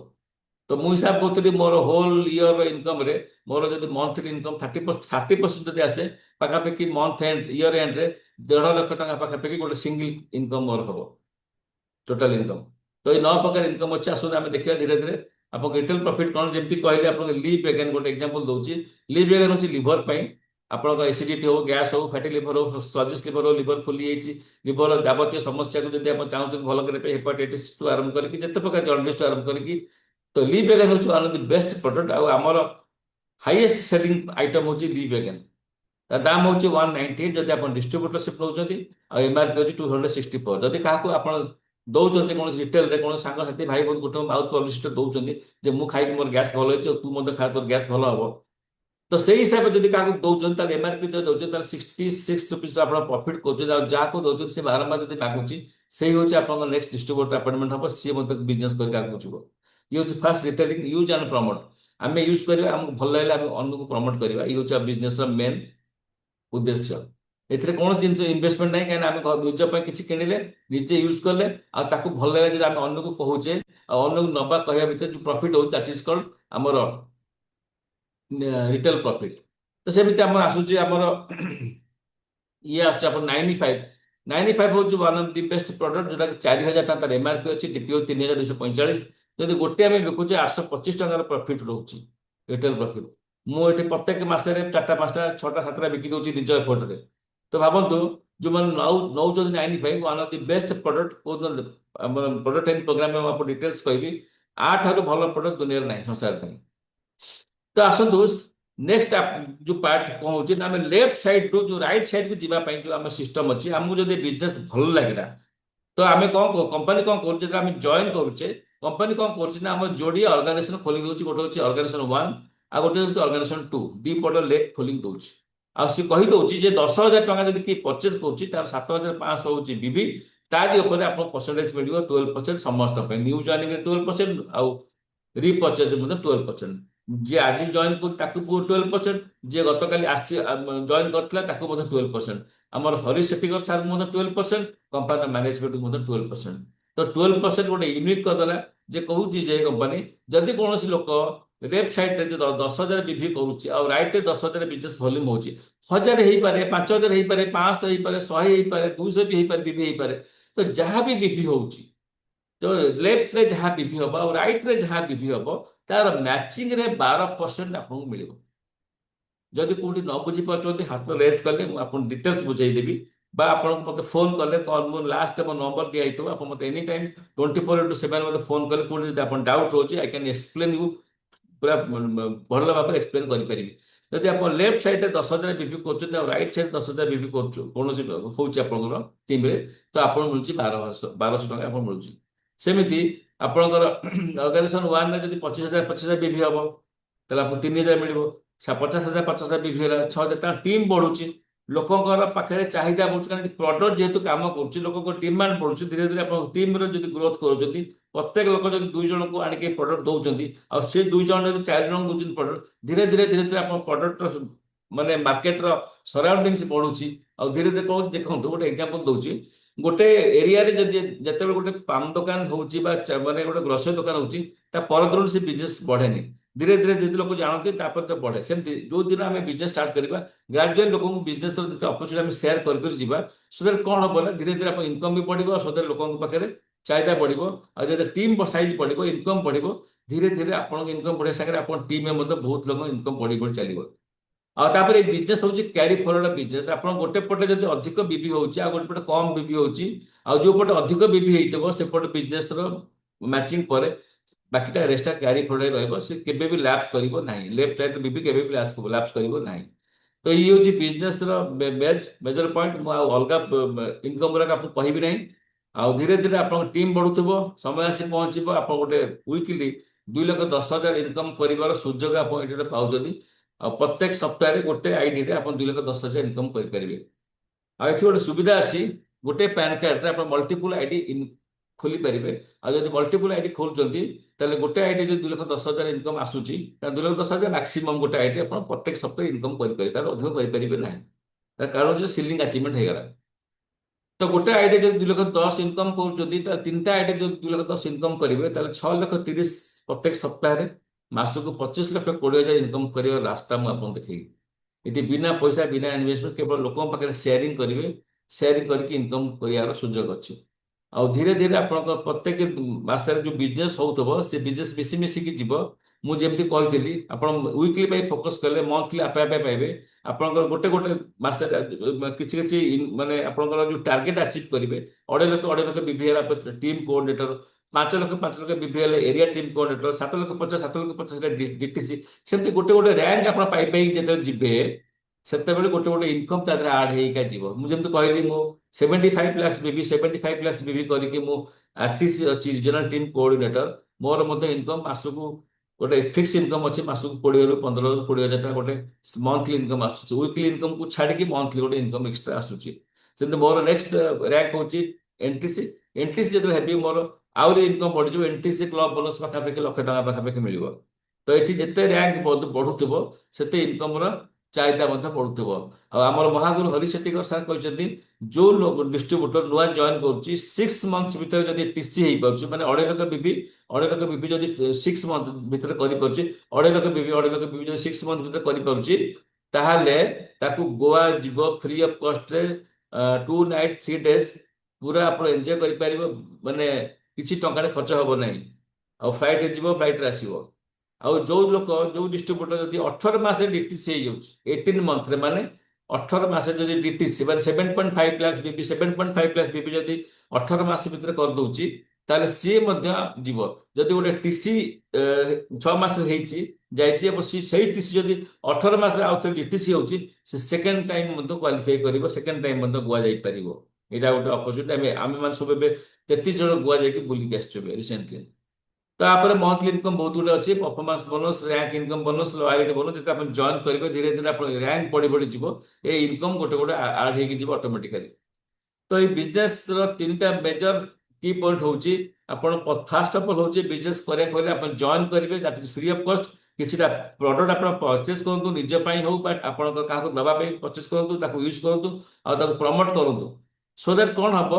ତ ମୁଁ ହିସାବ କରୁଥିଲି ମୋର ହୋଲ ଇୟର ଇନକମ୍ରେ ମୋର ଯଦି ମନ୍ଥଲି ଇନକମ୍ 30% ଯଦି ଆସେ, ପାଖାପାଖି ମନ୍ଥ ଏଣ୍ଡ ଇୟର ଏଣ୍ଡରେ 1.5 ଲକ୍ଷ ଟଙ୍କା ପାଖାପାଖି ଗୋଟେ ସିଙ୍ଗଲ ଇନକମ୍ ମୋର ହବ, ଟୋଟାଲ ଇନକମ୍। ତ ଏଇ 9 ପ୍ରକାର ଇନକମ୍ ଅଛି। ଆସନ୍ତୁ ଆମେ ଦେଖିବା ଧୀରେ ଧୀରେ ଆପଣଙ୍କ ରିଟେଲ ପ୍ରଫିଟ୍ କଣ। ଯେମିତି କହିଲେ ଆପଣଙ୍କ ଲିଭ୍ ଭେଗାନ ଗୋଟେ ଏକ୍ସାମ୍ପଲ ଦଉଛି। ଲିଭ୍ ଭେଗାନ ହଉଛି ଲିଭର ପାଇଁ, ଆପଣଙ୍କ ଏସିଡିଟି ହଉ, ଗ୍ୟାସ୍ ହଉ, ଫ୍ୟାଟି ଲିଭର ହଉ, ସ୍ଲଜିସ୍ ଲିଭର ହଉ, ଲିଭର ଫୁଲି ଯାଇଛି, ଲିଭର ଯାବତୀୟ ସମସ୍ୟାକୁ ଯଦି ଆପଣ ଚାହୁଁଛନ୍ତି ଭଲ କରିବା ପାଇଁ, ହେପାଟାଇଟିସ୍ ଠୁ ଆରମ୍ଭ କରିକି ଯେତେ ପ୍ରକାର ଜଣ୍ଡିସ୍ ଠୁ ଆରମ୍ଭ କରିକି, ତ ଲିଭ୍ ଭେଗାନ ହଉଛି one of the best product. ଆଉ ଆମର ହାଇଏଷ୍ଟ ସେଲିଂ ଆଇଟମ୍ ହଉଛି ଲିଭ୍ ଭେଗାନ। ତା ଦାମ ହଉଛି 198 ଯଦି ଆପଣ ଡିଷ୍ଟ୍ରିବ୍ୟୁଟରସିପ ନେଉଛନ୍ତି, ଆଉ ଏମଆରପି ହଉଛି 264। ଯଦି କାହାକୁ ଆପଣ ଦଉଛନ୍ତି କୌଣସି ରିଟେଲରେ, କୌଣସି ସାଙ୍ଗସାଥି ଭାଇ ବନ୍ଧୁ ଗୋଟେ ମାଉଥ ପବ୍ଲିସିଟି ଦଉଛନ୍ତି ଯେ ମୁଁ ଖାଇକି ମୋର ଗ୍ୟାସ୍ ଭଲ ହେଇଛି ଆଉ ତୁ ମଧ୍ୟ ଖା ତୋର ଗ୍ୟାସ୍ ଭଲ ହବ, ତ ସେଇ ହିସାବରେ ଯଦି କାହାକୁ ଦଉଛନ୍ତି ତାହେଲେ ଏମଆରପି ଯଦି ଦଉଛନ୍ତି ତାହେଲେ 66 ରୁପିସ୍ ଆପଣ ପ୍ରଫିଟ୍ କରୁଛନ୍ତି। ଆଉ ଯାହାକୁ ଦଉଛନ୍ତି ସେ ବାରମ୍ବାର ଯଦି ମାଗୁଛି, ସେଇ ହଉଛି ଆପଣଙ୍କ ନେକ୍ସଟ ଡିଷ୍ଟ୍ରିବ୍ୟୁଟର ଆପଏଣ୍ଟମେଣ୍ଟ ହବ, ସିଏ ମଧ୍ୟ ବିଜନେସ୍ କରିକି ଆଗକୁ ଯିବ। ଇଏ ହଉଛି first retailing use and promote. ଆମେ ୟୁଜ୍ କରିବା, ଆମକୁ ଭଲ ଲାଗିଲେ ଆମେ ଅନ୍ୟକୁ ପ୍ରମୋଟ କରିବା, ଇଏ ହଉଛି ବିଜନେସର ମେନ୍ ଉଦ୍ଦେଶ୍ୟ। ଏଥିରେ କୌଣସି ଜିନିଷ ଇନଭେଷ୍ଟମେଣ୍ଟ ନାହିଁ, କାହିଁକିନା ଆମେ ନିଜ ପାଇଁ କିଛି କିଣିଲେ, ନିଜେ ୟୁଜ୍ କଲେ, ଆଉ ତାକୁ ଭଲ ଲାଗେ ଯଦି ଆମେ ଅନ୍ୟକୁ କହୁଛେ, ଆଉ ଅନ୍ୟକୁ ନବା କହିବା ଭିତରେ ଯୋଉ ପ୍ରଫିଟ୍ ହଉଛି ଦ୍ୟାଟ୍ ଇଜ କଲ୍ଡ ଆମର ରିଟେଲ ପ୍ରଫିଟ୍। ତ ସେମିତି ଆମର ଆସୁଛି ଆମର ଇଏ ଆସୁଛି ଆପଣ 95 ହଉଛି one of the best product, ଯୋଉଟା 4000 ଟଙ୍କା ତାର ଏମଆରପି ଅଛି, ଡିପି ହଉଛି 3245। ଯଦି ଗୋଟେ ଆମେ ବିକୁଛେ 825 ଟଙ୍କାର ପ୍ରଫିଟ୍ ରହୁଛି ରିଟେଲ ପ୍ରଫିଟ୍। ମୁଁ ଏଠି ପ୍ରତ୍ୟେକ ମାସରେ 4ଟା 5ଟା 6ଟା 7ଟା ବିକି ଦଉଛି ନିଜ ଏଫର୍ଟରେ। ତ ଭାବନ୍ତୁ ଯୋଉମାନେ ନଉଛନ୍ତି 95, one of the best product. ଆମର ପ୍ରଡକ୍ଟ ଏଣ୍ଡ ପ୍ରୋଗ୍ରାମ ଆପଣ ଡିଟେଲ୍ସ କହିବି, ଆଠାରୁ ଭଲ ପ୍ରଡକ୍ଟ ଦୁନିଆରେ ନାହିଁ ସଂସାର ପାଇଁ। ତ ଆସନ୍ତୁ ନେକ୍ସଟ ଯୋଉ ପାର୍ଟ କଣ ହଉଛି ନା, ଆମେ ଲେଫ୍ଟ ସାଇଡ୍ ରୁ ଯୋଉ ରାଇଟ୍ ସାଇଡ୍ କୁ ଯିବା ପାଇଁ ଯୋଉ ଆମ ସିଷ୍ଟମ ଅଛି, ଆମକୁ ଯଦି ବିଜନେସ୍ ଭଲ ଲାଗିଲା ତ ଆମେ କଣ କମ୍ପାନୀ କଣ କରୁଛି, ଯେତେବେଳେ ଆମେ ଜଏନ୍ କରୁଛେ କମ୍ପାନୀ କଣ କରୁଛି ନା, ଆମର ଯୋଡ଼ିଏ ଅର୍ଗାନାଇଜେସନ ଖୋଲି ଦଉଛି। ଗୋଟେ ହଉଛି ଅର୍ଗାନାଇଜେସନ 1 ଆଉ ଗୋଟେ ହଉଛି ଅର୍ଗାନାଇଜେସନ 2, ଦି ପଟ ଲେକ୍ ଖୋଲିକି ଦଉଛି। ଆଉ ସେ କହିଦଉଛି ଯେ 10,000 ଟଙ୍କା ଯଦି କିଏ ପରଚେଜ କରୁଛି ତାର 7,500 ହଉଛି ବିବି, ତାରି ଉପରେ ଆପଣ ପରସେଣ୍ଟେଜ ମିଳିବ 12% ସମସ୍ତଙ୍କ ପାଇଁ। ନ୍ୟୁ ଜଏନିଂରେ 12% ଆଉ ରିପରଚେଜ ମଧ୍ୟ 12%। ଯିଏ ଆଜି ଜଏନ୍ କରୁଛି ତାକୁ 12%, ଯିଏ ଗତକାଲି ଆସି ଜଏନ୍ କରିଥିଲା ତାକୁ ମଧ୍ୟ 12%। ଆମର ହରିଶ ସେଠିକର ସାର୍ ମଧ୍ୟ 12%, କମ୍ପାନୀର ମ୍ୟାନେଜମେଣ୍ଟକୁ ମଧ୍ୟ 12%। ତ 12% ଗୋଟେ ୟୁନିକ୍ କରିଦେଲା, ଯେ କହୁଛି ଯେ କମ୍ପାନୀ ଯଦି କୌଣସି ଲୋକ ଲେଫ୍ଟ ସାଇଡରେ ଯଦି 10,000 ବିଭି କରୁଛି ଆଉ ରାଇଟରେ 10,000 ବିଜନେସ୍ ଭଲ୍ୟୁମ୍ ହଉଛି, 1,000 ହେଇପାରେ, 5,000 ହେଇପାରେ, 500 ହେଇପାରେ, 100 ହେଇପାରେ, 200 ବି ହେଇପାରେ, ବିଭି ହେଇପାରେ, ତ ଯାହା ବି ବିଭି ହଉଛି, ତ ଲେଫ୍ଟରେ ଯାହା ବିଭି ହବ ଆଉ ରାଇଟରେ ଯାହା ବିଭି ହବ, ତାର ମ୍ୟାଚିଂରେ 12% ଆପଣଙ୍କୁ ମିଳିବ। ଯଦି କୋଉଠି ନ ବୁଝିପାରୁଛନ୍ତି ହାତ ରେସ୍ କଲେ ମୁଁ ଆପଣଙ୍କୁ ଡିଟେଲ୍ସ ବୁଝେଇଦେବି, ବା ଆପଣଙ୍କୁ ମୋତେ ଫୋନ କଲେ, ମୁଁ ଲାଷ୍ଟ ମୋ ନମ୍ବର ଦିଆହେଇଥିବ, ଆପଣ ମୋତେ ଏନି ଟାଇମ୍ 24/7 ମୋତେ ଫୋନ କଲେ, କୋଉଠି ଯଦି ଆପଣ ଡାଉଟ୍ ରହୁଛି, ଆଇ କ୍ୟାନ୍ ଏକ୍ସପ୍ଲେନ୍ ୟୁ, ପୁରା ଭଲ ଭାବରେ ଏକ୍ସପ୍ଲେନ୍ କରିପାରିବି। ଯଦି ଆପଣ ଲେଫ୍ଟ ସାଇଡରେ 10,000 ବିଭି କରୁଛନ୍ତି ଆଉ ରାଇଟ୍ ସାଇଡ୍ 10,000 ବିଭି କରୁଛୁ, କୌଣସି ହଉଛି ଆପଣଙ୍କର ଟିମରେ, ତ ଆପଣଙ୍କୁ ମିଳୁଛି 1200 ଟଙ୍କା ଆପଣ ମିଳୁଛି। ସେମିତି ଆପଣଙ୍କର ଅର୍ଗାନାଇଜେସନ 1ରେ ଯଦି 25,000 ବିଭି ହବ, ତାହେଲେ ଆପଣଙ୍କୁ 3,000 ମିଳିବ। 50,000 ବିଭି ହେଲା 6,000। ତାର ଟିମ୍ ବଢୁଛି, ଲୋକଙ୍କର ପାଖରେ ଚାହିଦା ବଢୁଛି, କାରଣ ପ୍ରଡକ୍ଟ ଯେହେତୁ କାମ କରୁଛି, ଲୋକଙ୍କ ଡିମାଣ୍ଡ ବଢୁଛି। ଧୀରେ ଧୀରେ ଆପଣ ଟିମର ଯଦି ଗ୍ରୋଥ କରୁଛନ୍ତି, ପ୍ରତ୍ୟେକ ଲୋକ ଯଦି 2 ଜଣଙ୍କୁ ଆଣିକି ପ୍ରଡକ୍ଟ ଦଉଛନ୍ତି, ଆଉ ସେ 2 ଜଣ ଯଦି 4 ଜଣଙ୍କୁ ଦଉଛନ୍ତି ପ୍ରଡକ୍ଟ, ଧୀରେ ଧୀରେ ଧୀରେ ଧୀରେ ଆପଣ ପ୍ରଡକ୍ଟର ମାନେ ମାର୍କେଟର ସରାଉଣ୍ଡିଙ୍ଗସ ବଢୁଛି। ଆଉ ଧୀରେ ଧୀରେ କଣ ଦେଖନ୍ତୁ, ଗୋଟେ ଏକ୍ସାମ୍ପଲ ଦଉଛି, ଗୋଟେ ଏରିଆରେ ଯଦି ଯେତେବେଳେ ଗୋଟେ ପାନ ଦୋକାନ ହଉଛି ବା ମାନେ ଗୋଟେ ଗ୍ରୋସରୀ ଦୋକାନ ହଉଛି, ତା ପରଦିନ ସେ ବିଜନେସ୍ ବଢେନି, ଧୀରେ ଧୀରେ ଯଦି ଲୋକ ଜାଣନ୍ତି ତାପରେ ତ ବଢେ। ସେମିତି ଯୋଉ ଦିନ ଆମେ ବିଜନେସ୍ ଷ୍ଟାର୍ଟ କରିବା, ଗ୍ରାଜୁଆଲି ଲୋକଙ୍କୁ ବିଜନେସ୍ ଯେତେ ଅପରଚୁନିଟି ଆମେ ସେୟାର କରି ଯିବା, ସେତେବେଳେ କଣ ହବ ନା, ଧୀରେ ଧୀରେ ଆପଣ ଇନକମ୍ ବି ବଢିବ, ଆଉ ସେତେବେଳେ ଲୋକଙ୍କ ପାଖରେ ଚାହିଦା ବଢିବ, ଆଉ ଯେତେବେଳେ ଟିମ୍ ସାଇଜ ବଢିବ, ଇନକମ୍ ବଢିବ, ଧୀରେ ଧୀରେ ଆପଣଙ୍କ ଇନକମ୍ ବଢିବା ସାଙ୍ଗରେ ଆପଣ ଟିମ୍ ମଧ୍ୟ ବହୁତ ଲୋକ ଇନକମ୍ ବଢି ବଢି ଚାଲିବ। ଆଉ ତାପରେ ଏଇ ବିଜନେସ୍ ହଉଛି କ୍ୟାରି ଫରୱାର୍ଡ ବିଜନେସ୍। ଆପଣ ଗୋଟେ ପଟେ ଯଦି ଅଧିକ ବିଭି ହଉଛି ଆଉ ଗୋଟେ ପଟେ କମ ବିଭି ହଉଛି, ଆଉ ଯୋଉ ପଟେ ଅଧିକ ବିଭି ହେଇଥିବ ସେପଟେ ବିଜନେସ୍ ର ମ୍ୟାଚିଂ ପରେ ବାକିଟା ରେଷ୍ଟଟା କ୍ୟାରି ଫରୱାର୍ଡ ରହିବ, ସେ କେବେ ବି ଲ୍ୟାପ୍ସ କରିବ ନାହିଁ। ଲେଫ୍ଟ ରାଇଟ୍ ବିଭି କେବେ ବି ଲ୍ୟାପ୍ସ କରିବ ନାହିଁ। ତ ଇଏ ହଉଛି ବିଜନେସ୍ ର ମେଜର ପଏଣ୍ଟ। ମୁଁ ଆଉ ଅଲଗା ଇନକମ୍ ଗୁଡାକ ଆପଣଙ୍କୁ କହିବି ନାହିଁ। ଆଉ ଧୀରେ ଧୀରେ ଆପଣଙ୍କ ଟିମ୍ ବଢୁଥିବ, ସମୟ ଆସି ପହଞ୍ଚିବ, ଆପଣ ଗୋଟେ ୱିକଲି 2,10,000 ଇନକମ୍ କରିବାର ସୁଯୋଗ ଆପଣ ଏଠି ପାଉଛନ୍ତି। ଆଉ ପ୍ରତ୍ୟେକ ସପ୍ତାହରେ ଗୋଟେ ଆଇଡିରେ ଆପଣ 2,10,000 ଇନକମ୍ କରିପାରିବେ। ଆଉ ଏଠି ଗୋଟେ ସୁବିଧା ଅଛି, ଗୋଟେ ପ୍ୟାନ୍ କାର୍ଡରେ ଆପଣ ମଲ୍ଟିପୁଲ ଆଇଡି ଖୋଲି ପାରିବେ। ଆଉ ଯଦି ମଲ୍ଟିପୁଲ ଆଇଡି ଖୋଲୁଛନ୍ତି ତାହେଲେ ଗୋଟେ ଆଇଡି ଯଦି 2,10,000 ଇନକମ୍ ଆସୁଛି ତାହେଲେ 2,10,000 ମାକ୍ସିମମ୍ ଗୋଟେ ଆଇଡି ଆପଣ ପ୍ରତ୍ୟେକ ସପ୍ତାহে ଇନକମ୍ କରିପାରିବେ, ତାର ଅଧିକ କରିପାରିବେ ନାହିଁ। ତାର କାରଣ ହଉଛି ସିଲିଂ ଆଚିଭମେଣ୍ଟ ହେଇଗଲା। ତ ଗୋଟେ ଆଇଡି ଯଦି 2,10,000 ଇନକମ୍ କରୁଛନ୍ତି ତାହେଲେ ତିନିଟା ଆଇଡି ଯଦି 2,10,000 ଇନକମ୍ କରିବେ ତାହେଲେ 6,30,000 ପ୍ରତ୍ୟେକ ସପ୍ତାହରେ, ମାସକୁ 25,20,000 ଇନକମ୍ କରିବାର ରାସ୍ତା ମୁଁ ଆପଣଙ୍କୁ ଦେଖେଇବି। ଏଠି ବିନା ପଇସା ବିନା ଇନଭେଷ୍ଟମେଣ୍ଟ କେବଳ ଲୋକଙ୍କ ପାଖରେ ସେୟାରିଂ କରିବେ, ସେୟାରିଂ କରିକି ଇନକମ୍ କରିବାର ସୁଯୋଗ ଅଛି। ଆଉ ଧୀରେ ଧୀରେ ଆପଣଙ୍କ ପ୍ରତ୍ୟେକ ମାସରେ ଯୋଉ ବିଜନେସ୍ ହଉଥିବ ସେ ବିଜନେସ୍ ମିଶି ମିଶିକି ଯିବ। ମୁଁ ଯେମିତି କହିଥିଲି ଆପଣ ୱିକଲି ପାଇଁ ଫୋକସ୍ କଲେ ମନ୍ଥଲି ଆପେ ଆପେ ପାଇବେ। ଆପଣଙ୍କର ଗୋଟେ ଗୋଟେ ମାସରେ କିଛି କିଛି ମାନେ ଆପଣଙ୍କର ଯୋଉ ଟାର୍ଗେଟ ଆଚିଭ୍ କରିବେ, 2.5 ଲକ୍ଷ BVL ଟିମ୍ କୋଅର୍ଡିନେଟର, 5 ଲକ୍ଷ BVL area team coordinator, 7,50,000 7,50,000 DTC, ସେମିତି ଗୋଟେ ଗୋଟେ ରାଙ୍କ ଆପଣ ପାଇ ପାଇ ଯେତେବେଳେ ଯିବେ ସେତେବେଳେ ଗୋଟେ ଗୋଟେ ଇନକମ୍ ତା ଦେହରେ ଆଡ୍ ହେଇକା ଯିବ। ମୁଁ ଯେମିତି କହିଲି ମୁଁ 75 ଲାକ୍ସ BV 75 ଲାକ୍ସ BV କରିକି ମୁଁ RTC ଅଛି ରିଜନାଲ ଟିମ୍ କୋଅର୍ଡିନେଟର। ମୋର ମଧ୍ୟ ଇନକମ୍ ମାସକୁ ଗୋଟେ ଫିକ୍ସ ଇନକମ୍ ଅଛି, ମାସକୁ 20,000 15,000 20,000 ଟଙ୍କା ଗୋଟେ ମନ୍ଥଲି ଇନକମ୍ ଆସୁଛି। ୱିକଲି ଇନକମ୍ କୁ ଛାଡିକି ମନ୍ଥଲି ଗୋଟେ ଇନକମ୍ ଏକ୍ସଟ୍ରା ଆସୁଛି। ସେମିତି ମୋର ନେକ୍ସଟ ରାଙ୍କ ହଉଛି NTC। NTC ଯେତେବେଳେ ହେବି ମୋର ଆହୁରି ଇନକମ୍ ବଢିଯିବ। NTC କ୍ଲବ ବୋନସ୍ ପାଖାପାଖି 1,00,000 ଟଙ୍କା ପାଖାପାଖି ମିଳିବ। ତ ଏଠି ଯେତେ ରାଙ୍କ ବଢୁଥିବ ସେତେ ଇନକମ୍ ର ଚାହିଦା ମଧ୍ୟ ବଢୁଥିବ। ଆଉ ଆମର ମହାଗୁରୁ ହରି ସେଟ୍ଟିଙ୍କର ସାର୍ କହିଛନ୍ତି ଯୋଉ ଡିଷ୍ଟ୍ରିବ୍ୟୁଟର ନୂଆ ଜଏନ୍ କରୁଛି 6 ମନ୍ଥs ଭିତରେ ଯଦି TC ହେଇପାରୁଛି, ମାନେ 2.5 ଲକ୍ଷ BV ଯଦି 6 ମନ୍ଥ ଭିତରେ କରିପାରୁଛି, 2.5 ଲକ୍ଷ BV ଯଦି 6 ମନ୍ଥ ଭିତରେ କରିପାରୁଛି ତାହେଲେ ତାକୁ ଗୋଆ ଯିବ ଫ୍ରି ଅଫ୍ କଷ୍ଟରେ 2 ନାଇଟ୍ସ 3 ଡେଜ୍ ପୁରା ଆପଣ ଏନ୍ଜୟ କରିପାରିବ। ମାନେ କିଛି ଟଙ୍କାରେ ଖର୍ଚ୍ଚ ହବ ନାହିଁ। ଆଉ ଫ୍ଲାଇଟ୍ରେ ଯିବ ଫ୍ଲାଇଟ୍ରେ ଆସିବ। ଆଉ ଯୋଉ ଲୋକ ଯୋଉ ଡିଷ୍ଟ୍ରିବ୍ୟୁଟର ଯଦି 18 ମାସରେ DTC ହେଇଯାଉଛି 18 ମନ୍ଥରେ, ମାନେ 18 ମାସରେ ଯଦି DTC ମାନେ 7.5 ଲାକ୍ସ BV 7.5 ଲାକ୍ସ BV ଯଦି 18 ମାସ ଭିତରେ କରିଦଉଛି ତାହେଲେ ସିଏ ମଧ୍ୟ ଯିବ। ଯଦି ଗୋଟେ TC 6 ମାସ ହେଇଛି ଯାଇଛି ଏବଂ ସେଇ TC ଯଦି 18 ମାସରେ ଆଉ ଥରେ DTC ହଉଛି ସେ ସେକେଣ୍ଡ ଟାଇମ୍ ମଧ୍ୟ କ୍ୱାଲିଫାଇ କରିବ, ସେକେଣ୍ଡ ଟାଇମ୍ ମଧ୍ୟ ଗୋଆ ଯାଇପାରିବ। ଏଇଟା ଗୋଟେ ଅପରଚୁନିଟି। ଆମେ ମାନେ ସବୁ ଏବେ 33 ଜଣ ଗୋଆ ଯାଇକି ବୁଲିକି ଆସିଛୁ ରିସେଣ୍ଟଲି। ତାପରେ ମନ୍ଥଲି ଇନକମ୍ ବହୁତ ଗୁଡେ ଅଛି, performance bonus, rank income bonus, loyalty bonus. ଯେତେବେଳେ ଆପଣ ଜଏନ୍ କରିବେ ଧୀରେ ଧୀରେ ଆପଣ ରାଙ୍କ ବଢି ବଢି ଯିବ, ଏ ଇନକମ୍ ଗୋଟେ ଗୋଟେ ଆଡ୍ ହେଇକି ଯିବ ଅଟୋମେଟିକାଲି। ତ ଏଇ ବିଜନେସ୍ ର 3ଟା ମେଜର କି ପଏଣ୍ଟ ହଉଛି ଆପଣ ଫାର୍ଷ୍ଟ ଅଫ୍ ଅଲ୍ ହଉଛି ବିଜନେସ୍ କରିବାକୁ ହେଲେ ଆପଣ ଜଏନ୍ କରିବେ, ଦାଟ୍ ଇଜ ଫ୍ରି ଅଫ୍ କଷ୍ଟ। କିଛିଟା ପ୍ରଡକ୍ଟ ଆପଣ ପରଚେସ୍ କରନ୍ତୁ, ନିଜ ପାଇଁ ହଉ ବା ଆପଣଙ୍କ କାହାକୁ ଦେବା ପାଇଁ ପରଚେସ୍ କରନ୍ତୁ, ତାକୁ ୟୁଜ୍ କରନ୍ତୁ ଆଉ ତାକୁ ପ୍ରମୋଟ କରନ୍ତୁ। ସୋ ଦ୍ୟାଟ୍ କଣ ହବ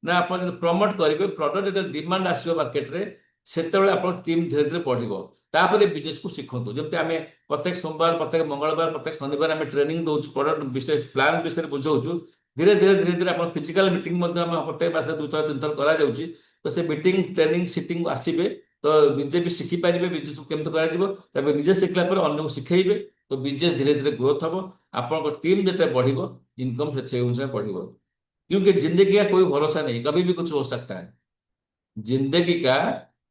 ନା ଆପଣ ଯଦି ପ୍ରମୋଟ କରିବେ ପ୍ରଡକ୍ଟ ଯେତେବେଳେ ଡିମାଣ୍ଡ ଆସିବ ମାର୍କେଟରେ ସେତେବେଳେ ଆପଣ ଟିମ୍ ଧୀରେ ଧୀରେ ବଢିବ। ତାପରେ ବିଜନେସକୁ ଶିଖନ୍ତୁ। ଯେମିତି ଆମେ ପ୍ରତ୍ୟେକ ସୋମବାର, ପ୍ରତ୍ୟେକ ମଙ୍ଗଳବାର, ପ୍ରତ୍ୟେକ ଶନିବାର ଆମେ ଟ୍ରେନିଂ ଦଉଛୁ, ପ୍ରଡକ୍ଟ ବିଷୟ ପ୍ଲାନ ବିଷୟରେ ବୁଝାଉଛୁ। ଧୀରେ ଧୀରେ ଧୀରେ ଧୀରେ ଆପଣ ଫିଜିକାଲ ମିଟିଂ ମଧ୍ୟ ଆମେ ପ୍ରତ୍ୟେକ ମାସରେ 2 ଥର 3 ଥର କରାଯାଉଛି। ତ ସେ ମିଟିଂ ଟ୍ରେନିଂ ସିଟିଂ ଆସିବେ ତ ନିଜେ ବି ଶିଖିପାରିବେ ବିଜନେସ କେମିତି କରାଯିବ। ତାପରେ ନିଜେ ଶିଖିଲା ପରେ ଅନ୍ୟକୁ ଶିଖେଇବେ ତ ବିଜନେସ ଧୀରେ ଧୀରେ ଗ୍ରୋଥ ହବ। ଆପଣଙ୍କ ଟିମ୍ ଯେତେ ବଢିବ इनकम ସେଇ ଅନୁସାରେ ବଢିବ। क्योंकि जिंदगी का कोई भरोसा नहीं, कभी भी कुछ हो सकता है। जिंदगी का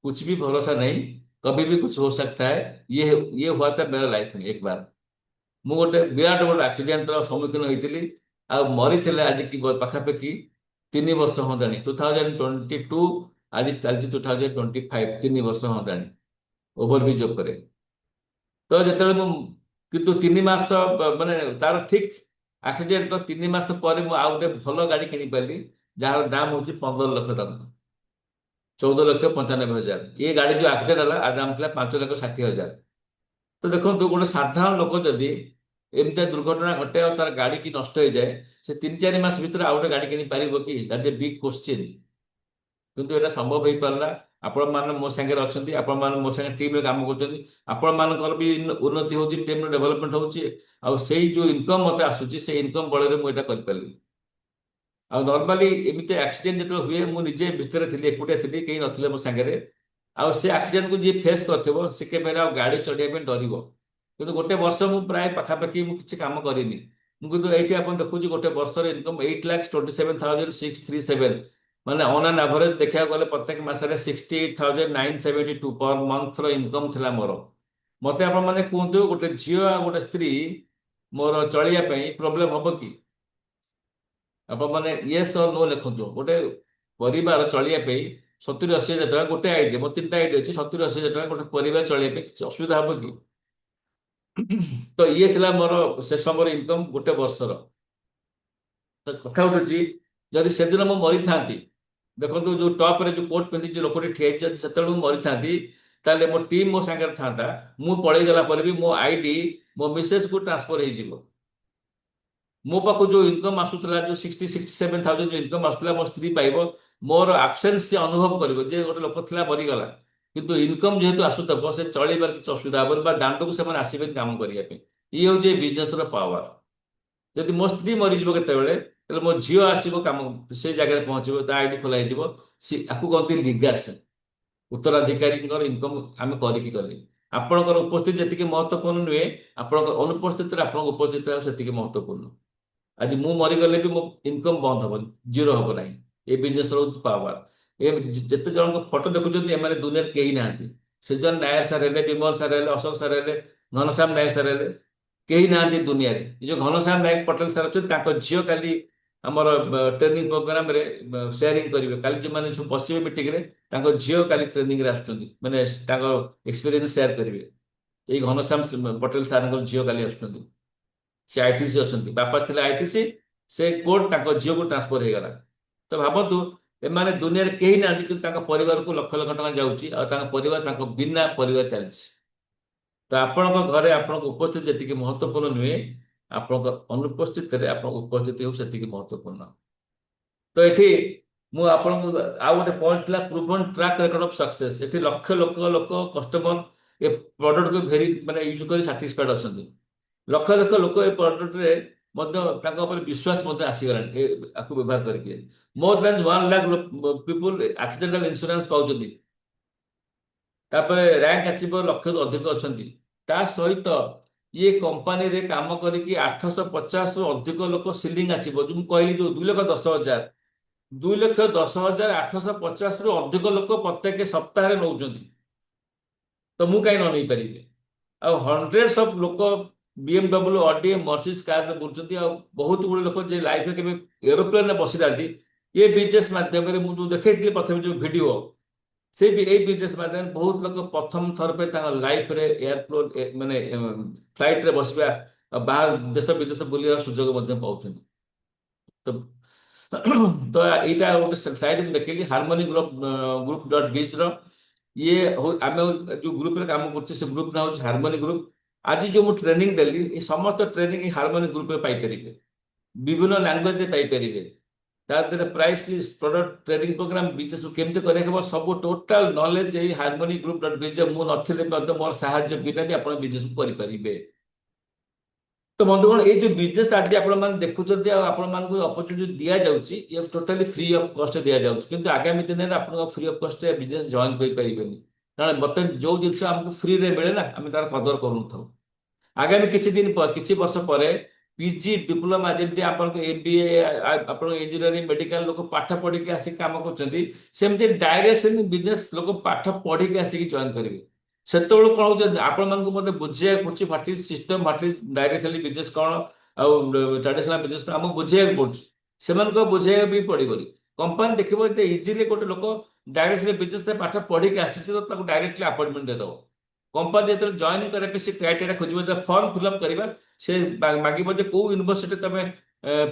कुछ भी भरोसा नहीं, कभी भी कुछ हो सकता है। ये हुआ था मेरा लाइफ में एक बार। ମୁଁ ଗୋଟେ ବିରାଟ ଗୋଟେ ଆକ୍ସିଡେଣ୍ଟର ସମ୍ମୁଖୀନ ହେଇଥିଲି ଆଉ ମରିଥିଲେ ଆଜିକି ପାଖାପାଖି 3 ବର୍ଷ ହନ୍ତାଣି। 2022 ଆଜି ଚାଲିଛି 2025, 3 ବର୍ଷ ହନ୍ତାଣି ଓଭରବ୍ରିଜ ଉପରେ। ତ ଯେତେବେଳେ ମୁଁ କିନ୍ତୁ 3 ମାସ ମାନେ ତାର ଠିକ ଆକ୍ସିଡେଣ୍ଟର 3 ମାସ ପରେ ମୁଁ ଆଉ ଗୋଟେ ଭଲ ଗାଡି କିଣିପାରିଲି ଯାହାର ଦାମ ହଉଛି 15 ଲକ୍ଷ ଟଙ୍କା, 14,95,000। ଏ ଗାଡି ଯୋଉ ଆକ୍ସିଡେଣ୍ଟ ହେଲା ଆ ଦାମ ଥିଲା 5,60,000। ତ ଦେଖନ୍ତୁ ଗୋଟେ ସାଧାରଣ ଲୋକ ଯଦି ଏମିତିଆ ଦୁର୍ଘଟଣା ଘଟେ ଆଉ ତାର ଗାଡି କି ନଷ୍ଟ ହେଇଯାଏ ସେ 3-4 ମାସ ଭିତରେ ଆଉ ଗୋଟେ ଗାଡି କିଣି ପାରିବ କି? That is a big question. କିନ୍ତୁ ଏଟା ସମ୍ଭବ ହେଇପାରିଲା। ଆପଣ ମାନେ ମୋ ସାଙ୍ଗରେ ଅଛନ୍ତି, ଆପଣ ମାନେ ମୋ ସାଙ୍ଗେ ଟିମରେ କାମ କରୁଛନ୍ତି, ଆପଣ ମାନଙ୍କର ବି ଉନ୍ନତି ହଉଛି, ଟିମର ଡେଭଲପମେଣ୍ଟ ହଉଛି। ଆଉ ସେଇ ଯୋଉ ଇନକମ୍ ମତେ ଆସୁଛି ସେଇ ଇନକମ୍ ବଳରେ ମୁଁ ଏଟା କରିପାରିଲି। ଆଉ ନର୍ମାଲି ଏମିତି ଆକ୍ସିଡେଣ୍ଟ ଯେତେବେଳେ ହୁଏ ମୁଁ ନିଜେ ଭିତରେ ଥିଲି, ଏକୁଟିଆ ଥିଲି, କେହି ନଥିଲେ ମୋ ସାଙ୍ଗରେ। ଆଉ ସେ ଆକ୍ସିଡେଣ୍ଟକୁ ଯିଏ ଫେସ୍ କରିଥିବ ସେ କେବେ ଆଉ ଗାଡି ଚଢିବା ପାଇଁ ଡରିବ। କିନ୍ତୁ ଗୋଟେ ବର୍ଷ ମୁଁ ପ୍ରାୟ ପାଖାପାଖି ମୁଁ କିଛି କାମ କରିନି। ମୁଁ କିନ୍ତୁ ଏଇଠି ଆପଣ ଦେଖୁଛି ଗୋଟେ ବର୍ଷର ଇନକମ୍ 8,27,637, ମାନେ ଅନ୍ ଆନ୍ ଆଭରେଜ ଦେଖିବାକୁ ଗଲେ ପ୍ରତ୍ୟେକ ମାସରେ 68,972 ପର ମନ୍ଥର ଇନକମ୍ ଥିଲା ମୋର। ମତେ ଆପଣ ମାନେ କୁହନ୍ତୁ ଗୋଟେ ଝିଅ ଆଉ ଗୋଟେ ସ୍ତ୍ରୀ ମୋର ଚଳିବା ପାଇଁ ପ୍ରୋବ୍ଲେମ ହବ କି? ଆପଣ ମାନେ ୟେସ୍ ଅର୍ ନୋ ଲେଖନ୍ତୁ। ଗୋଟେ ପରିବାର ଚଳିବା ପାଇଁ 70,80,000 ଟଙ୍କା ଗୋଟେ ଆଇଡି, ମୋର 3ଟା ଆଇଡି ଅଛି, 70,80,000 ଟଙ୍କା ଗୋଟେ ପରିବାର ଚଳିବା ପାଇଁ କିଛି ଅସୁବିଧା ହବ କି? ତ ଇଏ ଥିଲା ମୋର ସେ ସମୟର ଇନକମ୍ ଗୋଟେ ବର୍ଷର। ତ କଥା ଉଠୁଛି ଯଦି ସେଦିନ ମୁଁ ମରିଥାନ୍ତି ଦେଖନ୍ତୁ ଯୋଉ ଟପ୍ ରେ ଯୋଉ କୋଟ୍ ପିନ୍ଧିକି ଯୋଉ ଲୋକଟି ଠିଆ ହେଇଛି ଯଦି ସେତେବେଳେ ମୁଁ ମରିଥାନ୍ତି ତାହେଲେ ମୋ ଟିମ୍ ମୋ ସାଙ୍ଗରେ ଥାନ୍ତା, ମୁଁ ପଳେଇ ଗଲା ପରେ ବି ମୋ ଆଇଡି ମୋ ମିସେସ୍ କୁ ଟ୍ରାନ୍ସଫର ହେଇଯିବ। ମୋ ପାଖକୁ ଯୋଉ ଇନକମ୍ ଆସୁଥିଲା ଯୋଉ 67,000 ଯୋଉ ଇନକମ୍ ଆସୁଥିଲା ମୋ ସ୍ତ୍ରୀ ପାଇବ, ମୋର ଆବସେନ୍ସ ସେ ଅନୁଭବ କରିବ ଯେ ଗୋଟେ ଲୋକ ଥିଲା ମରିଗଲା, କିନ୍ତୁ ଇନକମ୍ ଯେହେତୁ ଆସୁଥିବ ସେ ଚଳିବାର କିଛି ଅସୁବିଧା ହବନି ବା ଦାଣ୍ଡକୁ ସେମାନେ ଆସିବେନି କାମ କରିବା ପାଇଁ। ଇଏ ହଉଛି ଏ ବିଜନେସ ର ପାୱାର। ଯଦି ମୋ ସ୍ତ୍ରୀ ମରିଯିବ କେତେବେଳେ, ତାହେଲେ ମୋ ଝିଅ ଆସିବ କାମ ସେ ଜାଗାରେ ପହଞ୍ଚିବ, ତା ଆଇଡି ଖୋଲା ହେଇଯିବ। ଆକୁ କହନ୍ତି ଲିଗାସି, ଉତ୍ତରାଧିକାରୀଙ୍କର ଇନକମ୍ ଆମେ କରିକି ଗଲେ। ଆପଣଙ୍କର ଉପସ୍ଥିତି ଯେତିକି ମହତ୍ୱପୂର୍ଣ୍ଣ ନୁହେଁ, ଆପଣଙ୍କ ଅନୁପସ୍ଥିତିରେ ଆପଣଙ୍କ ଉପସ୍ଥିତି ସେତିକି ମହତ୍ୱପୂର୍ଣ୍ଣ। ଆଜି ମୁଁ ମରିଗଲେ ବି ମୋ ଇନକମ୍ ବନ୍ଦ ହବନି, ଜିରୋ ହବ ନାହିଁ। ଏ ବିଜନେସ ରହୁଛି ପାୱାର। ଏ ଯେତେ ଜଣଙ୍କ ଫଟୋ ଦେଖୁଛନ୍ତି ଏମାନେ ଦୁନିଆରେ କେହି ନାହାନ୍ତି। ସୃଜନ ନାୟର ସାର୍ ହେଲେ, ବିମଲ ସାର୍ ହେଲେ, ଅଶୋକ ସାର୍ ହେଲେ, ଘନଶ୍ୟାମ ନାୟକ ସାର୍ ହେଲେ, କେହି ନାହାନ୍ତି ଦୁନିଆରେ। ଏ ଯୋଉ ଘନଶ୍ୟାମ ନାୟକ ପଟେଲ ସାର୍ ଅଛନ୍ତି ତାଙ୍କ ଝିଅ କାଲି ଆମର ଟ୍ରେନିଂ ପ୍ରୋଗ୍ରାମରେ ସେୟାରିଂ କରିବେ। କାଲି ଯୋଉମାନେ ସବୁ ବସିବେ ମିଟିଂରେ ତାଙ୍କ ଝିଅ କାଲି ଟ୍ରେନିଂରେ ଆସୁଛନ୍ତି, ମାନେ ତାଙ୍କ ଏକ୍ସପିରିଏନ୍ସ ସେୟାର କରିବେ। ଏଇ ଘନଶ୍ୟାମ ପଟେଲ ସାର୍ଙ୍କର ଝିଅ କାଲି ଆସୁଛନ୍ତି। ସେ ଆଇଟିସି ଅଛନ୍ତି, ବାପା ଥିଲେ ଆଇଟିସି, ସେ କୋର୍ଟ ତାଙ୍କ ଝିଅକୁ ଟ୍ରାନ୍ସଫର ହେଇଗଲା। ତ ଭାବନ୍ତୁ ଏମାନେ ଦୁନିଆରେ କେହି ନାହାନ୍ତି, କିନ୍ତୁ ତାଙ୍କ ପରିବାରକୁ ଲକ୍ଷ ଲକ୍ଷ ଟଙ୍କା ଯାଉଛି ଆଉ ତାଙ୍କ ପରିବାର ତାଙ୍କ ବିନା ପରିବାର ଚାଲିଛି। ତ ଆପଣଙ୍କ ଘରେ ଆପଣଙ୍କ ଉପସ୍ଥିତି ଯେତିକି ମହତ୍ୱପୂର୍ଣ୍ଣ ନୁହେଁ, ଆପଣଙ୍କ ଅନୁପସ୍ଥିତିରେ ଆପଣଙ୍କ ଉପସ୍ଥିତି ହେଉ ସେତିକି ମହତ୍ୱପୂର୍ଣ୍ଣ। ତ ଏଠି ମୁଁ ଆପଣଙ୍କୁ ଆଉ ଗୋଟେ ପଏଣ୍ଟ ଥିଲା ପ୍ରୁଭନ୍ ଟ୍ରାକ୍ ରେକର୍ଡ ଅଫ୍ ସକ୍ସେସ୍। ଏଠି ଲକ୍ଷ ଲୋକ ଲୋକ କଷ୍ଟମର ଏ ପ୍ରଡକ୍ଟକୁ ମାନେ ୟୁଜ୍ କରି ସାଟିସ୍ଫାଏଡ୍ ଅଛନ୍ତି। ଲକ୍ଷ ଲକ୍ଷ ଲୋକ ଏ ପ୍ରଡକ୍ଟରେ ମଧ୍ୟ ତାଙ୍କ ଉପରେ ବିଶ୍ୱାସ ମଧ୍ୟ ଆସିଗଲାଣି ଆକୁ ବ୍ୟବହାର କରିକି। ମୋର୍ ଦାନ୍ 1 ଲାଖ ପିପୁଲ ଆକ୍ସିଡେଣ୍ଟାଲ ଇନ୍ସୁରାନ୍ସ ପାଉଛନ୍ତି। ତାପରେ ରାଙ୍କ ଆଚିଭର ଲକ୍ଷରୁ ଅଧିକ ଅଛନ୍ତି। ତା ସହିତ ଇଏ କମ୍ପାନୀରେ କାମ କରିକି 850ରୁ ଅଧିକ ଲୋକ ସିଲିଂ ଆଚିଭର, ଯୋଉ ମୁଁ କହିଲି ଯୋଉ 2,10,000, 2,10,000 850ରୁ ଅଧିକ ଲୋକ ପ୍ରତ୍ୟେକ ସପ୍ତାହରେ ନଉଛନ୍ତି। ତ ମୁଁ କାହିଁ ନ ନେଇପାରିବି? ଆଉ ହଣ୍ଡ୍ରେଡ୍ସ ଅଫ୍ ଲୋକ BMW, ଅଡି, ମର୍ସିଡିଜ୍ କାରରେ ବୁଲୁଛନ୍ତି। ଆଉ ବହୁତ ଗୁଡେ ଲୋକ ଯେ ଲାଇଫରେ କେବେ ଏରୋପ୍ଲେନରେ ବସିନାହାନ୍ତି, ଏ ବିଜନେସ୍ ମାଧ୍ୟମରେ ମୁଁ ଯୋଉ ଦେଖେଇଥିଲି ପ୍ରଥମେ ଯୋଉ ଭିଡିଓ, ସେ ବି ଏଇ ବିଜନେସ୍ ମାଧ୍ୟମରେ ବହୁତ ଲୋକ ପ୍ରଥମ ଥର ପାଇଁ ତାଙ୍କ ଲାଇଫରେ ଏୟାରପ୍ଲେନ୍ ମାନେ ଫ୍ଲାଇଟରେ ବସିବା ବାହାର ଦେଶ ବିଦେଶ ବୁଲିବାର ସୁଯୋଗ ମଧ୍ୟ ପାଉଛନ୍ତି। ତ ତ ଏଇଟା ଗୋଟେ ସାଇଟ୍ ମୁଁ ଦେଖେଇଲି ହାରମୋନି ଗ୍ରୁପ ଡଟ୍ ବିଚ୍ ର। ଇଏ ଆମେ ଯୋଉ ଗ୍ରୁପରେ କାମ କରୁଛେ ସେ ଗ୍ରୁପ ନାଁ ହଉଛି ହାରମୋନି ଗ୍ରୁପ। ଆଜି ଯୋଉ ମୁଁ ଟ୍ରେନିଂ ଦେଲି ଏ ସମସ୍ତ ଟ୍ରେନିଂ ଏ ହାରମୋନି ଗ୍ରୁପରେ ପାଇପାରିବେ, ବିଭିନ୍ନ ଲାଙ୍ଗୁଏଜରେ ପାଇପାରିବେ। ତା ଦେହରେ price list, product, training programme, business କେମିତି କରିବାକୁ ହେବ, ସବୁ ଟୋଟାଲ ନଲେଜ ଏଇ ହାରମୋନି ଗ୍ରୁପ ଡଟ୍ ବିଚ୍ ରେ ମୁଁ ନଥିଲେ ମଧ୍ୟ ମୋର ସାହାଯ୍ୟ ବିନା ବି ଆପଣ ବିଜନେସ୍ କରିପାରିବେ। ତ ବନ୍ଧୁଗଣ ଏଇ ଯୋଉ ବିଜନେସ୍ ଆଜି ଆପଣମାନେ ଦେଖୁଛନ୍ତି ଆଉ ଆପଣମାନଙ୍କୁ ଅପରଚୁନିଟି ଦିଆଯାଉଛି, ଇଏ ଟୋଟାଲି ଫ୍ରି ଅଫ୍ କଷ୍ଟ ଦିଆଯାଉଛି। କିନ୍ତୁ ଆଗାମୀ ଦିନରେ ଆପଣଙ୍କ ଫ୍ରି ଅଫ୍ କଷ୍ଟରେ ବିଜନେସ୍ ଜଏନ୍ କରିପାରିବେନି, କାରଣ ବର୍ତ୍ତମାନ ଯୋଉ ଜିନିଷ ଆମକୁ ଫ୍ରିରେ ମିଳେ ନା ଆମେ ତାର କଦର କରୁନଥାଉ। ଆଗାମୀ କିଛି ଦିନ କିଛି ବର୍ଷ ପରେ ପିଜି ଡିପ୍ଲୋମା ଯେମିତି ଆପଣଙ୍କ MBA, ଆପଣ ଇଞ୍ଜିନିୟରିଂ ମେଡିକାଲ ଲୋକ ପାଠ ପଢିକି ଆସିକି କାମ କରୁଛନ୍ତି, ସେମିତି ଡାଇରେକ୍ଟ ବିଜନେସ୍ ଲୋକ ପାଠ ପଢିକି ଆସିକି ଜଏନ୍ କରିବେ। ସେତେବେଳକୁ କଣ ହଉଛି ଆପଣମାନଙ୍କୁ ମଧ୍ୟ ବୁଝିବାକୁ ପଡୁଛି what is system, what is directly business କଣ ଆଉ ଟ୍ରାଡିସନାଲ ବିଜନେସ୍ କଣ ଆମକୁ ବୁଝିବାକୁ ପଡୁଛି। ସେମାନଙ୍କୁ ବୁଝେଇବାକୁ ବି ପଡିବନି। କମ୍ପାନୀ ଦେଖିବ ଏତେ ଇଜିଲି ଗୋଟେ ଲୋକ ଡାଇରେକ୍ଟଲି ବିଜନେସ୍ ପାଠ ପଢିକି ଆସିଛି ତ ତାକୁ ଡାଇରେକ୍ଟଲି ଆପଏଣ୍ଟମେଣ୍ଟ ଦେଇଦବ। କମ୍ପାନୀ ଯେତେବେଳେ ଜଏନ୍ କରିବା ପାଇଁ ସେ କ୍ରାଇଟେରିଆ ଖୋଜିବ, ଯେତେବେଳେ ଫର୍ମ ଫିଲ୍ଅପ୍ କରିବା ସେ ମାଗିବ ଯେ କୋଉ ୟୁନିଭର୍ସିଟି ତମେ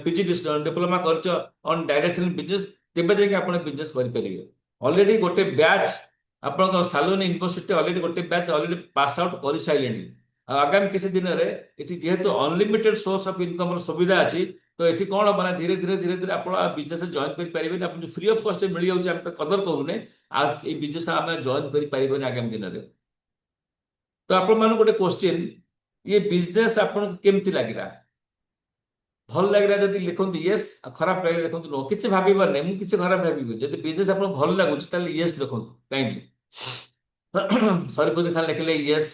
ପିଜି ଡିପ୍ଲୋମା କରିଛ ଅନ୍ ଡାଇରେକ୍ଟଲି ବିଜନେସ୍, ତେବେ ଯାଇକି ଆପଣ ବିଜନେସ୍ କରିପାରିବେ। ଅଲରେଡି ଗୋଟେ ବ୍ୟାଚ୍ ଆପଣଙ୍କ ସାଲୋନି ୟୁନିଭର୍ସିଟି ଅଲରେଡି ଗୋଟେ ବ୍ୟାଚ୍ ଅଲରେଡି ପାସ୍ ଆଉଟ୍ କରିସାରିଲେଣି। ଆଉ ଆଗାମୀ କିଛି ଦିନରେ ଏଠି ଯେହେତୁ ଅନଲିମିଟେଡ ସୋର୍ସ ଅଫ୍ ଇନକମ୍ ସୁବିଧା ଅଛି, ତ ଏଠି କଣ ହବ ନା ଧୀରେ ଧୀରେ ଧୀରେ ଧୀରେ ଆପଣ ବିଜନେସ୍ ଜଏନ୍ କରିପାରିବେନି। ଆପଣ ଯୋଉ ଫ୍ରି ଅଫ୍ କଷ୍ଟ ମିଳିଯାଉଛି ଆମେ ତ କଦର କରୁନେ, ଆଉ ଏଇ ବିଜନେସ୍ ଆମେ ଜଏନ୍ କରିପାରିବେନି ଆଗାମୀ ଦିନରେ। ତ ଆପଣମାନଙ୍କୁ ଗୋଟେ କ୍ୱେଶ୍ଚିନ୍, ଇଏ ବିଜନେସ୍ ଆପଣଙ୍କୁ କେମିତି ଲାଗିଲା? ଭଲ ଲାଗିଲା ଯଦି ଲେଖନ୍ତୁ ୟେସ୍, ଆଉ ଖରାପ ଲାଗିଲା ଲେଖନ୍ତୁ ନୋ। କିଛି ଭାବିବାର ନାହିଁ, ମୁଁ କିଛି ଖରାପ ଭାବିବି। ଯଦି ବିଜନେସ୍ ଆପଣଙ୍କୁ ଭଲ ଲାଗୁଛି ତାହେଲେ ୟେସ୍ ଲେଖନ୍ତୁ କାଇଣ୍ଡଲି। ସରିପୁର ଖାଲି ଲେଖିଲେ ୟେସ୍।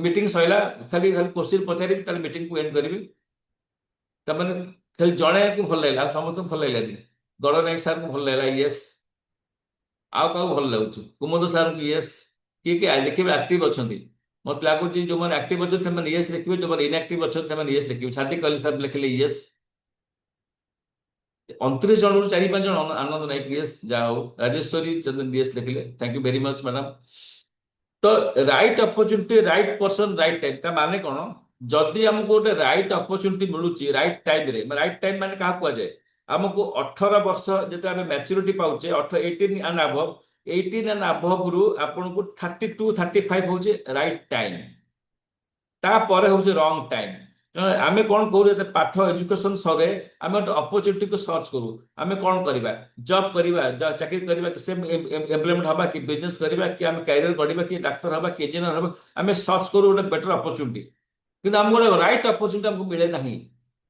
ମିଟିଂ ସରିଲା, ଖାଲି ଖାଲି କ୍ୱେଶ୍ଚିନ୍ ପଚାରିବି, ତାହେଲେ ମିଟିଂକୁ ଏଣ୍ଡ କରିବି। ତାମାନେ ଖାଲି ଜଣେକୁ ଭଲ ଲାଗିଲା, ଆଉ ସମସ୍ତଙ୍କୁ ଭଲ ଲାଗିଲାନି। ଗଡ଼ ନାୟକ ସାର୍ଙ୍କୁ ଭଲ ଲାଗିଲା ୟେସ୍। ଆଉ କାହାକୁ ଭଲ ଲାଗୁଛି? କୁମୁଦ ସାର୍ଙ୍କୁ ୟେସ୍। କିଏ କିଏ ଲେଖିବେ ଆକ୍ଟିଭ ଅଛନ୍ତି? ମତେ ଲାଗୁଛି ଯୋଉମାନେ ଆକ୍ଟିଭ ଅଛନ୍ତି ସେମାନେ ୟେସ୍ ଲେଖିବେ, ଯୋଉମାନେ ଇନଆକ୍ଟିଭ ଅଛନ୍ତି ସେମାନେ ୟେସ୍ ଲେଖିବେ। ସାଦିକ ଅଲି ସାର୍ ଲେଖିଲେ ୟେସ୍। 29 ଜଣରୁ 4-5 ଜଣ ଆନନ୍ଦ ନାୟକ ୟେସ୍, ଯାହା ହଉ। ରାଜେଶ୍ୱରୀ ଚନ୍ଦ୍ରନ ୟେସ୍ ଲେଖିଲେ, thank you very much madam. ତ right opportunity, right person, right time. ତା ମାନେ କଣ? ଯଦି ଆମକୁ ଗୋଟେ ରାଇଟ୍ ଅପରଚୁନିଟି ମିଳୁଛି ରାଇଟ୍ ଟାଇମରେ, ରାଇଟ୍ ଟାଇମ୍ ମାନେ କାହାକୁ କୁହାଯାଏ? ଆମକୁ 18 ବର୍ଷ ଯେତେବେଳେ ଆମେ ମ୍ୟାଚୁରିଟି ପାଉଛେ 18 and above ରୁ ଆପଣଙ୍କୁ 32-35 ହଉଛି ରାଇଟ୍ ଟାଇମ୍। ତାପରେ ହଉଛି ରଙ୍ଗ ଟାଇମ୍। ତେଣୁ ଆମେ କଣ କରୁ, ଯେତେ ପାଠ ଏଜୁକେସନ ସରେ ଆମେ ଗୋଟେ ଅପରଚ୍ୟୁନିଟିକୁ ସର୍ଚ୍ଚ କରୁ। ଆମେ କଣ କରିବା, ଜବ୍ କରିବା, ଚାକିରି କରିବା, କି ସେ ଏମ୍ପ୍ଲୟମେଣ୍ଟ ହବା, କି ବିଜନେସ୍ କରିବା, କି ଆମେ କ୍ୟାରିୟର ଗଢିବା, କି ଡାକ୍ତର ହବା, କି ଇଞ୍ଜିନିୟର ହବା, ଆମେ ସର୍ଚ୍ଚ କରୁ ଗୋଟେ ବେଟର ଅପରଚ୍ୟୁନିଟି। କିନ୍ତୁ ଆମକୁ ଗୋଟେ ରାଇଟ୍ ଅପରଚ୍ୟୁନିଟି ଆମକୁ ମିଳେ ନାହିଁ।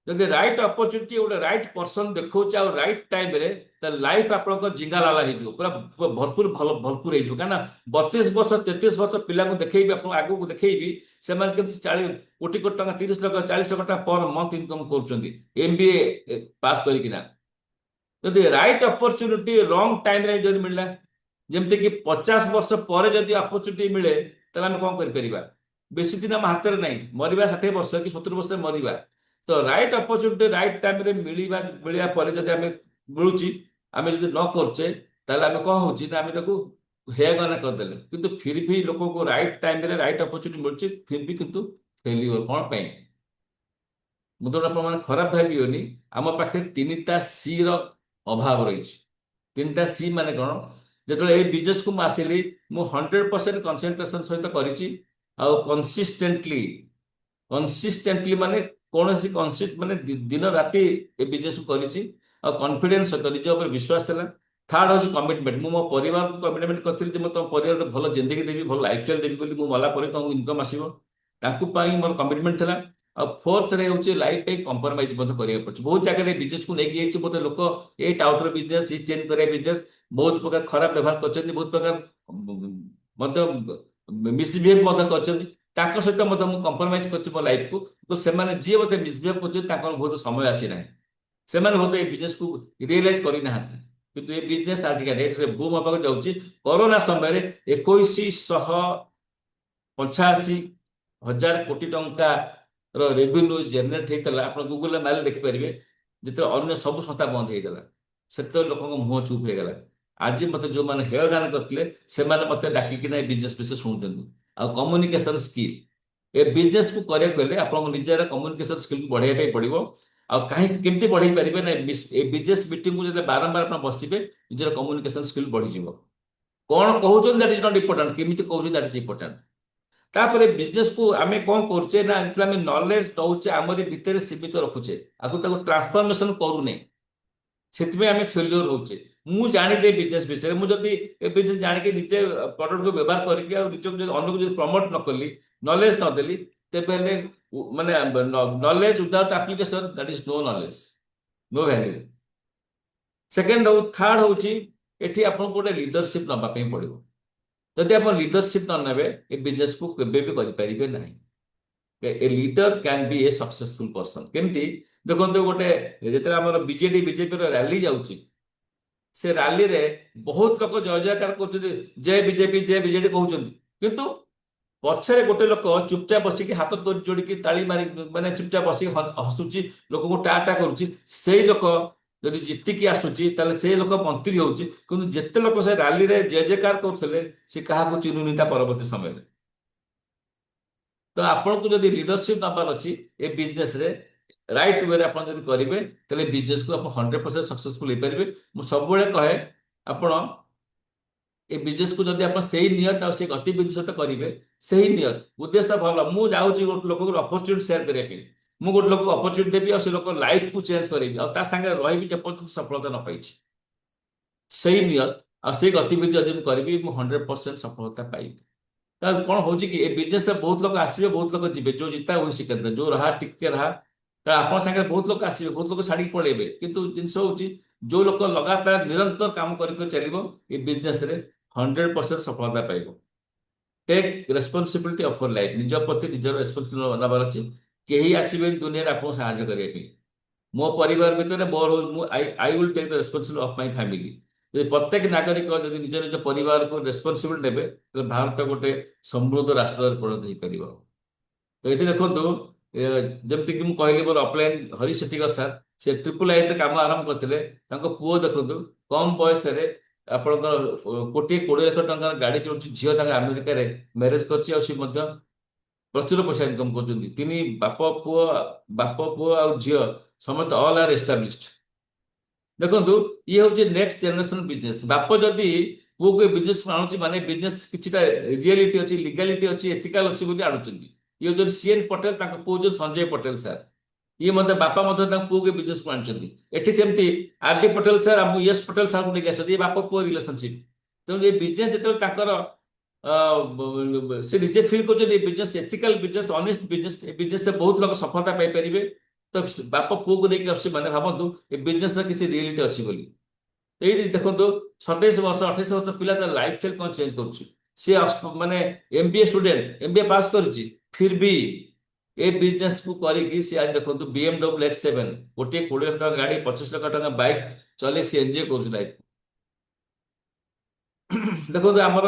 ଯଦି ରାଇଟ୍ ଅପରଚ୍ୟୁନିଟି ଗୋଟେ ରାଇଟ୍ ପର୍ସନ ଦେଖଉଛି ଆଉ ରାଇଟ୍ ଟାଇମରେ, ତାହେଲେ ଲାଇଫ୍ ଆପଣଙ୍କ ଜିଙ୍ଗାଲାଲା ହେଇଯିବ, ପୁରା ଭରପୁର ଭରପୁର ହେଇଯିବ। କାହିଁକିନା 32 ବର୍ଷ 33 ବର୍ଷ ପିଲାଙ୍କୁ ଦେଖେଇବି, ଆପଣ ଆଗକୁ ଦେଖେଇବି ସେମାନେ କେମିତି 40 କୋଟି କୋଟି ଟଙ୍କା, 30 ଲକ୍ଷ 40 ଲକ୍ଷ ଟଙ୍କା ପର ମନ୍ଥ ଇନକମ୍ କରୁଛନ୍ତି MBA ପାସ୍ କରିକିନା। ଯଦି ରାଇଟ୍ ଅପରଚ୍ୟୁନିଟି ରଙ୍ଗ ଟାଇମରେ ଯଦି ମିଳିଲା, ଯେମିତିକି 50 ବର୍ଷ ପରେ ଯଦି ଅପରଚ୍ୟୁନିଟି ମିଳେ, ତାହେଲେ ଆମେ କଣ କରିପାରିବା? ବେଶୀ ଦିନ ଆମ ହାତରେ ନାହିଁ, ମରିବା 60 ବର୍ଷ କି 70 ବର୍ଷରେ ମରିବା। ତ ରାଇଟ୍ ଅପରଚ୍ୟୁନିଟି ରାଇଟ୍ ଟାଇମରେ ମିଳିବା ପରେ ଯଦି ଆମେ ମିଳୁଛି, ଆମେ ଯଦି ନ କରୁଛେ, ତାହେଲେ ଆମେ କଣ ହଉଛି ନା ଆମେ ତାକୁ ହେୟଗନା କରିଦେଲେ। କିନ୍ତୁ ଫିର ବି ଲୋକଙ୍କୁ ରାଇଟ୍ ଟାଇମରେ ରାଇଟ୍ ଅପରଚ୍ୟୁନିଟି ମିଳୁଛି, ଫିର ବି କିନ୍ତୁ ଫେଲିଓର କଣ ପାଇଁ? ମୁଁ ତ ଆପଣମାନେ ଖରାପ ଭାବିବନି, ଆମ ପାଖରେ 3ଟା C ର ଅଭାବ ରହିଛି। 3ଟା C ମାନେ କଣ? ଯେତେବେଳେ ଏଇ ବିଜନେସକୁ ମୁଁ ଆସିଲି, ମୁଁ 100% କନସେନ୍ଟ୍ରେସନ ସହିତ କରିଛି, ଆଉ କନସିଷ୍ଟେଣ୍ଟଲି ମାନେ କୌଣସି ମାନେ ଦିନ ରାତି ଏ ବିଜନେସକୁ କରିଛି, ଆଉ କନଫିଡେନ୍ସ ସହିତ ନିଜ ଉପରେ ବିଶ୍ୱାସ ଥିଲା। ଥାର୍ଡ ହଉଛି କମିଟମେଣ୍ଟ। ମୁଁ ମୋ ପରିବାରକୁ କମିଟମେଣ୍ଟ କରିଥିଲି ଯେ ମୁଁ ତମ ପରିବାରକୁ ଭଲ ଜିନ୍ଦଗି ଦେବି, ଭଲ ଲାଇଫଷ୍ଟାଇଲ ଦେବି ବୋଲି। ମୁଁ ମଲା ପରେ ତମକୁ ଇନକମ୍ ଆସିବ, ତାଙ୍କୁ ପାଇଁ ମୋର କମିଟମେଣ୍ଟ ଥିଲା। ଆଉ ଫୋର୍ଥରେ ହେଉଛି ଲାଇଫ ପାଇଁ କମ୍ପ୍ରମାଇଜ ମଧ୍ୟ କରିବାକୁ ପଡୁଛି। ବହୁତ ଜାଗାରେ ବିଜନେସକୁ ନେଇକି ଯାଇଛି, ବହୁତ ଲୋକ ଏଇ ଟାଉଟର ବିଜନେସ, ଏଇ ଚେଞ୍ଜ କରିବା ବିଜନେସ, ବହୁତ ପ୍ରକାର ଖରାପ ବ୍ୟବହାର କରିଛନ୍ତି, ବହୁତ ପ୍ରକାର ମଧ୍ୟ ମିସବିହେଭ ମଧ୍ୟ କରିଛନ୍ତି। ତାଙ୍କ ସହିତ ମଧ୍ୟ ମୁଁ କମ୍ପ୍ରମାଇଜ କରିଛି ମୋ ଲାଇଫକୁ। ତ ସେମାନେ ଯିଏ ମୋତେ ମିସବିହେଭ କରୁଛନ୍ତି, ତାଙ୍କର ବହୁତ ସମୟ ଆସିନାହିଁ। ସେମାନେ ବହୁତ ଏଇ ବିଜନେସକୁ ରିଏଲାଇଜ କରିନାହାନ୍ତି। କିନ୍ତୁ ଏ ବିଜନେସ ଆଜିକା ଡେଟରେ ବୁମ୍ ହେବାକୁ ଯାଉଛି। କରୋନା ସମୟରେ 2185,000 କୋଟି ଟଙ୍କାର ରେଭିନ୍ୟୁ ଜେନେରେଟ ହେଇଥିଲା। ଆପଣ ଗୁଗୁଲରେ ମାରିଲେ ଦେଖିପାରିବେ। ଯେତେବେଳେ ଅନ୍ୟ ସବୁ ସଂସ୍ଥା ବନ୍ଦ ହେଇଗଲା, ସେତେବେଳେ ଲୋକଙ୍କ ମୁହଁ ଚୁପ୍ ହେଇଗଲା। ଆଜି ମତେ ଯୋଉମାନେ ହେୟଗାନ କରିଥିଲେ, ସେମାନେ ମତେ ଡାକିକିନା ଏ ବିଜନେସ ବିଷୟରେ ଶୁଣୁଛନ୍ତି। ଆଉ କମ୍ୟୁନିକେସନ ସ୍କିଲ୍, ଏ ବିଜନେସକୁ କରିବାକୁ ହେଲେ ଆପଣଙ୍କ ନିଜର କମ୍ୟୁନିକେସନ ସ୍କିଲ୍କୁ ବଢେଇବା ପାଇଁ ପଡିବ। ଆଉ କାହିଁକି କେମିତି ବଢେଇ ପାରିବେ ନା, ଏ ବିଜନେସ ମିଟିଂକୁ ଯେତେବେଳେ ବାରମ୍ବାର ଆପଣ ବସିବେ, ନିଜର କମ୍ୟୁନିକେସନ ସ୍କିଲ୍ ବଢିଯିବ। କଣ କହୁଛନ୍ତି ଦ୍ୟାଟ୍ ଇଜ ନଟ୍ ଇମ୍ପୋର୍ଟାଣ୍ଟ, କେମିତି କହୁଛନ୍ତି ଦ୍ୟାଟ୍ ଇଜ ଇମ୍ପୋର୍ଟାଣ୍ଟ। ତାପରେ ବିଜନେସକୁ ଆମେ କଣ କରୁଛେ ନା, ଯେତେବେଳେ ଆମେ ନଲେଜ ନଉଛେ ଆମରି ଭିତରେ ସୀମିତ ରଖୁଛେ, ଆଗକୁ ତାକୁ ଟ୍ରାନ୍ସଫର୍ମେସନ କରୁନେ, ସେଥିପାଇଁ ଆମେ ଫେଲିଓର ହଉଛେ। ମୁଁ ଜାଣିଲି ବିଜନେସ ବିଷୟରେ, ମୁଁ ଯଦି ଏ ବିଜନେସ ଜାଣିକି ନିଜେ ପ୍ରଡକ୍ଟକୁ ବ୍ୟବହାର କରିକି ଆଉ ନିଜକୁ ଯଦି ଅନ୍ୟକୁ ଯଦି ପ୍ରମୋଟ ନ କଲି, ନଲେଜ ନଦେଲି, ତେବେ ହେଲେ ମାନେ knowledge without application that is no knowledge, no value. Third ହଉଛି ଏଠି ଆପଣଙ୍କୁ ଗୋଟେ ଲିଡରସିପ ନବା ପାଇଁ ପଡିବ। ଯଦି ଆପଣ ଲିଡରସିପ ନ ନେବେ, ଏ ବିଜନେସକୁ କେବେ ବି କରିପାରିବେ ନାହିଁ। A leader can be a successful person. କେମିତି ଦେଖନ୍ତୁ, ଗୋଟେ ଯେତେବେଳେ ଆମର ବିଜେପିର ରାଲି ଯାଉଛି, ସେ ରାଲିରେ ବହୁତ ଲୋକ ଜୟ ଜୟକାର କରୁଛନ୍ତି, ଜୟ ବିଜେପି ଜୟ ବିଜେଡି କହୁଛନ୍ତି। କିନ୍ତୁ ପଛରେ ଗୋଟେ ଲୋକ ଚୁପଚାପ ବସିକି ହାତ ଯୋଡ଼ିକି ତାଳି ମାରି, ମାନେ ଚୁପଚାପ ବସିକି ହସୁଛି, ଲୋକଙ୍କୁ ଟା ଟା କରୁଛି। ସେଇ ଲୋକ ଯଦି ଜିତିକି ଆସୁଛି, ତାହେଲେ ସେ ଲୋକ ମନ୍ତ୍ରୀ ହଉଛି। କିନ୍ତୁ ଯେତେ ଲୋକ ସେ ରାଲିରେ ଜୟ ଜୟକାର କରୁଥିଲେ, ସେ କାହାକୁ ଚିହ୍ନୁନି ତା ପରବର୍ତ୍ତୀ ସମୟରେ। ତ ଆପଣଙ୍କୁ ଯଦି ଲିଡରସିପ ନବାର ଅଛି ଏ ବିଜନେସରେ, ରାଇଟ୍ ୱେରେ ଆପଣ ଯଦି କରିବେ, ତାହେଲେ ବିଜନେସକୁ ଆପଣ 100% ସକ୍ସେସଫୁଲ ହେଇପାରିବେ। ମୁଁ ସବୁବେଳେ କହେ, ଆପଣ ଏ ବିଜନେସକୁ ଯଦି ଆପଣ ସେଇ ନିୟତ ଆଉ ସେଇ ଗତିବିଧି ସହିତ କରିବେ, ସେଇ ନିୟତ ଉଦ୍ଦେଶ୍ୟ ଭଲ, ମୁଁ ଯାଉଛି ଗୋଟେ ଲୋକକୁ ଅପରଚ୍ୟୁନିଟି ସେୟାର କରିବା ପାଇଁ, ମୁଁ ଗୋଟେ ଲୋକକୁ ଅପରଚ୍ୟୁନିଟି ଦେବି, ଆଉ ସେ ଲୋକ ଲାଇଫକୁ ଚେଞ୍ଜ କରିବି, ଆଉ ତା ସାଙ୍ଗରେ ରହିବି ଯେପର୍ଯ୍ୟନ୍ତ ସଫଳତା ନ ପାଇଛି। ସେଇ ନିୟତ ଆଉ ସେଇ ଗତିବିଧି ଯଦି ମୁଁ କରିବି, ମୁଁ 100% ସଫଳତା ପାଇବି। ତାହେଲେ କଣ ହଉଛି କି, ଏ ବିଜନେସରେ ବହୁତ ଲୋକ ଆସିବେ, ବହୁତ ଲୋକ ଯିବେ। ଯୋଉ ଜିତା ହୁଏ ସିକନ୍ଦର, ଯୋଉ ରହା ଟିକେ ରହା। ଆପଣଙ୍କ ସାଙ୍ଗରେ ବହୁତ ଲୋକ ଆସିବେ, ବହୁତ ଲୋକ ଛାଡିକି ପଳେଇବେ। କିନ୍ତୁ ଜିନିଷ ହଉଛି, ଯୋଉ ଲୋକ ଲଗାତାର ନିରନ୍ତର କାମ କରି କରି ଚାଲିବ, ଏ ବିଜନେସରେ 100% ସଫଳତା ପାଇବ। Take responsibility of your life. ନିଜ ପ୍ରତି ନିଜର ରେସ୍ପନ୍ସିବିଲିଟି ନେବାର ଅଛି। କେହି ଆସିବେନି ଦୁନିଆରେ ଆପଣଙ୍କୁ ସାହାଯ୍ୟ କରିବା ପାଇଁ। ମୋ ପରିବାର ଭିତରେ I will take the responsibility of my family. ଯଦି ପ୍ରତ୍ୟେକ ନାଗରିକ ଯଦି ନିଜ ନିଜ ପରିବାରକୁ ରେସ୍ପନ୍ସିବିଲିଟି ନେବେ, ତାହେଲେ ଭାରତ ଗୋଟେ ସମୃଦ୍ଧ ରାଷ୍ଟ୍ରରେ ପରିଣତ ହେଇପାରିବ। ତ ଏଠି ଦେଖନ୍ତୁ, ଯେମିତିକି ମୁଁ କହିଲି, ମୋର ଅପଲାଇନ ହରି ସେଠିକର ସାର୍, ସେ AAAIରେ କାମ ଆରମ୍ଭ କରିଥିଲେ। ତାଙ୍କ ପୁଅ ଦେଖନ୍ତୁ, କମ ବୟସରେ ଆପଣଙ୍କର 1,20,00,000 ଟଙ୍କାର ଗାଡି ଚଳୁଛି। ଝିଅ ତାଙ୍କ ଆମେରିକାରେ ମ୍ୟାରେଜ କରିଛି, ଆଉ ସେ ମଧ୍ୟ ପ୍ରଚୁର ପଇସା ଇନକମ କରୁଛନ୍ତି। ବାପ ପୁଅ ଆଉ ଝିଅ ସମସ୍ତେ ଅଲ୍ ଆର୍ ଏଷ୍ଟାବ୍ଲିଶ୍ଡ। ଦେଖନ୍ତୁ ଇଏ ହଉଛି ନେକ୍ସଟ ଜେନେରେସନ ବିଜନେସ। ବାପ ଯଦି ପୁଅକୁ ଏ ବିଜନେସ ଆଣୁଛି ମାନେ ବିଜନେସ କିଛିଟା ରିଆଲିଟି ଅଛି, ଲିଗାଲିଟି ଅଛି, ଏଥିକାଲ ଅଛି ବୋଲି ଆଣୁଛନ୍ତି। ଇଏ ହଉଛନ୍ତି ସିଏନ ପଟେଲ, ତାଙ୍କ ପୁଅ ହଉଛନ୍ତି ସଞ୍ଜୟ ପଟେଲ ସାର୍। ଇଏ ମଧ୍ୟ ବାପା ମଧ୍ୟ ତାଙ୍କ ପୁଅକୁ ଏ ବିଜନେସକୁ ଆଣିଛନ୍ତି। ଏଠି ସେମିତି ଆର ଡି ପଟେଲ ସାର୍ ଆମ ୟଶ ପଟେଲ ସାର୍ଙ୍କୁ ନେଇକି ଆସିଛନ୍ତି। ଏ ବାପ ପୁଅ ରିଲେସନସିପ। ତେଣୁ ଏ ବିଜନେସ ଯେତେବେଳେ ତାଙ୍କର ସେ ନିଜେ ଫିଲ୍ କରୁଛନ୍ତି ଏ business ethical business, honest business, ଏ ବିଜନେସରେ ବହୁତ ଲୋକ ସଫଳତା ପାଇପାରିବେ। ତ ବାପ ପୁଅକୁ ନେଇକି ଆସୁଛି ମାନେ ଭାବନ୍ତୁ ଏ ବିଜନେସର କିଛି ରିଏଲିଟି ଅଛି ବୋଲି। ଏଇଠି ଦେଖନ୍ତୁ 27 ବର୍ଷ 28 ବର୍ଷ ପିଲା ତାର ଲାଇଫଷ୍ଟାଇଲ କଣ ଚେଞ୍ଜ କରୁଛି। ସିଏ ମାନେ MBA ଷ୍ଟୁଡେଣ୍ଟ, MBA ପାସ୍ କରିଛି, ଫିର ବି ଏ ବିଜନେସ କୁ କରିକି ସେ ଆଜି ଦେଖନ୍ତୁ BMW X7 ଗୋଟିଏ 20 ଲକ୍ଷ ଟଙ୍କା ଗାଡି, 25 ଲକ୍ଷ ଟଙ୍କା ବାଇକ୍ ଚଲେଇ ସେ ଏନ୍ଜୟ କରୁଛି ଲାଇଫ। ଦେଖନ୍ତୁ ଆମର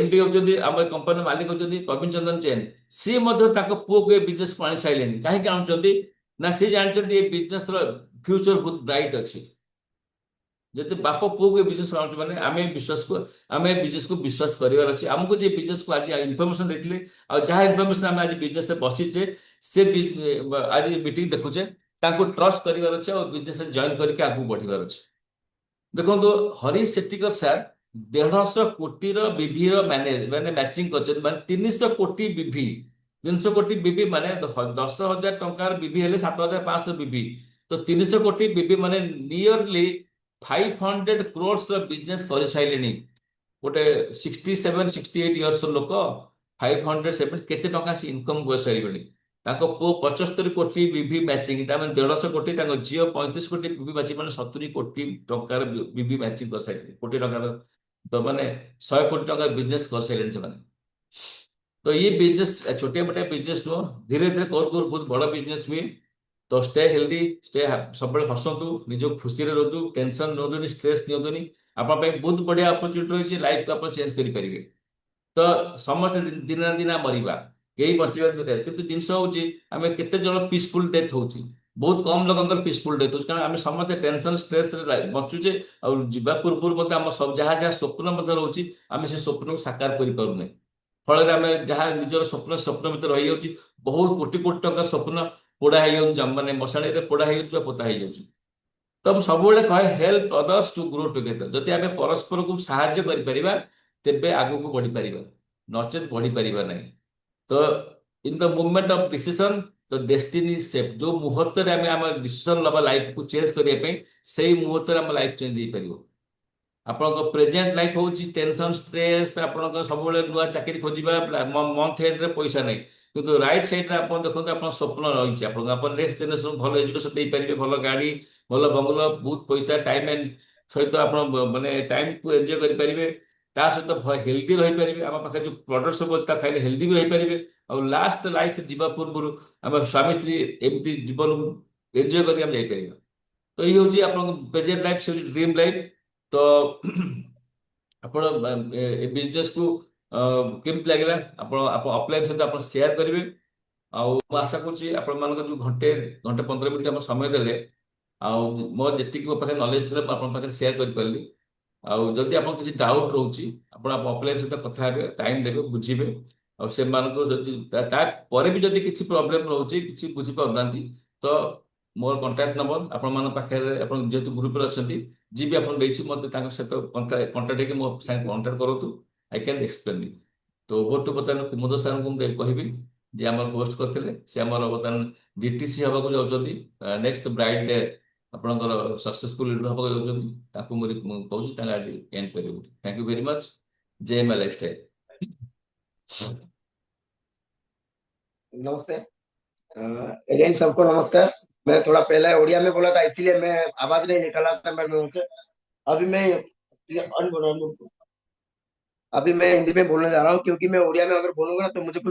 MD ହଉଛନ୍ତି ଆମ କମ୍ପାନୀର ମାଲିକ ହଉଛନ୍ତି ପ୍ରବୀଣ ଚନ୍ଦନ ଚେନ୍। ସିଏ ମଧ୍ୟ ତାଙ୍କ ପୁଅକୁ ଏ ବିଜନେସକୁ ଆଣି ସାରିଲେଣି। କାହିଁକି ଆଣୁଛନ୍ତି ନା ସେ ଜାଣିଛନ୍ତି ଏ ବିଜନେସର ଫ୍ୟୁଚର ବହୁତ ବ୍ରାଇଟ୍ ଅଛି। ଯଦି ବାପ ପୁଅକୁ ଏ ବିଜନେସ ଆଣୁଛୁ ମାନେ ଆମେ ବିଜନେସକୁ ବିଶ୍ୱାସ କରିବାର ଅଛି। ଆମକୁ ଯେ ବିଜନେସକୁ ଆଜି ଇନଫର୍ମେସନ ଦେଇଥିଲେ ଆଉ ଯାହା ଇନଫର୍ମେସନ ଆମେ ଆଜି ବିଜନେସରେ ବସିଛେ, ସେ ଆଜି ମିଟିଂ ଦେଖୁଛେ, ତାଙ୍କୁ ଟ୍ରଷ୍ଟ କରିବାର ଅଛି ଆଉ ବିଜନେସରେ ଜଏନ କରିକି ଆଗକୁ ବଢିବାର ଅଛି। ଦେଖନ୍ତୁ ହରିଶ ସେଟ୍ଟିକର ସାର୍ 150 କୋଟିର ବିଭିର ମାନେ ମ୍ୟାଚିଂ କରିଛନ୍ତି। ମାନେ 300 କୋଟି ବିଭି, 300 କୋଟି ବିଭି ମାନେ 10,000 ଟଙ୍କାର ବିଭି ହେଲେ 7,500 ବିଭି। ତ 300 କୋଟି ବିଭି ମାନେ ନିୟରଲି 500 crores ବିଜନେସ କରିସାରିଲେଣି। ଗୋଟେ 67-68 ଇୟର୍ସ ଲୋକ 507 କେତେ ଟଙ୍କା ସେ ଇନକମ କରିସାରିବେଣି। ତାଙ୍କ ପୁଅ 75 କୋଟି ବିଭି ମ୍ୟାଚିଂ, ତାମାନେ 150 କୋଟି, ତାଙ୍କ ଝିଅ 35 କୋଟି ବିଭି ମ୍ୟାଚିଂ, ମାନେ 70 କୋଟି ଟଙ୍କାର ବିଭି ମ୍ୟାଚିଂ କରିସାରିଲେଣି। କୋଟି ଟଙ୍କାର ତ ମାନେ 100 କୋଟି ଟଙ୍କାର ବିଜନେସ କରିସାରିଲେଣି ସେମାନେ। ତ ये बिजनेस छोटे मोटे बिजनेस नुह, धीरे धीरे करू करू बहुत बड़ बिजनेस हुए। तो स्टे हेल्दी, स्टे सब हसतु, निज खुशी रुहतु, टेंशन नियंतुनि, स्ट्रेस नियंतुनि। आप बहुत बढ़िया अपॉर्चुनिटी रही है, लाइफ को आप चेंज करेंगे। तो समस्त दिन ना दिन मरिबा, कई बचवा किंतु जिनस होची आमे केते जण पीसफुल डेथ होची, बहुत कम लोकंकर पीसफुल डेथ होची। कारण आमे समस्त टेंशन स्ट्रेस रे बचुचे और जीवा पूर्व मते हम सब जहा जहा स्वप्न मते रहउची, आमे से स्वप्न को साकार करि पारुने। फल आमे जहा निजर स्वप्न स्वप्न मते रहि जाउची, बहुत कोटी कोटी टंका स्वप्न पोड़ा हो जाउची, माने मशाणी रे पोड़ा हो जाउची, पोता हो जाउची। तो हम सब कहे help others to grow together. जदि आमे परस्पर को साहाय्य करि परिबा तेबे आगु को बढ़ी परिबा, नचेत बढ़ी परिबा नहीं। तो in the movement of decision तो डेस्टिनी सेफ। जो मुहूर्त रे आमे हमर डिसीजन लबा लाइफ को चेंज करिया पे, सेही मुहूर्त रे हम लाइफ चेंज होई परिबो। ଆପଣଙ୍କ ପ୍ରେଜେଣ୍ଟ ଲାଇଫ ହଉଛି ଟେନସନ ଷ୍ଟ୍ରେସ୍, ଆପଣଙ୍କ ସବୁବେଳେ ନୂଆ ଚାକିରି ଖୋଜିବା, ମନ୍ଥ ଏଣ୍ଡରେ ପଇସା ନାହିଁ। କିନ୍ତୁ ରାଇଟ ସାଇଡରେ ଆପଣ ଦେଖନ୍ତୁ ଆପଣଙ୍କ ସ୍ୱପ୍ନ ରହିଛି। ଆପଣଙ୍କ ଆପଣ ନେକ୍ସଟ ଜେନେରେସନ ଭଲ ଏଜୁକେସନ ଦେଇପାରିବେ, ଭଲ ଗାଡି, ଭଲ ବଙ୍ଗଲୋ, ବହୁତ ପଇସା, ଟାଇମ ଆଣ୍ଡ ସହିତ ଆପଣ ମାନେ ଟାଇମକୁ ଏନ୍ଜୟ କରିପାରିବେ। ତା ସହିତ ହେଲ୍ଦି ରହିପାରିବେ। ଆମ ପାଖରେ ଯୋଉ ପ୍ରଡକ୍ଟ ସବୁ ଅଛି ତା ଖାଇଲେ ହେଲ୍ଦି ବି ରହିପାରିବେ। ଆଉ ଲାଷ୍ଟ ଲାଇଫ ଯିବା ପୂର୍ବରୁ ଆମେ ସ୍ୱାମୀ ସ୍ତ୍ରୀ ଏମିତି ଜୀବନକୁ ଏନ୍ଜୟ କରି ଆମେ ଯାଇପାରିବା। ତ ଇଏ ହଉଛି ଆପଣଙ୍କ ପ୍ରେଜେଣ୍ଟ ଲାଇଫ, ସେ ଡ୍ରିମ୍ ଲାଇଫ। ତ ଆପଣ ଏ ବିଜନେସକୁ କେମିତି ଲାଗିଲା ଆପଣ ଅଫଲାଇନ ସହିତ ଆପଣ ସେୟାର କରିବେ। ଆଉ ମୁଁ ଆଶା କରୁଛି ଆପଣମାନଙ୍କ ଯୋଉ ଘଣ୍ଟେ ଘଣ୍ଟେ 15 ମିନିଟ ଆପଣ ସମୟ ଦେଲେ, ଆଉ ମୋର ଯେତିକି ମୋ ପାଖରେ ନଲେଜ ଥିଲା ମୁଁ ଆପଣଙ୍କ ପାଖରେ ସେୟାର କରିପାରିଲି। ଆଉ ଯଦି ଆପଣ କିଛି ଡାଉଟ୍ ରହୁଛି ଆପଣ ଅଫଲାଇନ ସହିତ କଥା ହେବେ, ଟାଇମ ଦେବେ, ବୁଝିବେ। ଆଉ ସେମାନଙ୍କୁ ଯଦି ତାପରେ ବି ଯଦି କିଛି ପ୍ରୋବ୍ଲେମ ରହୁଛି, କିଛି ବୁଝିପାରୁନାହାନ୍ତି, ତ ମୋର କଣ୍ଟାକ୍ଟ ନମ୍ବର ଆପଣମାନଙ୍କ ପାଖରେ, ଆପଣ ଯେହେତୁ ଗ୍ରୁପରେ ଅଛନ୍ତି, ଯିଏ ବି ଆପଣ ଦେଇଛି ମତେ ତାଙ୍କ ସହିତ କଣ୍ଟାକ୍ଟ ହେଇକି ମୋ ସାଙ୍ଗେ କଣ୍ଟାକ୍ଟ କରନ୍ତୁ। ଆଇ କ୍ୟାନ୍ ଏକ୍ସପ୍ଲେନ୍ ଇଟ୍। ତ ଓଭର ଟୁ ବର୍ତ୍ତମାନ କୁମୁଦ ସାର୍ଙ୍କୁ ମୁଁ କହିବି ଯେ ଆମର ହୋଷ୍ଟ କରିଥିଲେ, ସେ ଆମର ବର୍ତ୍ତମାନ DTC ହେବାକୁ ଯାଉଛନ୍ତି। ନେକ୍ସଟ ବ୍ରାଇଡ ଡେ ଆପଣଙ୍କର ସକ୍ସେସଫୁଲ ଲିଡର ହେବାକୁ ଯାଉଛନ୍ତି। ତାଙ୍କୁ ମୁଁ କହୁଛି ତାଙ୍କ ଆଜି ଏଣ୍ଡ କରିବୁ। Thank you very much. ଜୟ ମାଇ ଲାଇଫଷ୍ଟାଇଲ। नमस्ते। अगेन सबको नमस्कार। मैं थोड़ा पहले उड़िया में बोला था, इसीलिए मैं आवाज नहीं निकाला था मेरे मुंह से। अभी मैं अभी मैं हिंदी में बोलने जा रहा हूँ, क्योंकि मैं उड़िया में अगर बोलूंगा ना तो मुझे कुछ